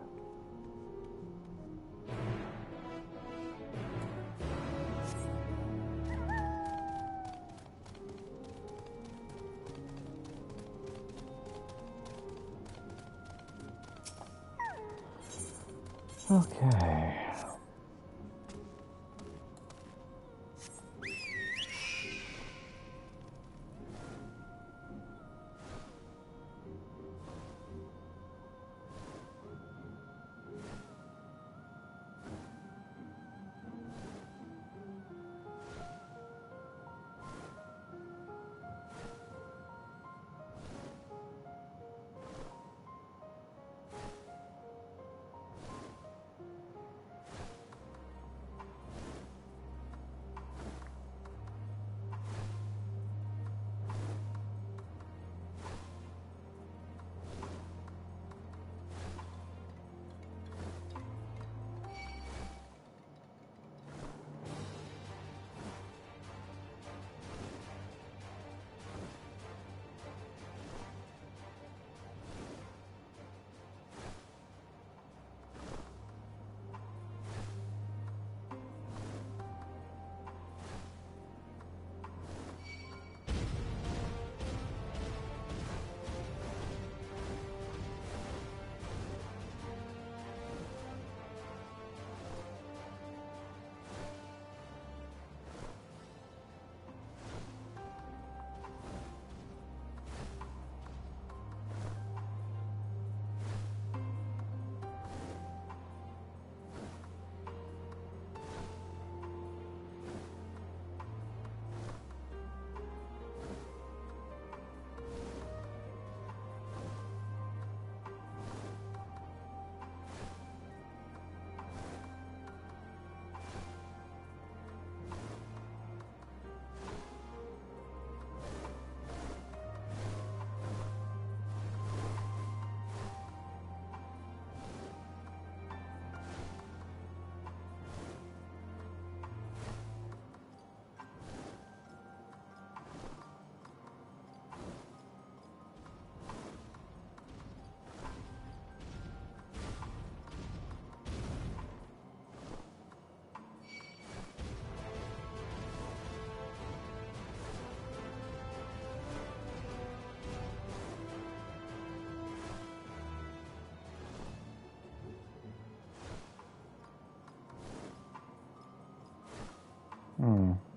Okay.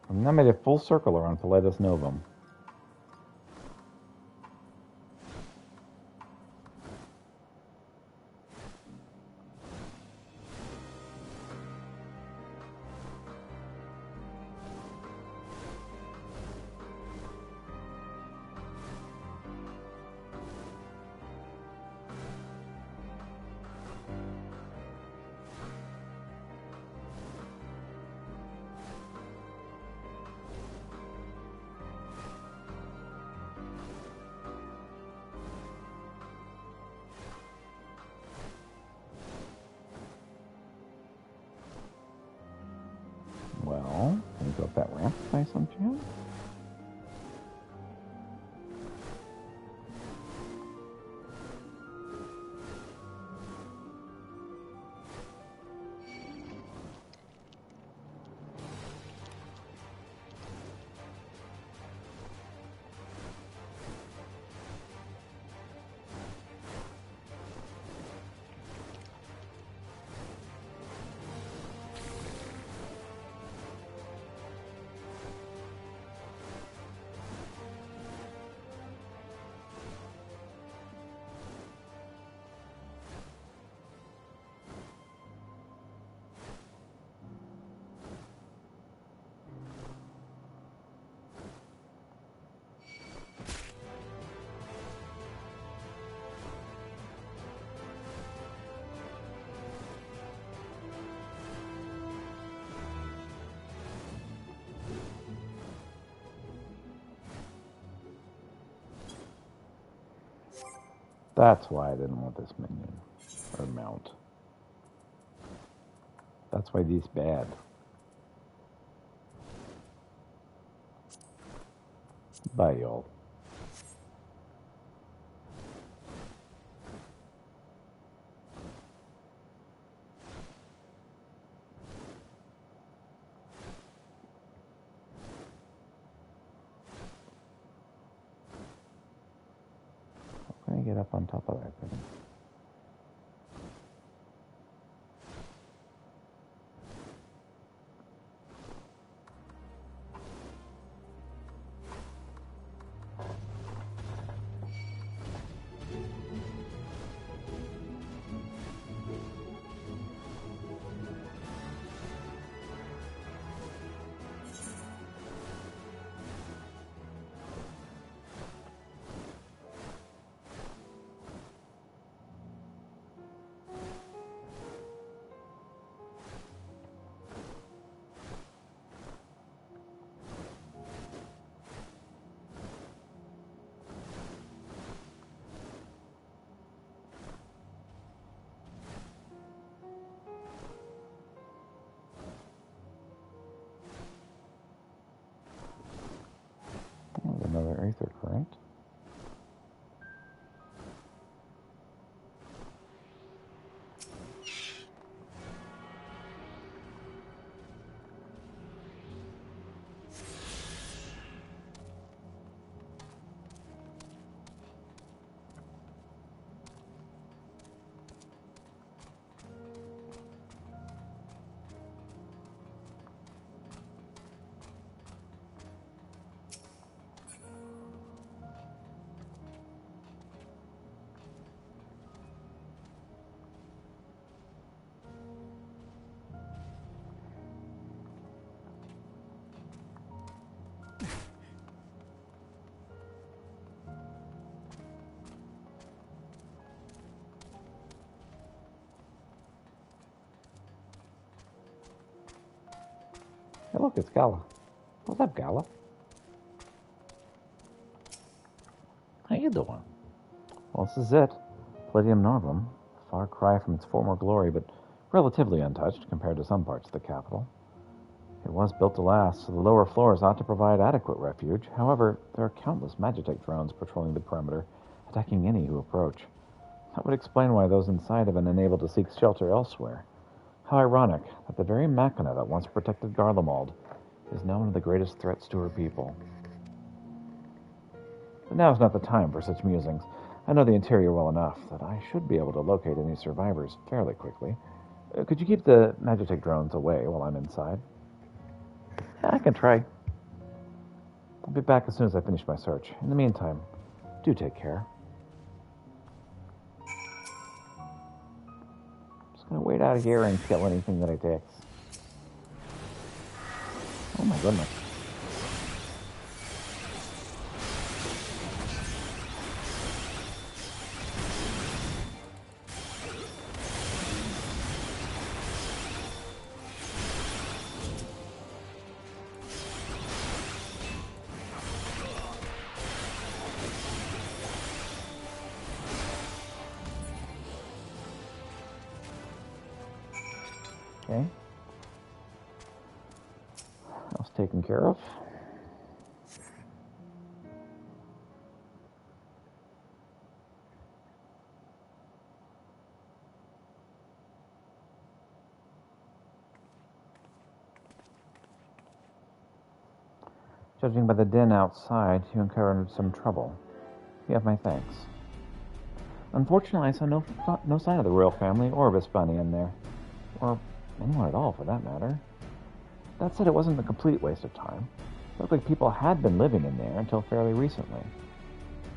I've now made a full circle around Palatus Novum. Well, can you go up that ramp by some chance? That's why I didn't want this minion. Or mount. That's why these bad. Bye, y'all. How can I get up on top of that thing? Oh, another aether current. Hey, look, it's Gala. What's up, Gala? How you doing? Well, this is it. Palladium Norbum. Far cry from its former glory, but relatively untouched compared to some parts of the capital. It was built to last, so the lower floors ought to provide adequate refuge. However, there are countless Magitech drones patrolling the perimeter, attacking any who approach. That would explain why those inside have been unable to seek shelter elsewhere. How ironic that the very machina that once protected Garlemald is now one of the greatest threats to her people. But now is not the time for such musings. I know the interior well enough that I should be able to locate any survivors fairly quickly. Could you keep the Magitech drones away while I'm inside? I can try. I'll be back as soon as I finish my search. In the meantime, do take care. Just gonna wait out here and kill anything that attacks. Oh my goodness. Okay. taken care of. Judging by the din outside, you encountered some trouble. You have my thanks. Unfortunately, I saw no sign of the royal family or of Hispania in there. Or anyone at all, for that matter. That said, it wasn't a complete waste of time. It looked like people had been living in there until fairly recently.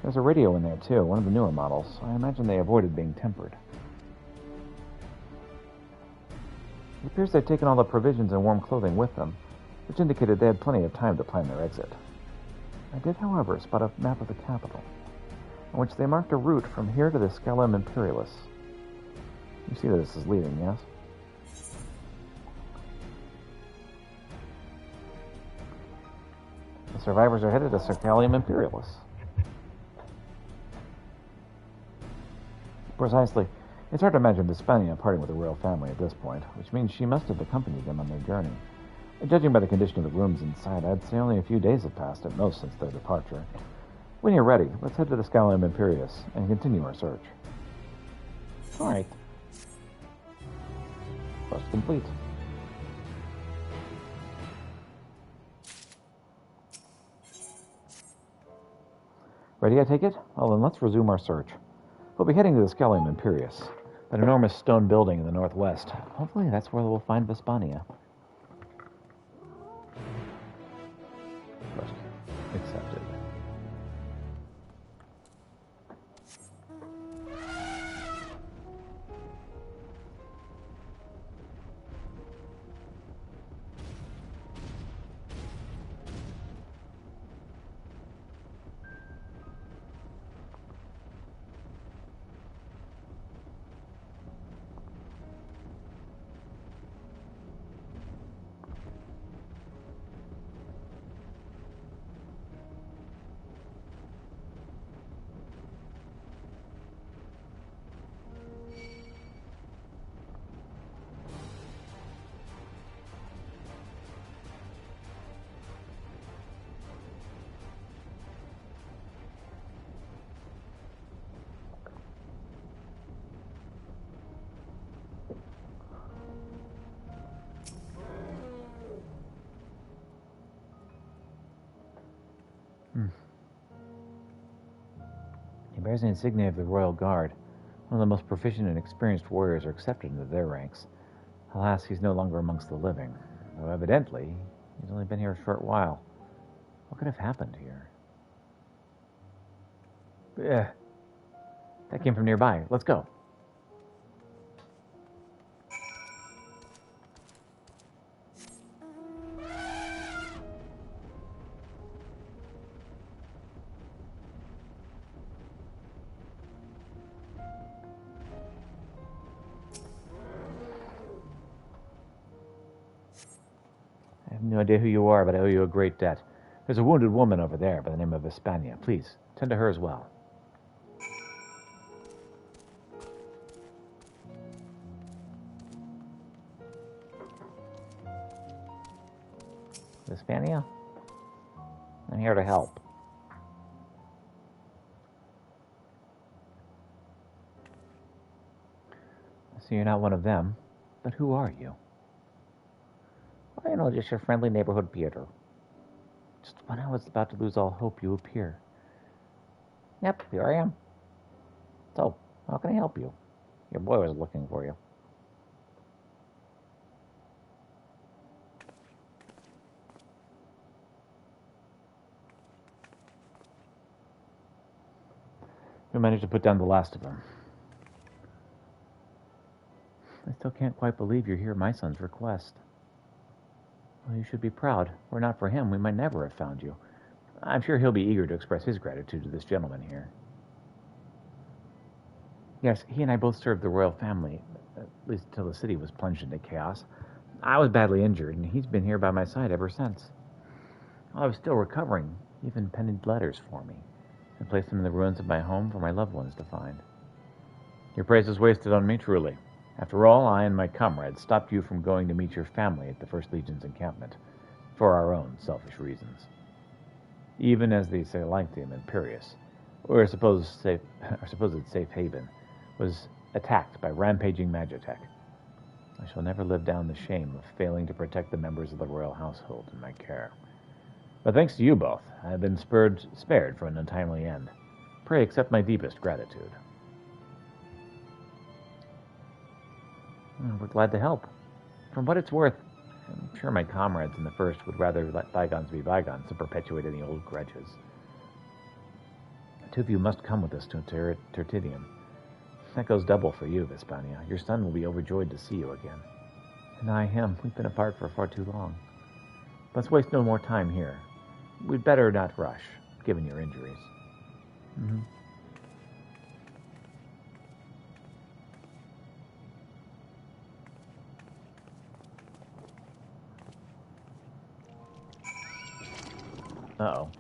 There's a radio in there, too, one of the newer models. I imagine they avoided being tempered. It appears they'd taken all the provisions and warm clothing with them, which indicated they had plenty of time to plan their exit. I did, however, spot a map of the capital, on which they marked a route from here to the Scalum Imperialis. You see that this is leading, yes? The survivors are headed to Scalum Imperialis. Precisely. It's hard to imagine Hispania parting with the royal family at this point, which means she must have accompanied them on their journey. And judging by the condition of the rooms inside, I'd say only a few days have passed at most since their departure. When you're ready, let's head to the Scalum Imperius and continue our search. All right. Quest complete. Ready, I take it? Well, then let's resume our search. We'll be heading to the Scalum Imperius, an enormous stone building in the northwest. Hopefully that's where we'll find Hispania. Quest accepted. He bears the insignia of the Royal Guard. One of the most proficient and experienced warriors are accepted into their ranks. Alas, he's no longer amongst the living, though evidently he's only been here a short while. What could have happened here? That came from nearby. Let's go. I have no idea who you are, but I owe you a great debt. There's a wounded woman over there by the name of Hispania. Please, tend to her as well. Hispania? I'm here to help. So you're not one of them, but who are you? Well, you know, just your friendly neighborhood Peter. Just when I was about to lose all hope, you appear. Yep, here I am. So, how can I help you? Your boy was looking for you. We managed to put down the last of them. I still can't quite believe you're here at my son's request. Well, you should be proud. Were it not for him, we might never have found you. I'm sure he'll be eager to express his gratitude to this gentleman here. Yes, he and I both served the royal family, at least until the city was plunged into chaos. I was badly injured, and he's been here by my side ever since. While I was still recovering, he even penned letters for me and placed them in the ruins of my home for my loved ones to find. Your praise is wasted on me, truly. After all, I and my comrades stopped you from going to meet your family at the First Legion's encampment. for our own selfish reasons. Even as the Salantium Imperius, or supposed safe haven, was attacked by rampaging Magitech, I shall never live down the shame of failing to protect the members of the royal household in my care. But thanks to you both, I have been spared from an untimely end. Pray accept my deepest gratitude. We're glad to help. For what it's worth, I'm sure my comrades in the First would rather let bygones be bygones than perpetuate any old grudges. The two of you must come with us to Tertidium. That goes double for you, Vespania. Your son will be overjoyed to see you again. And I him. We've been apart for far too long. Let's waste no more time here. We'd better not rush, given your injuries. Mm-hmm. Uh-oh.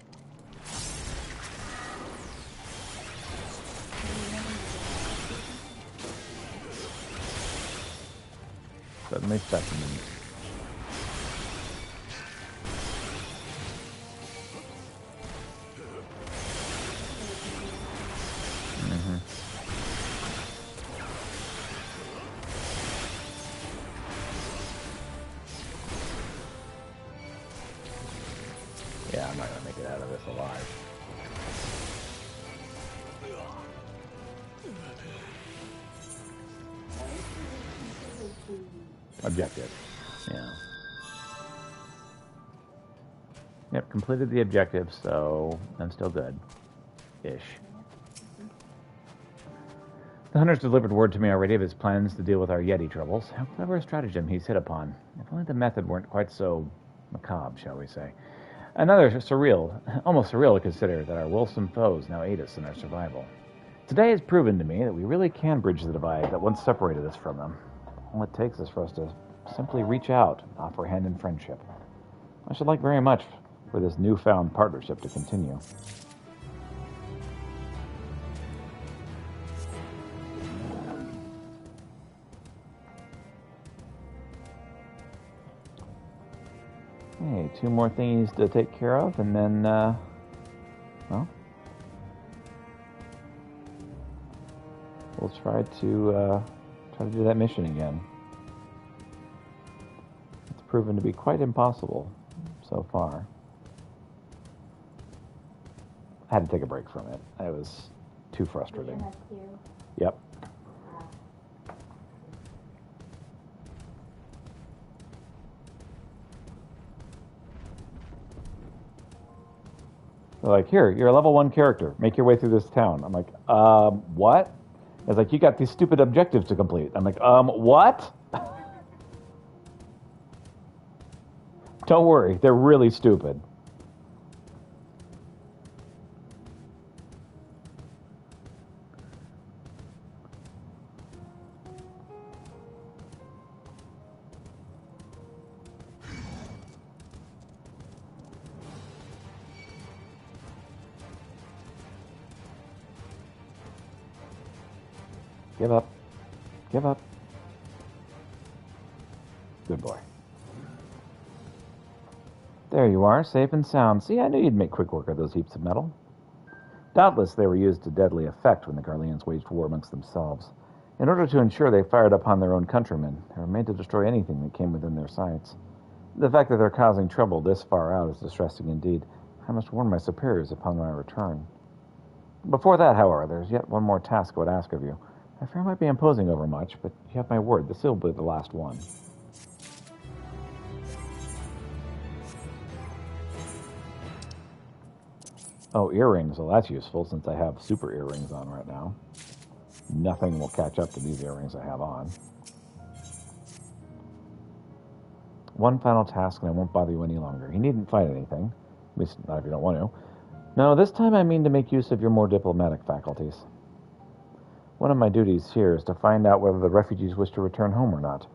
Suddenly specimens. Yeah, I'm not going to make it out of this alive. Objective. Yeah. Yep, completed the objective, so I'm still good. Ish. The hunter's delivered word to me already of his plans to deal with our Yeti troubles. How clever a stratagem he's hit upon. If only the method weren't quite so macabre, shall we say. Almost surreal to consider that our wilsome foes now aid us in our survival. Today has proven to me that we really can bridge the divide that once separated us from them. All it takes is for us to simply reach out and offer a hand in friendship. I should like very much for this newfound partnership to continue. Okay, 2 more things to take care of, and then, well, we'll try to do that mission again. It's proven to be quite impossible so far. I had to take a break from it. It was too frustrating. Yep. They're like, here, you're a level 1 character. Make your way through this town. I'm like, what? It's like, you got these stupid objectives to complete. I'm like, what? Don't worry, they're really stupid. Give up. Give up. Good boy. There you are, safe and sound. See, I knew you'd make quick work of those heaps of metal. Doubtless they were used to deadly effect when the Garleans waged war amongst themselves. In order to ensure they fired upon their own countrymen, they were made to destroy anything that came within their sights. The fact that they're causing trouble this far out is distressing indeed. I must warn my superiors upon my return. Before that, however, there's yet one more task I would ask of you. I fear I might be imposing overmuch, but you have my word, this will be the last one. Oh, earrings. Well, that's useful since I have super earrings on right now. Nothing will catch up to these earrings I have on. One final task, and I won't bother you any longer. You needn't fight anything. At least not if you don't want to. No, this time I mean to make use of your more diplomatic faculties. One of my duties here is to find out whether the refugees wish to return home or not.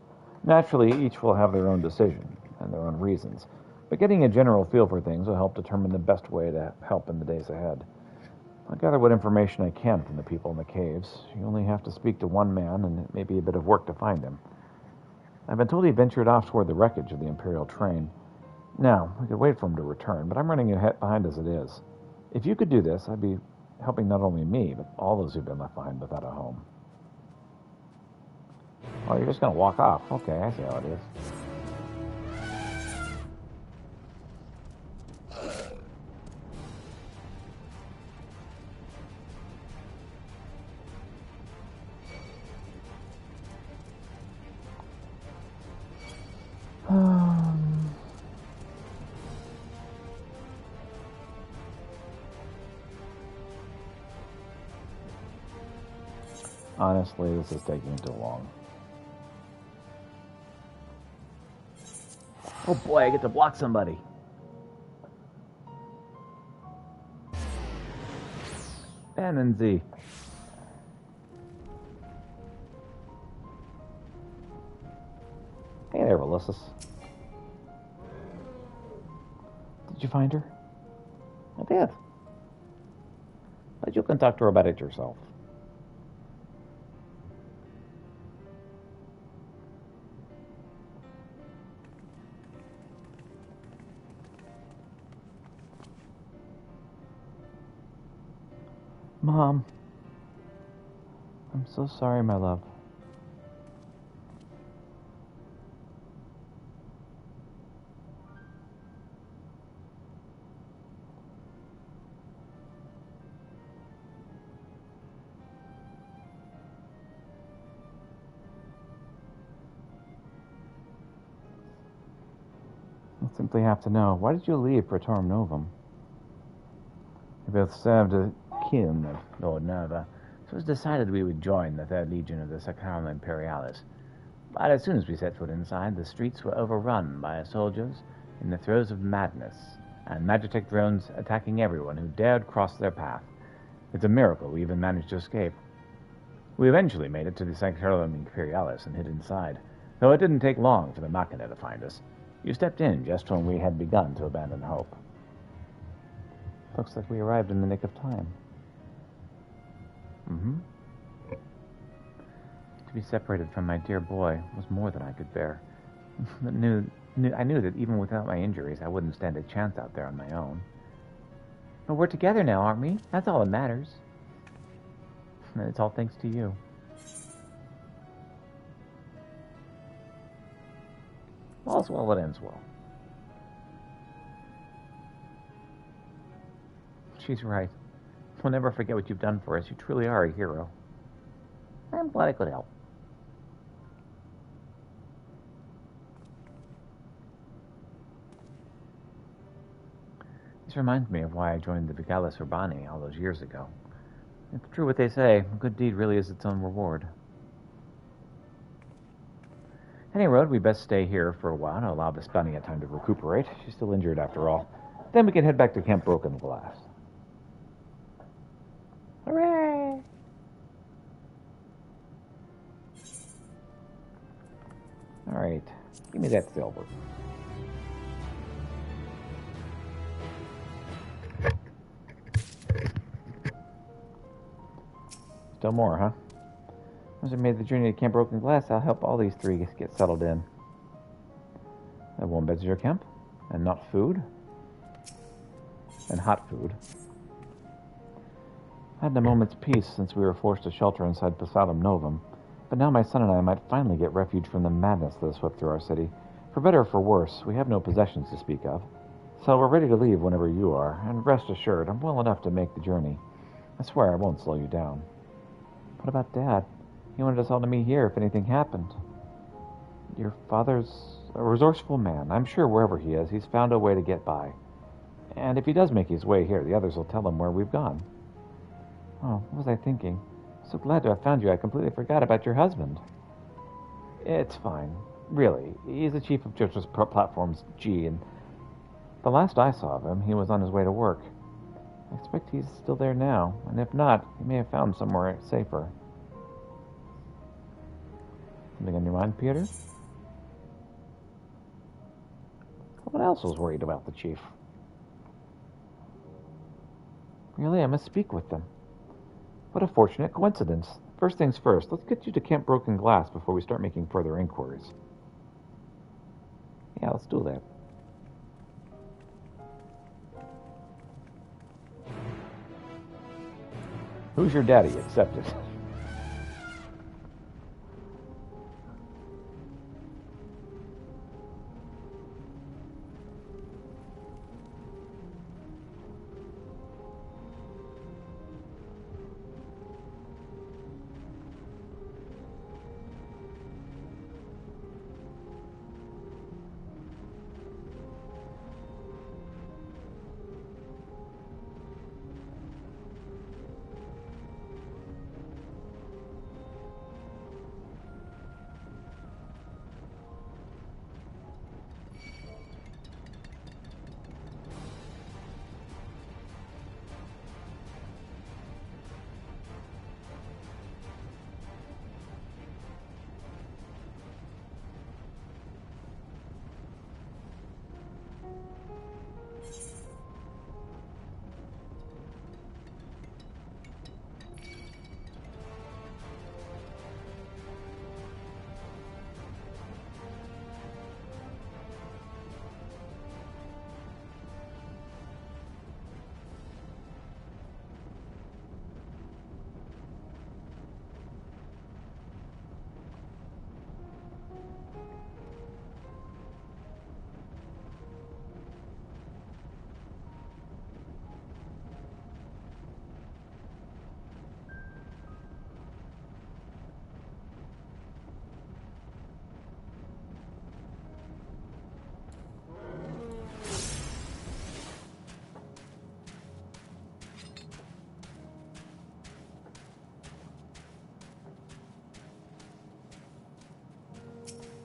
Naturally, each will have their own decision and their own reasons, but getting a general feel for things will help determine the best way to help in the days ahead. I'll gather what information I can from the people in the caves. You only have to speak to one man, and it may be a bit of work to find him. I've been told he ventured off toward the wreckage of the Imperial train. Now, we could wait for him to return, but I'm running ahead behind as it is. If you could do this, I'd be helping not only me, but all those who've been left behind without a home. Oh, you're just going to walk off. Okay, I see how it is. Honestly, this is taking too long. Oh boy, I get to block somebody. Ben and Z. Hey there, Ulysses. Did you find her? I did. But you can talk to her about it yourself. Mom. I'm so sorry, my love. I simply have to know, why did you leave Praetorum Novum? We both served as kin of Lord Nerva, so it was decided we would join the 3rd Legion of the Sacrarum Imperialis. But as soon as we set foot inside, the streets were overrun by soldiers in the throes of madness, and Magitech drones attacking everyone who dared cross their path. It's a miracle we even managed to escape. We eventually made it to the Sacrarum Imperialis and hid inside, though it didn't take long for the Machina to find us. You stepped in just when we had begun to abandon hope. Looks like we arrived in the nick of time. To be separated from my dear boy was more than I could bear. I knew that even without my injuries, I wouldn't stand a chance out there on my own. But we're together now, aren't we? That's all that matters. And it's all thanks to you. All's well that ends well. She's right. We'll never forget what you've done for us. You truly are a hero. I'm glad I could help. This reminds me of why I joined the Vigalis Urbani all those years ago. It's true what they say. A good deed really is its own reward. Any road, we best stay here for a while to allow the Spania time to recuperate. She's still injured after all. Then we can head back to Camp Broken Glass. Hooray! Alright, give me that silver. Still more, huh? Once I made the journey to Camp Broken Glass, I'll help all these three get settled in. That warm beds at your camp, and not food, and hot food. I had a moment's peace since we were forced to shelter inside Praetorum Novum, but now my son and I might finally get refuge from the madness that has swept through our city. For better or for worse, we have no possessions to speak of, so we're ready to leave whenever you are, and rest assured, I'm well enough to make the journey. I swear I won't slow you down. What about Dad? He wanted us all to meet here if anything happened. Your father's a resourceful man. I'm sure wherever he is, he's found a way to get by. And if he does make his way here, the others will tell him where we've gone. Oh, what was I thinking? So glad to have found you. I completely forgot about your husband. It's fine. Really. He's the chief of Justice Platforms G, and the last I saw of him, he was on his way to work. I expect he's still there now, and if not, he may have found somewhere safer. Something on your mind, Peter? Someone else was worried about the chief. Really, I must speak with them. What a fortunate coincidence. First things first, let's get you to Camp Broken Glass before we start making further inquiries. Yeah, let's do that. Who's your daddy? Accepted.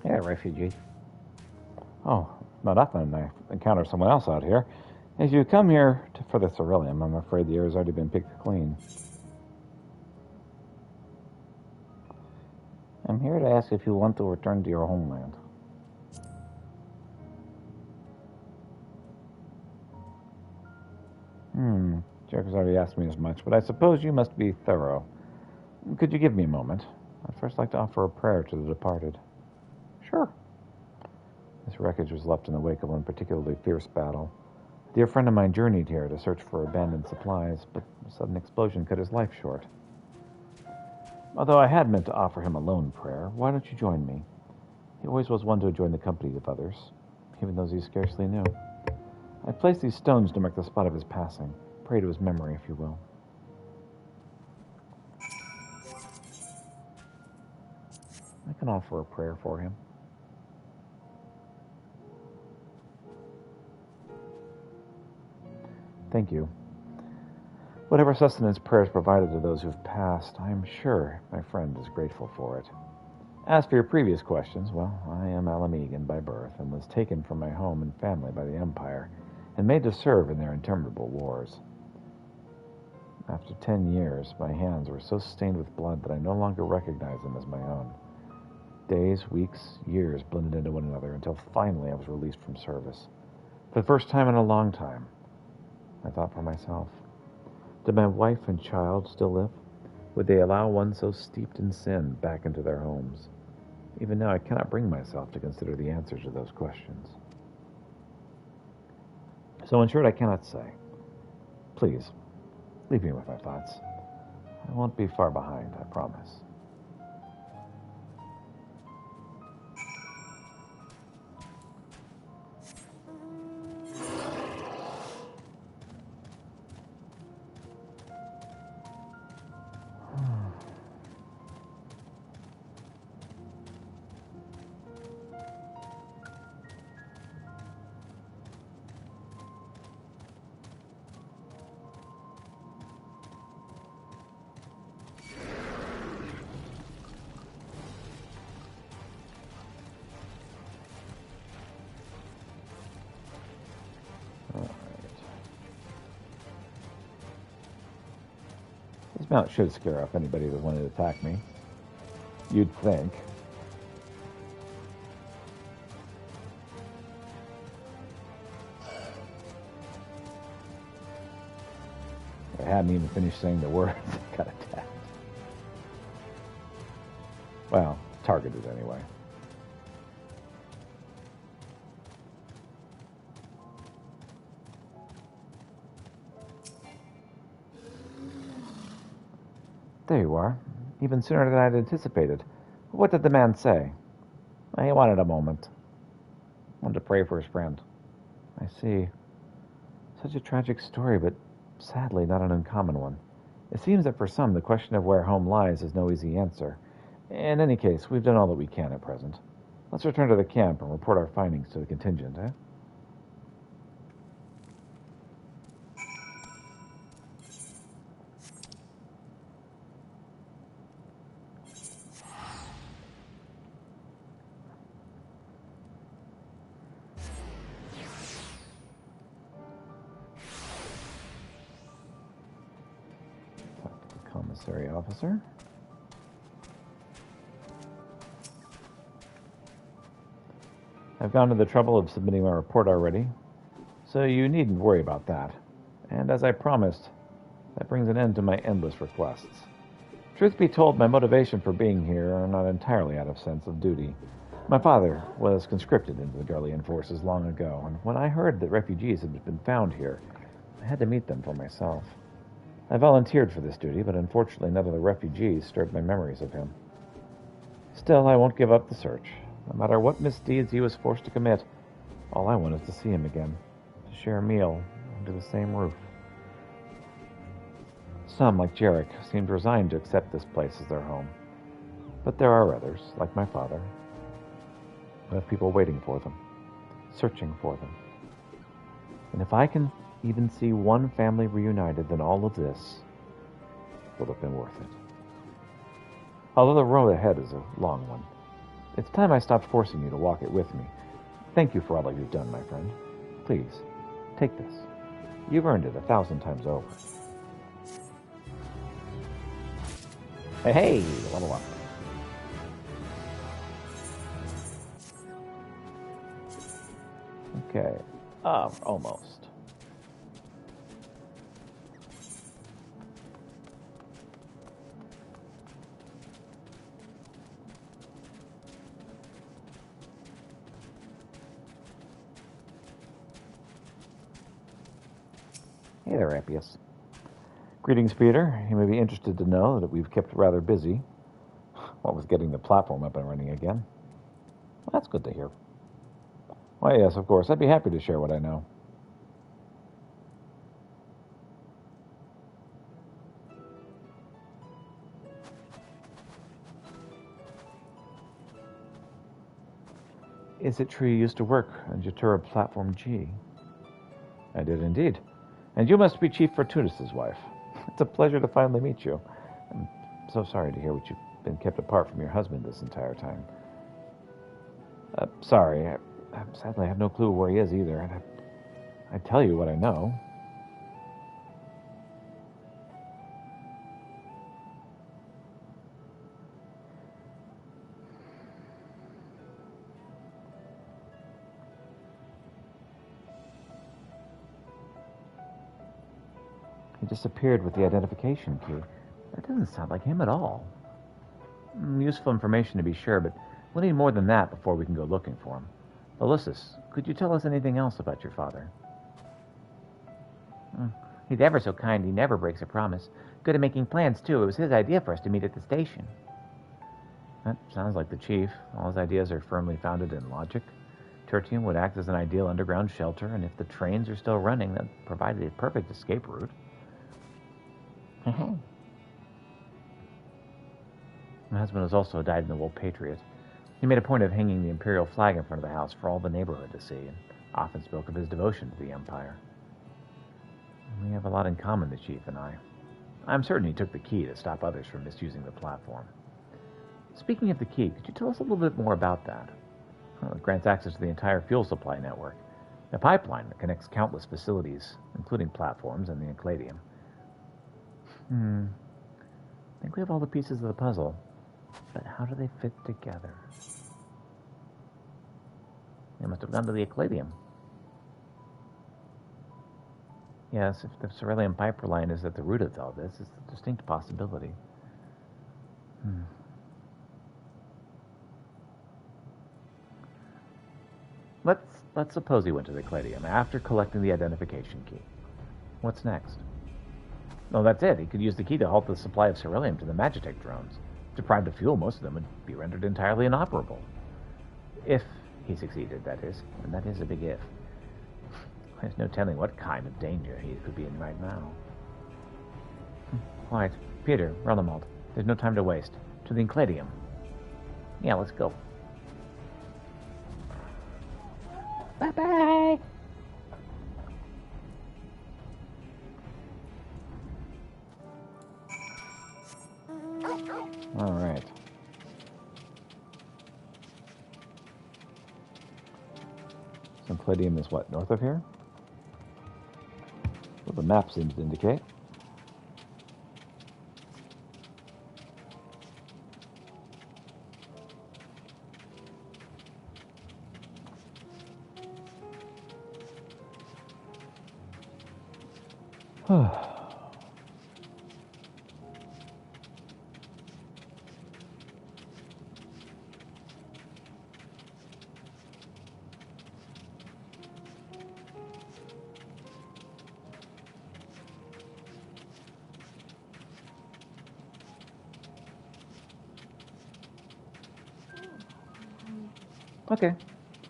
Yeah, refugee. Oh, not often I encounter someone else out here. As you come here for the Ceruleum, I'm afraid the air has already been picked clean. I'm here to ask if you want to return to your homeland. Jericho's already asked me as much, but I suppose you must be thorough. Could you give me a moment? I'd first like to offer a prayer to the departed. Sure. This wreckage was left in the wake of one particularly fierce battle. A dear friend of mine journeyed here to search for abandoned supplies, but a sudden explosion cut his life short. Although I had meant to offer him a lone prayer, why don't you join me? He always was one to join the company of others, even those he scarcely knew. I placed these stones to mark the spot of his passing. Pray to his memory, if you will. I can offer a prayer for him. Thank you. Whatever sustenance prayers provided to those who've passed, I am sure my friend is grateful for it. As for your previous questions, well, I am Alamegan by birth and was taken from my home and family by the Empire and made to serve in their interminable wars. After 10 years, my hands were so stained with blood that I no longer recognized them as my own. Days, weeks, years blended into one another until finally I was released from service. For the first time in a long time, I thought for myself, did my wife and child still live? Would they allow one so steeped in sin back into their homes? Even now, I cannot bring myself to consider the answers to those questions. So in short, I cannot say. Please, leave me with my thoughts. I won't be far behind, I promise. This mount should scare off anybody that wanted to attack me. You'd think. I hadn't even finished saying the words. I got attacked. Well, targeted anyway. There you are. Even sooner than I'd anticipated. What did the man say? He wanted a moment. Wanted to pray for his friend. I see. Such a tragic story, but sadly not an uncommon one. It seems that for some, the question of where home lies is no easy answer. In any case, we've done all that we can at present. Let's return to the camp and report our findings to the contingent, eh? Commissary officer. I've gone to the trouble of submitting my report already, so you needn't worry about that. And as I promised, that brings an end to my endless requests. Truth be told, my motivation for being here are not entirely out of sense of duty. My father was conscripted into the Garlean forces long ago, and when I heard that refugees had been found here, I had to meet them for myself. I volunteered for this duty, but unfortunately none of the refugees stirred my memories of him. Still, I won't give up the search. No matter what misdeeds he was forced to commit, all I want is to see him again, to share a meal under the same roof. Some, like Jarek, seemed resigned to accept this place as their home. But there are others, like my father, who have people waiting for them, searching for them. And if I can even see one family reunited, then all of this will have been worth it. Although the road ahead is a long one, it's time I stopped forcing you to walk it with me. Thank you for all that you've done, my friend. Please, take this. You've earned it 1,000 times over. Hey, level up. Okay, almost. Hey there, Appius. Greetings, Peter. You may be interested to know that we've kept rather busy. What with getting the platform up and running again. Well, that's good to hear. Why, yes, of course. I'd be happy to share what I know. Is it true you used to work on Jatura Platform G? I did indeed. And you must be Chief Fortunatus' wife. It's a pleasure to finally meet you. I'm so sorry to hear what you've been kept apart from your husband this entire time. Sorry. Sadly, I have no clue where he is either. And I'd tell you what I know. He disappeared with the identification key. That doesn't sound like him at all. Useful information to be sure, but we'll need more than that before we can go looking for him. Ulysses, could you tell us anything else about your father? He's ever so kind. He never breaks a promise. Good at making plans, too. It was his idea for us to meet at the station. That sounds like the chief. All his ideas are firmly founded in logic. Tertium would act as an ideal underground shelter, and if the trains are still running, that provided a perfect escape route. My husband was also a dyed-in-the-wool patriot. He made a point of hanging the imperial flag in front of the house for all the neighborhood to see, and often spoke of his devotion to the empire. We have a lot in common, the chief and I. I'm certain he took the key to stop others from misusing the platform. Speaking of the key, could you tell us a little bit more about that? Well, it grants access to the entire fuel supply network, a pipeline that connects countless facilities, including platforms and the Encladium. I think we have all the pieces of the puzzle, but how do they fit together? They must have gone to the Encladium. Yes, if the cerulean pipeline is at the root of all this, it's a distinct possibility. Let's suppose he went to the Encladium after collecting the identification key. What's next? No, that's it. He could use the key to halt the supply of ceruleum to the Magitech drones. Deprived of fuel, most of them would be rendered entirely inoperable. If he succeeded, that is. And that is a big if. There's no telling what kind of danger he could be in right now. Quiet. Peter, Rundlemald, there's no time to waste. To the Encladium. Yeah, let's go. Bye-bye. All right. So Encladium is what, north of here? Well, the map seems to indicate. Okay.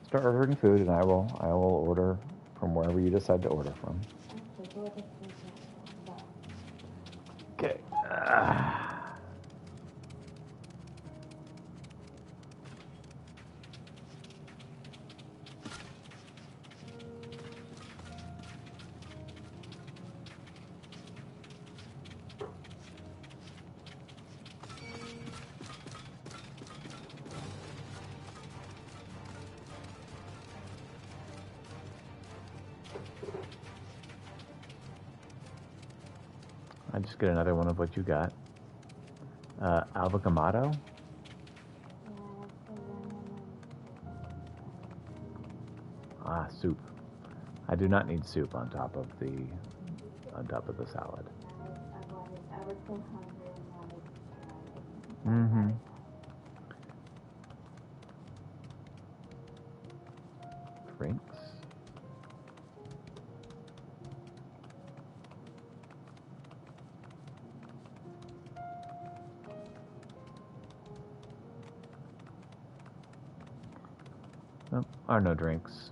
Start ordering food, and I will order from wherever you decide to order from. Okay. I just get another one of what you got. Avocado. Ah, soup. I do not need soup on top of the salad. Mm-hmm. Drinks. Nope, are no drinks.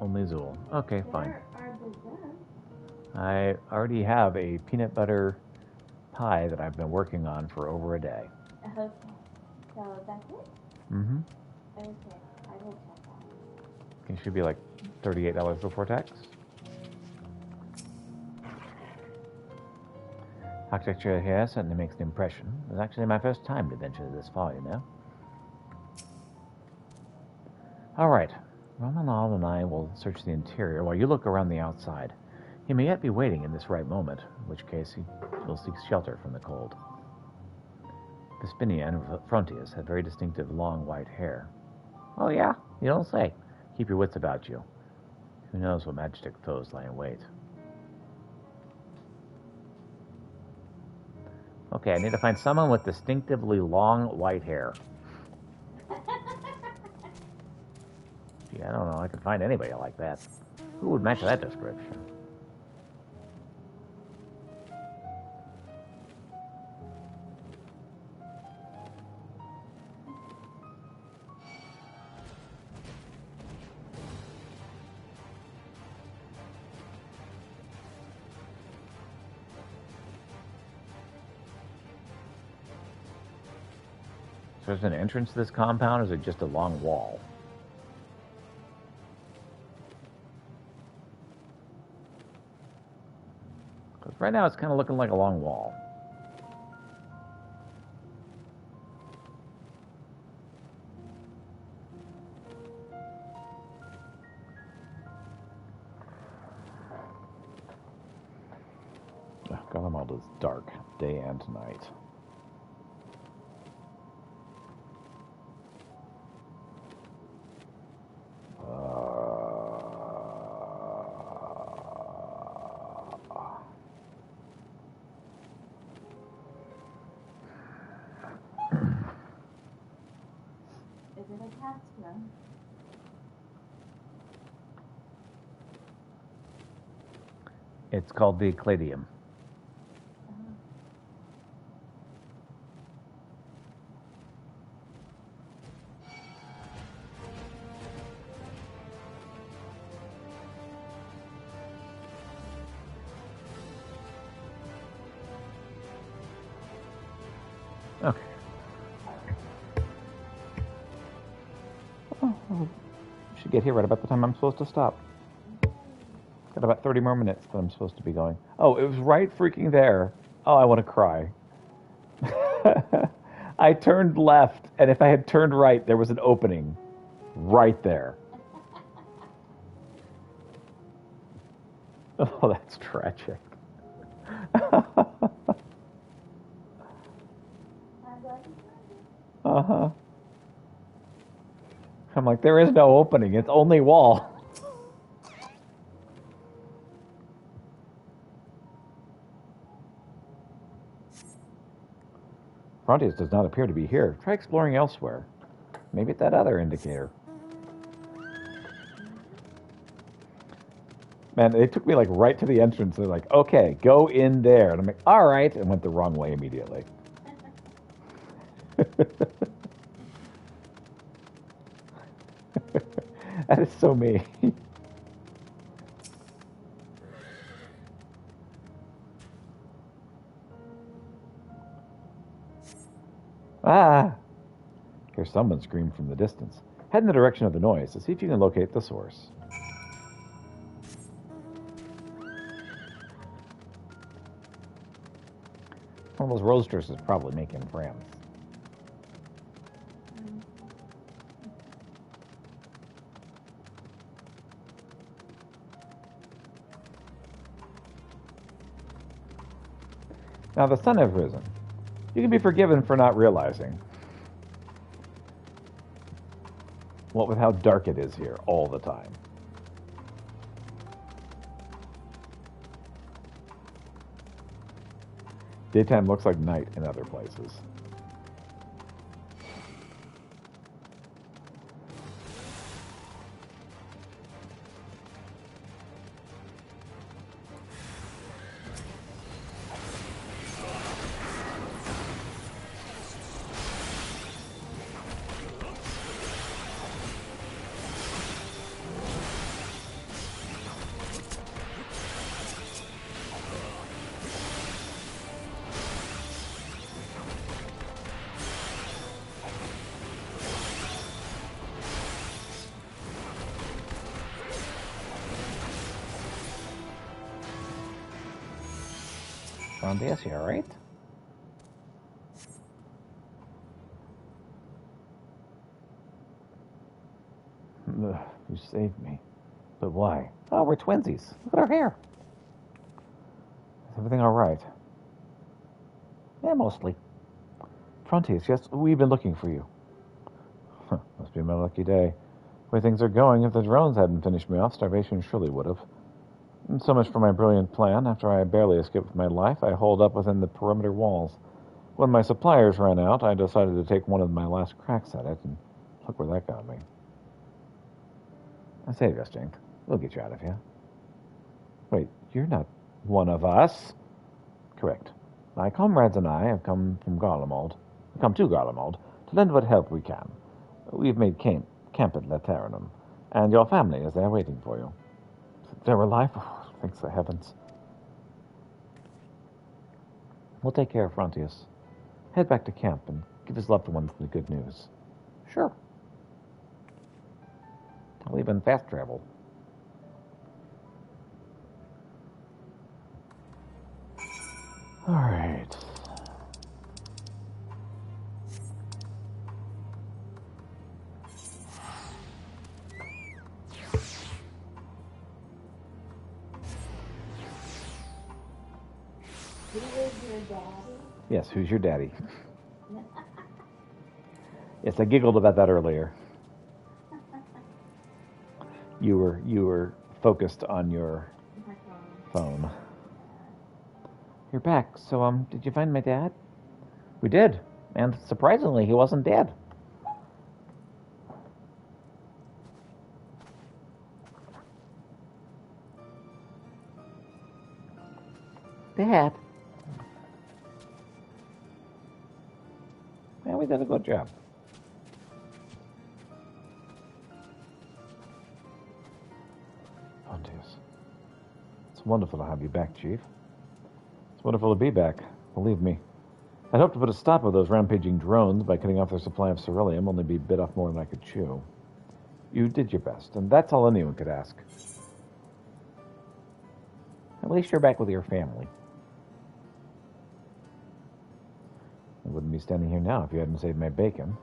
Only Zool. Okay, fine. I already have a peanut butter pie that I've been working on for over a day. Okay. So that's it? Mm-hmm. Okay. I will check that. It should be like $38 before tax. Architecture here certainly makes an impression. It was actually my first time to venture this far, you know. All right. Romanov and I will search the interior while you look around the outside. He may yet be waiting in this right moment, in which case he will seek shelter from the cold. Vespinia and Frontius have very distinctive long white hair. Oh yeah? You don't say. Keep your wits about you. Who knows what Magitech foes lie in wait. Okay, I need to find someone with distinctively long white hair. Gee, I don't know. I can find anybody like that. Who would match that description? So there's an entrance to this compound, or is it just a long wall? Because right now it's kind of looking like a long wall. Galamald is dark, day and night. Is it a cat's room? It's called the Encladium. Okay. Oh, should get here right about the time I'm supposed to stop. Got about 30 more minutes that I'm supposed to be going. Oh, it was right freaking there. Oh, I want to cry. I turned left, and if I had turned right, there was an opening right there. Oh, that's tragic. Uh-huh. I'm like, there is no opening. It's only wall. Frontiers does not appear to be here. Try exploring elsewhere. Maybe at that other indicator. Man, they took me like right to the entrance. They're like, okay, go in there. And I'm like, all right. And went the wrong way immediately. That is so me. Ah! Hear someone scream from the distance. Head in the direction of the noise to see if you can locate the source. One of those roasters is probably making friends. Now the sun has risen. You can be forgiven for not realizing. What with how dark it is here all the time. Daytime looks like night in other places. Found this here, right? Ugh, you saved me. But why? Oh, we're twinsies. Look at our hair. Is everything all right? Yeah, mostly. Frontiers, yes, we've been looking for you. Huh, must be my lucky day. The way things are going, if the drones hadn't finished me off, starvation surely would have. And so much for my brilliant plan. After I barely escaped with my life, I holed up within the perimeter walls. When my suppliers ran out, I decided to take one of my last cracks at it, and look where that got me. I saved us, Jink. We'll get you out of here. Wait, you're not one of us? Correct. My comrades and I have come to Garlemald to lend what help we can. We've made camp at Lateranum, and your family is there waiting for you. They're alive? Oh, thanks the heavens. We'll take care of Frontius. Head back to camp and give his loved ones the good news. Sure. I'll even fast travel. All right. Who is your daddy? Yes, who's your daddy? Yes, I giggled about that earlier. You were focused on your phone. You're back. So, did you find my dad? We did. And surprisingly, he wasn't dead. Dad. Yeah, we did a good job. Pontius. It's wonderful to have you back, Chief. It's wonderful to be back. Believe me, I'd hoped to put a stop to those rampaging drones by cutting off their supply of ceruleum, only be bit off more than I could chew. You did your best, and that's all anyone could ask. At least you're back with your family. I wouldn't be standing here now if you hadn't saved my bacon.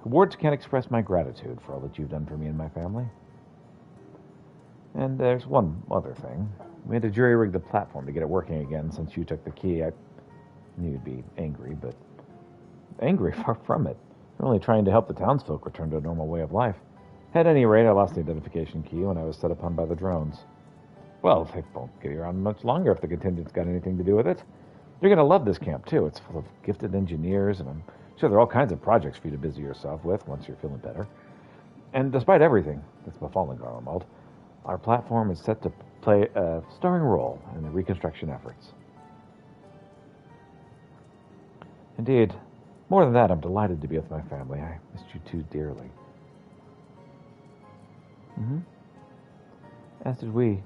Words can't express my gratitude for all that you've done for me and my family. And there's one other thing. We had to jury-rig the platform to get it working again since you took the key. I knew you'd be angry, but angry far from it. You're only trying to help the townsfolk return to a normal way of life. At any rate, I lost the identification key when I was set upon by the drones. Well, they won't get you around much longer if the contingent's got anything to do with it. You're going to love this camp, too. It's full of gifted engineers, and I'm sure there are all kinds of projects for you to busy yourself with once you're feeling better. And despite everything that's befallen Garlemald, our platform is set to play a starring role in the reconstruction efforts. Indeed, more than that, I'm delighted to be with my family. I missed you too dearly. As did we.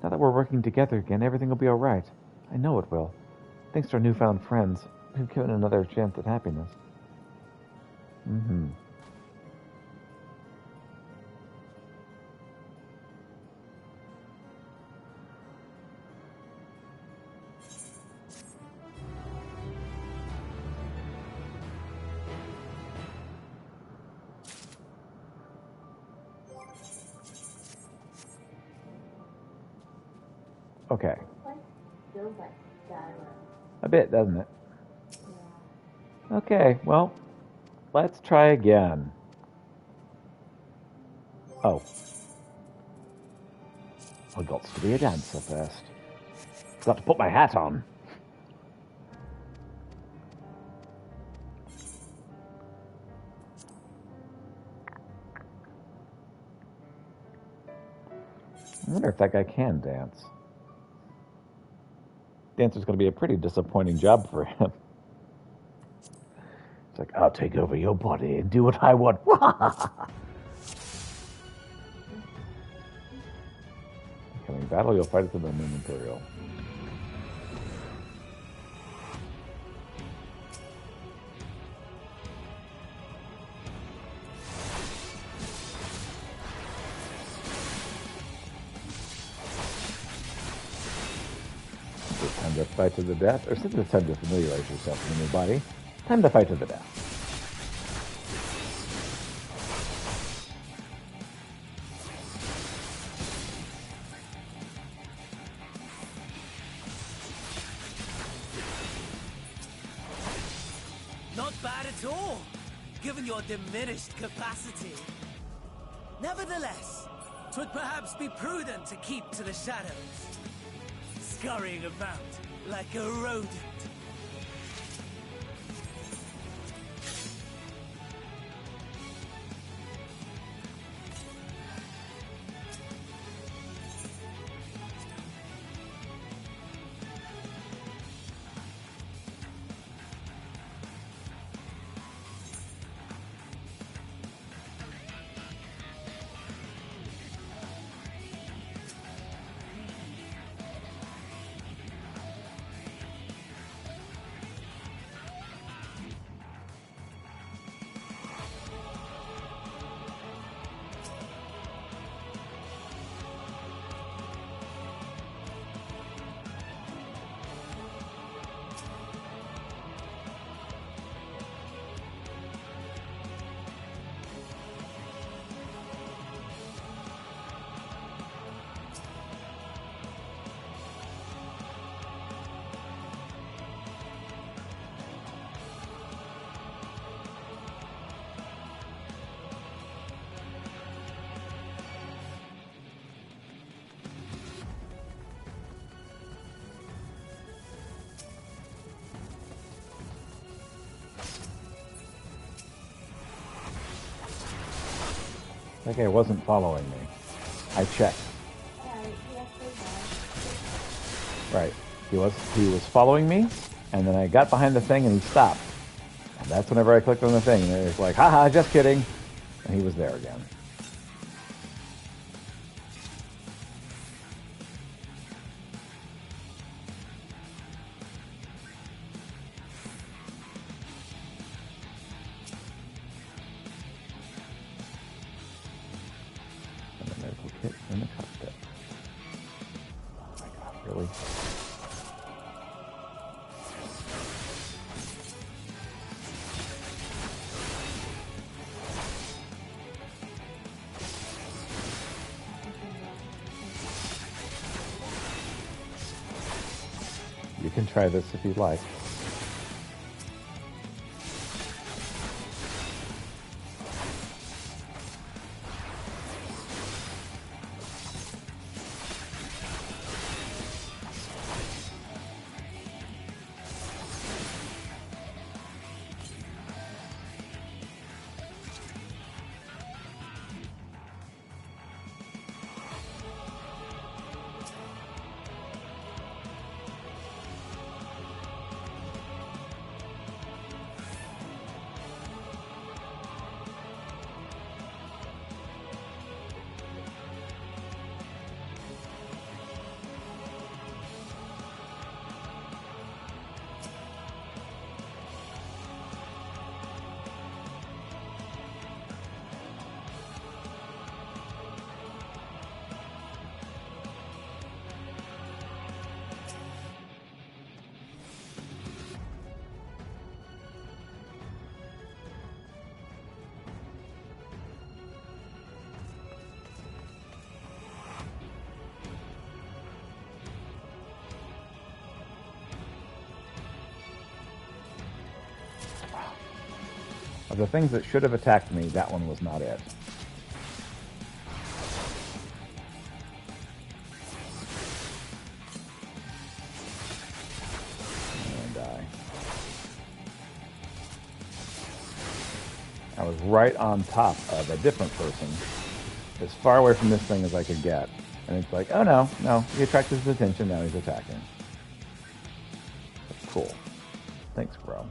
Now that we're working together again, everything will be all right. I know it will. Thanks to our newfound friends, we've given another chance at happiness. Okay. Feels like Skyrim. A bit, doesn't it? Yeah. Okay, well, let's try again. Oh. I got to be a dancer first. Got to put my hat on. I wonder if that guy can dance. Dancer's going to be a pretty disappointing job for him. It's like, I'll take over your body and do what I want. Coming battle, you'll fight at the Roman Imperial. Time to fight to the death, or simply time to familiarize yourself with a new body. Time to fight to the death. Not bad at all, given your diminished capacity. Nevertheless, 'twould perhaps be prudent to keep to the shadows, scurrying about like a rodent. That guy wasn't following me. I checked. Right. He was following me, and then I got behind the thing and he stopped. And that's whenever I clicked on the thing, and it was like, haha, just kidding. And he was there again. Really? You can try this if you'd like. Of the things that should have attacked me, that one was not it. And die. I was right on top of a different person, as far away from this thing as I could get. And it's like, oh no, he attracted his attention, now he's attacking. That's cool. Thanks, bro.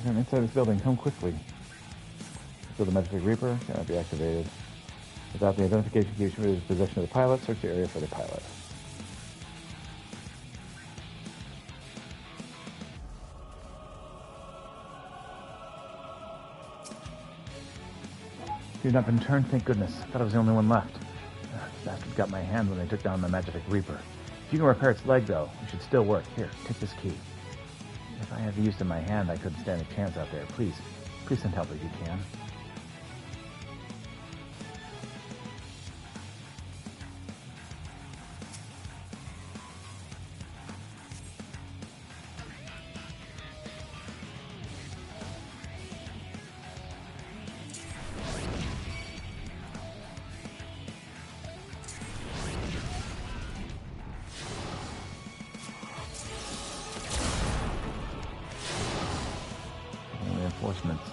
I'm inside this building. Come quickly. So the Magic Reaper cannot be activated. Without the identification key, should be in possession of the pilot. Search the area for the pilot. You've not been turned, thank goodness. I thought I was the only one left. This bastard got my hand when they took down the Magic Reaper. If you can repair its leg, though, it should still work. Here, take this key. If I had the use of my hand, I couldn't stand a chance out there. Please send help if you can.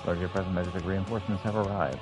Larger present magic reinforcements have arrived.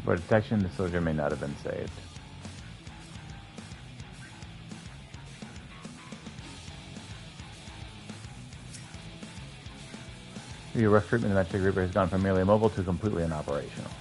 For detection, the soldier may not have been saved. Your rough treatment of the Magic Reaper has gone from merely immobile to completely inoperational.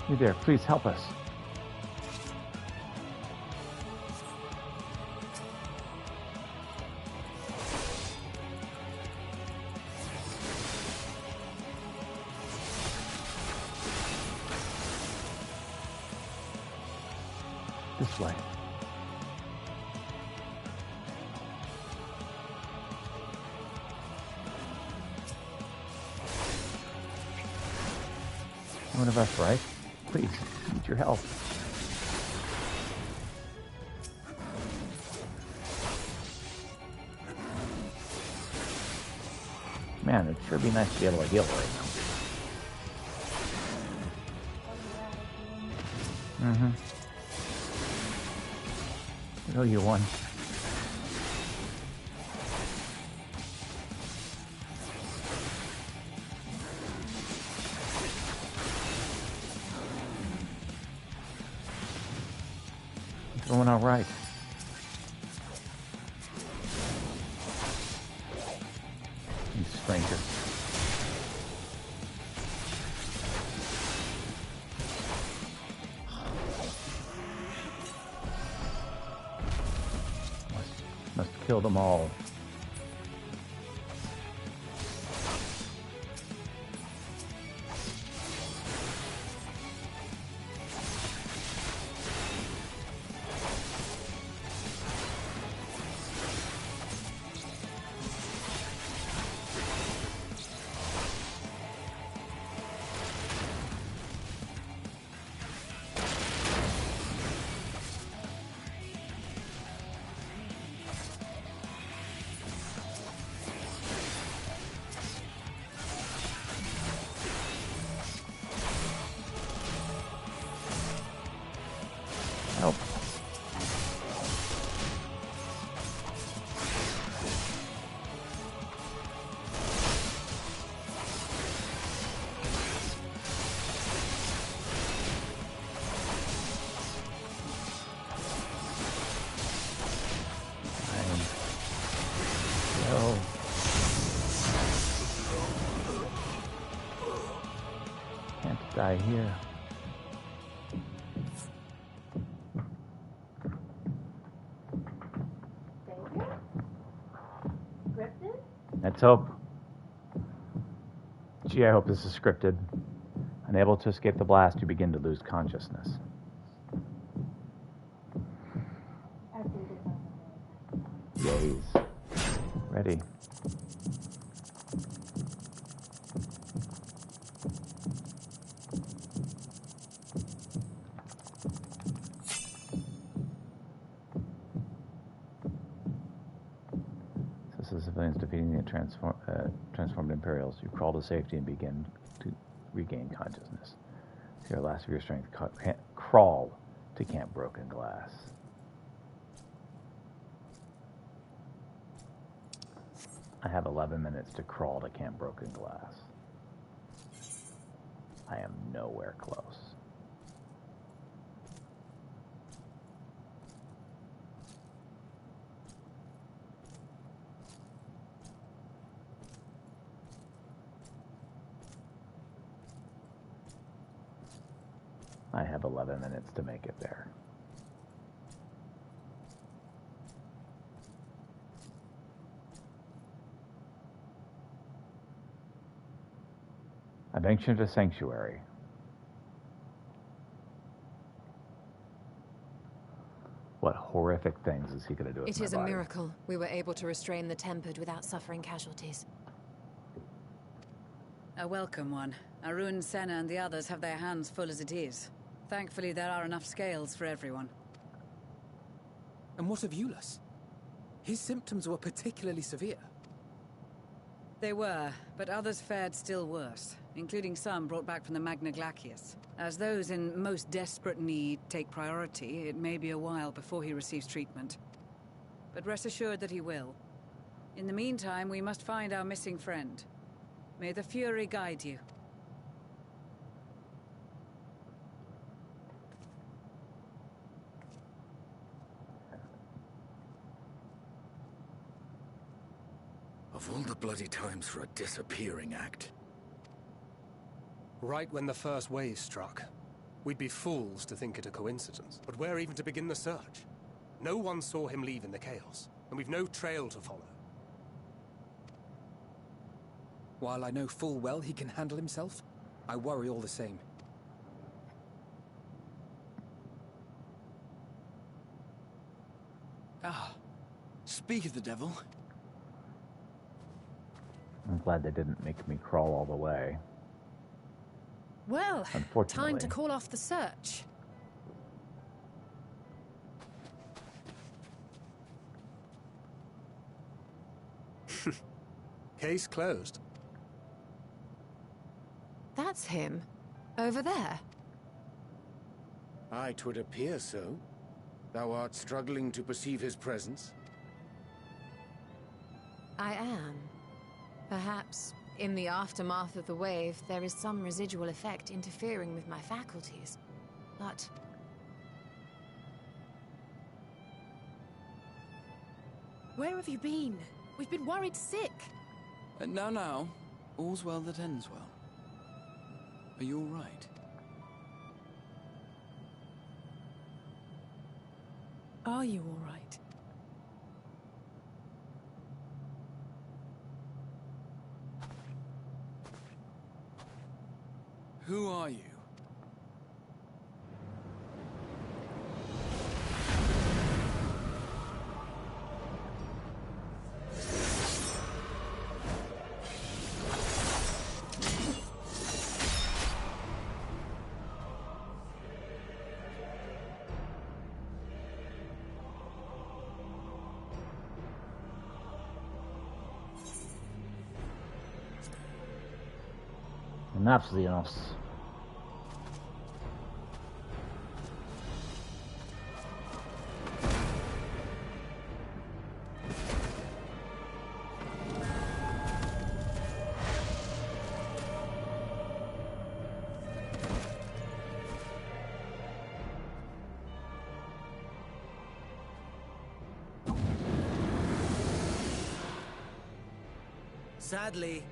You there, please help us. This way. One of us, right? Please, need your help. Man, it'd sure be nice to be able to heal right now. Mm-hmm. I know you won. It's going all right. You stranger. Must kill them all. Help. No. Can't die here. Let's hope. Gee, I hope this is scripted. Unable to escape the blast, you begin to lose consciousness. Yays. Ready. This is civilians defeating the transformed Imperials. You crawl to safety and begin to regain consciousness. To your last of your strength, crawl to Camp Broken Glass. I have 11 minutes to crawl to Camp Broken Glass. I am nowhere close. I have 11 minutes to make it there. I've ancient a sanctuary. What horrific things is he going to do with It my is a body? miracle we were able to restrain the Tempered without suffering casualties. A welcome one. Arun, Senna, and the others have their hands full as it is. Thankfully, there are enough scales for everyone. And what of Eulus? His symptoms were particularly severe. They were, but others fared still worse, including some brought back from the Magna Glacius. As those in most desperate need take priority, it may be a while before he receives treatment. But rest assured that he will. In the meantime, we must find our missing friend. May the Fury guide you. Of all the bloody times for a disappearing act. Right when the first wave struck, we'd be fools to think it a coincidence. But where even to begin the search? No one saw him leave in the chaos, and we've no trail to follow. While I know full well he can handle himself, I worry all the same. Ah, speak of the devil. I'm glad they didn't make me crawl all the way. Well, Unfortunately. time to call off the search. Case closed. That's him. Over there. Aye, 'twould appear so. Thou art struggling to perceive his presence? I am. Perhaps, in the aftermath of the wave, there is some residual effect interfering with my faculties. But... Where have you been? We've been worried sick. Now, all's well that ends well. Are you all right? Are you all right? Who are you? Enough's the enoughs. Sadly,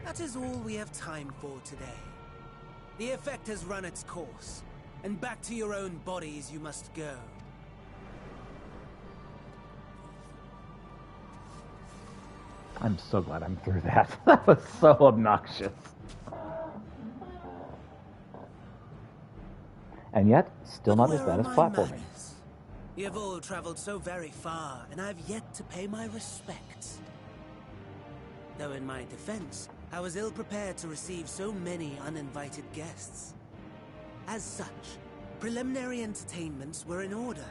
that is all we have time for today. The effect has run its course, and back to your own bodies you must go. I'm so glad I'm through that. That was so obnoxious. And yet, still not as bad as platforming. You have all traveled so very far, and I have yet to pay my respects. Though in my defense, I was ill-prepared to receive so many uninvited guests. As such, preliminary entertainments were in order.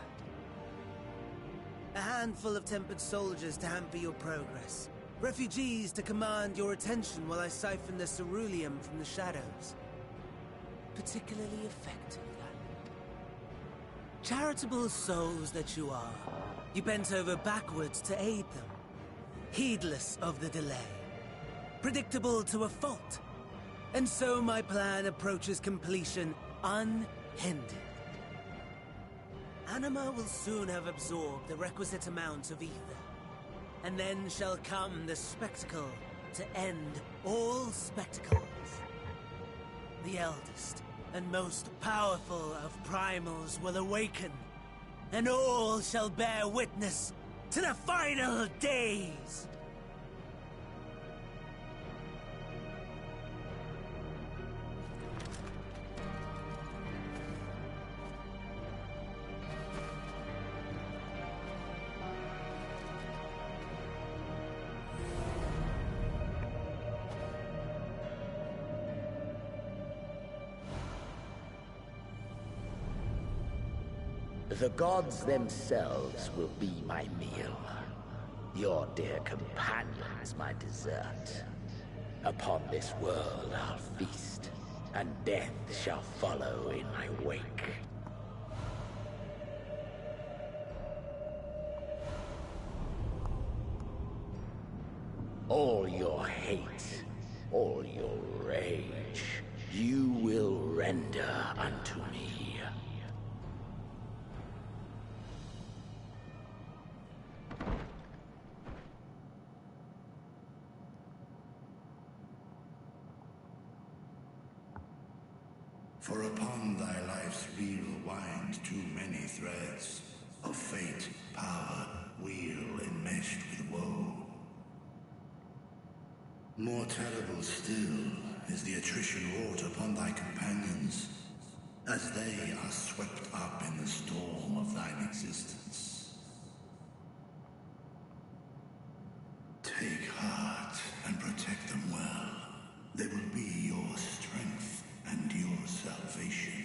A handful of tempered soldiers to hamper your progress. Refugees to command your attention while I siphon the ceruleum from the shadows. Particularly effective, that. Charitable souls that you are, you bent over backwards to aid them. Heedless of the delay. Predictable to a fault. And so my plan approaches completion unhindered. Anima will soon have absorbed the requisite amount of ether. And then shall come the spectacle to end all spectacles. The eldest and most powerful of primals will awaken, and all shall bear witness to the final days. The gods themselves will be my meal. Your dear companions my dessert. Upon this world I'll feast, and death shall follow in my wake. All your hate, all your rage, you will render unto me. For upon thy life's reel wind too many threads of fate, power, wheel enmeshed with woe. More terrible still is the attrition wrought upon thy companions, as they are swept up in the storm of thine existence. Take heart and protect them well. They will be your strength and your salvation.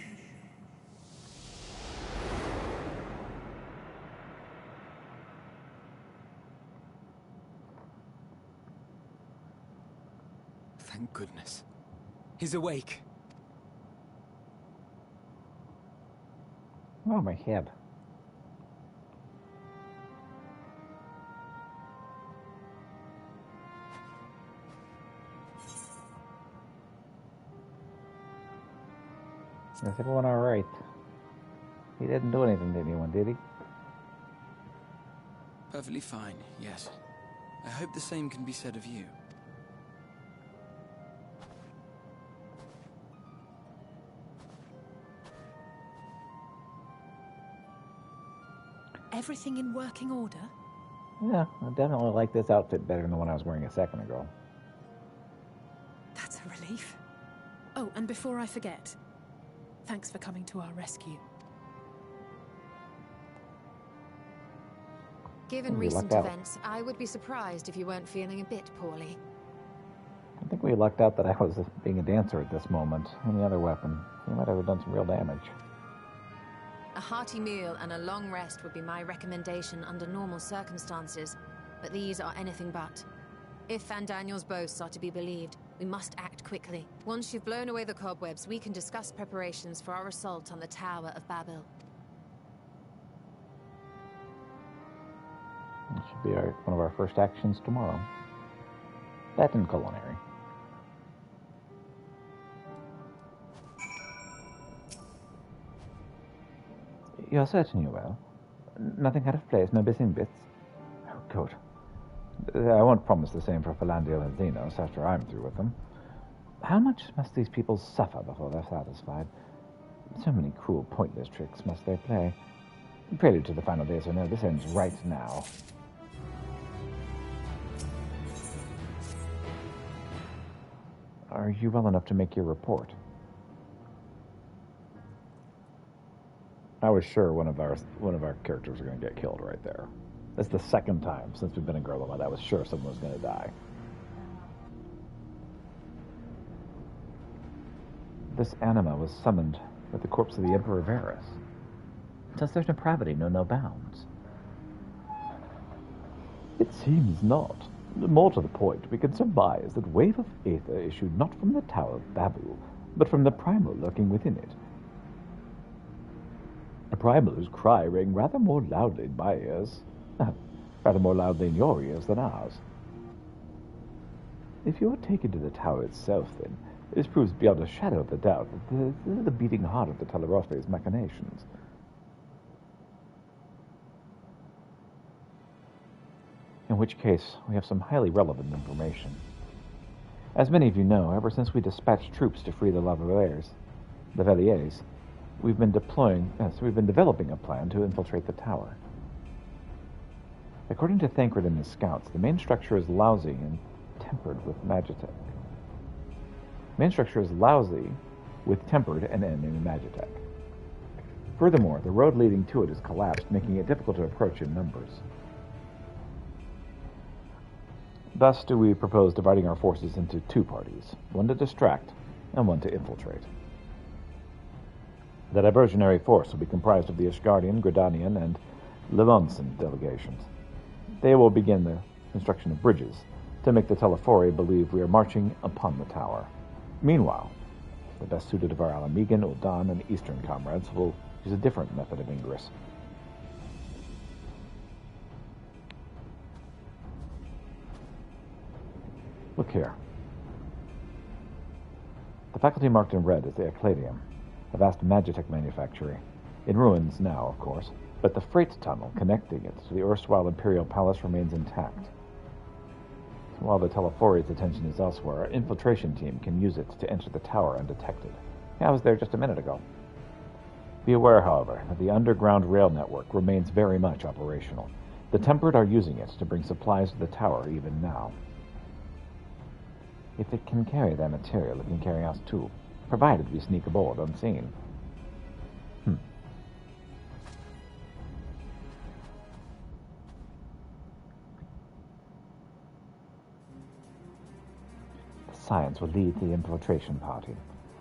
Thank goodness. He's awake. Oh, my head. Is everyone all right? He didn't do anything to anyone, did he? Perfectly fine, yes. I hope the same can be said of you. Everything in working order? Yeah, I definitely like this outfit better than the one I was wearing a second ago. That's a relief. Oh, and before I forget, thanks for coming to our rescue. Given We recent lucked out. events, I would be surprised if you weren't feeling a bit poorly. I think we lucked out that I was being a dancer at this moment. Any other weapon, he might have done some real damage. A hearty meal and a long rest would be my recommendation under normal circumstances, but these are anything but. If Van Daniel's boasts are to be believed, we must act quickly. Once you've blown away the cobwebs, we can discuss preparations for our assault on the Tower of Babel. It should be one of our first actions tomorrow. That and culinary. You're certain you're well? Nothing out of place, no missing bits? Oh, good. I won't promise the same for Philandiel and Xenos after I'm through with them. How much must these people suffer before they're satisfied? So many cruel, pointless tricks must they play. Prelude to the final days, so no, this ends right now. Are you well enough to make your report? I was sure one of our characters was going to get killed right there. That's the second time since we've been in Gorlama that I was sure someone was going to die. This anima was summoned with the corpse of the Emperor Varus. Does their depravity know no bounds? It seems not. More to the point, we can surmise that wave of aether issued not from the Tower of Babel, but from the primal lurking within it. A primal whose cry rang rather more loudly in my ears, rather more loudly in your ears than ours. If you are taken to the tower itself, then, this proves beyond a shadow of a doubt that this is the beating heart of the Telerofe's machinations. In which case, we have some highly relevant information. As many of you know, ever since we dispatched troops to free the Lavaliers, we've been developing a plan to infiltrate the tower. According to Thancred and his scouts, the main structure is lousy and tempered with magitech. and enemy magitech. Furthermore, the road leading to it is collapsed, making it difficult to approach in numbers. Thus do we propose dividing our forces into two parties, one to distract and one to infiltrate. The diversionary force will be comprised of the Ishgardian, Gridanian, and Lemonson delegations. They will begin the construction of bridges to make the Telefori believe we are marching upon the tower. Meanwhile, the best suited of our Alamegan, Ul'dan, and Eastern comrades will use a different method of ingress. Look here. The faculty marked in red is the Ecladium, a vast magitech manufactory. In ruins now, of course, but the freight tunnel connecting it to the erstwhile Imperial Palace remains intact. While the Telefori's attention is elsewhere, our infiltration team can use it to enter the tower undetected. I was there just a minute ago. Be aware, however, that the underground rail network remains very much operational. The Tempered are using it to bring supplies to the tower even now. If it can carry their material, it can carry us too, provided we sneak aboard unseen. Science will lead the infiltration party.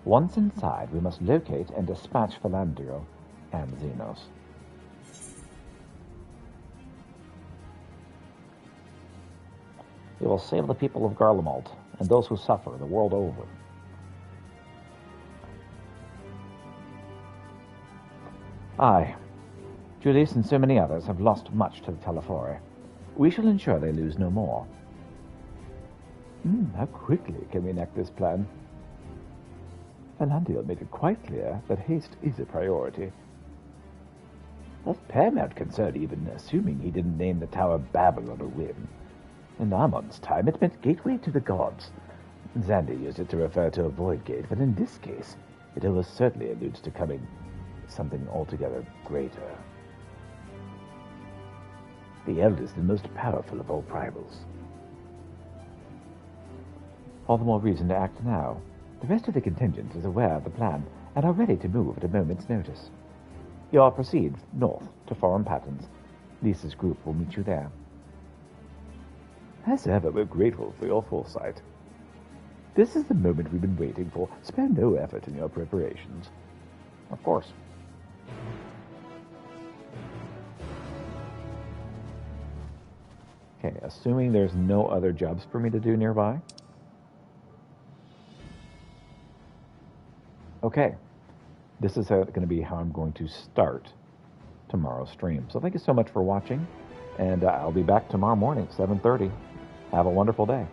Once inside, we must locate and dispatch Philandrio and Xenos. We will save the people of Garlemald and those who suffer the world over. I, Julius, and so many others have lost much to the Telefori. We shall ensure they lose no more. How quickly can we enact this plan? Philandrio made it quite clear that haste is a priority. That's paramount concern, even assuming he didn't name the tower Babel on a whim. In Amon's time, it meant gateway to the gods. Xander used it to refer to a void gate, but in this case, it almost certainly alludes to coming something altogether greater. The Eld is the most powerful of all primals. All the more reason to act now. The rest of the contingent is aware of the plan and are ready to move at a moment's notice. You all proceed north to Foreign Patterns. Lisa's group will meet you there. As ever, we're grateful for your foresight. This is the moment we've been waiting for. Spare no effort in your preparations. Of course. Okay, assuming there's no other jobs for me to do nearby. Okay, this is going to be how I'm going to start tomorrow's stream. So thank you so much for watching, and I'll be back tomorrow morning, 7:30. Have a wonderful day.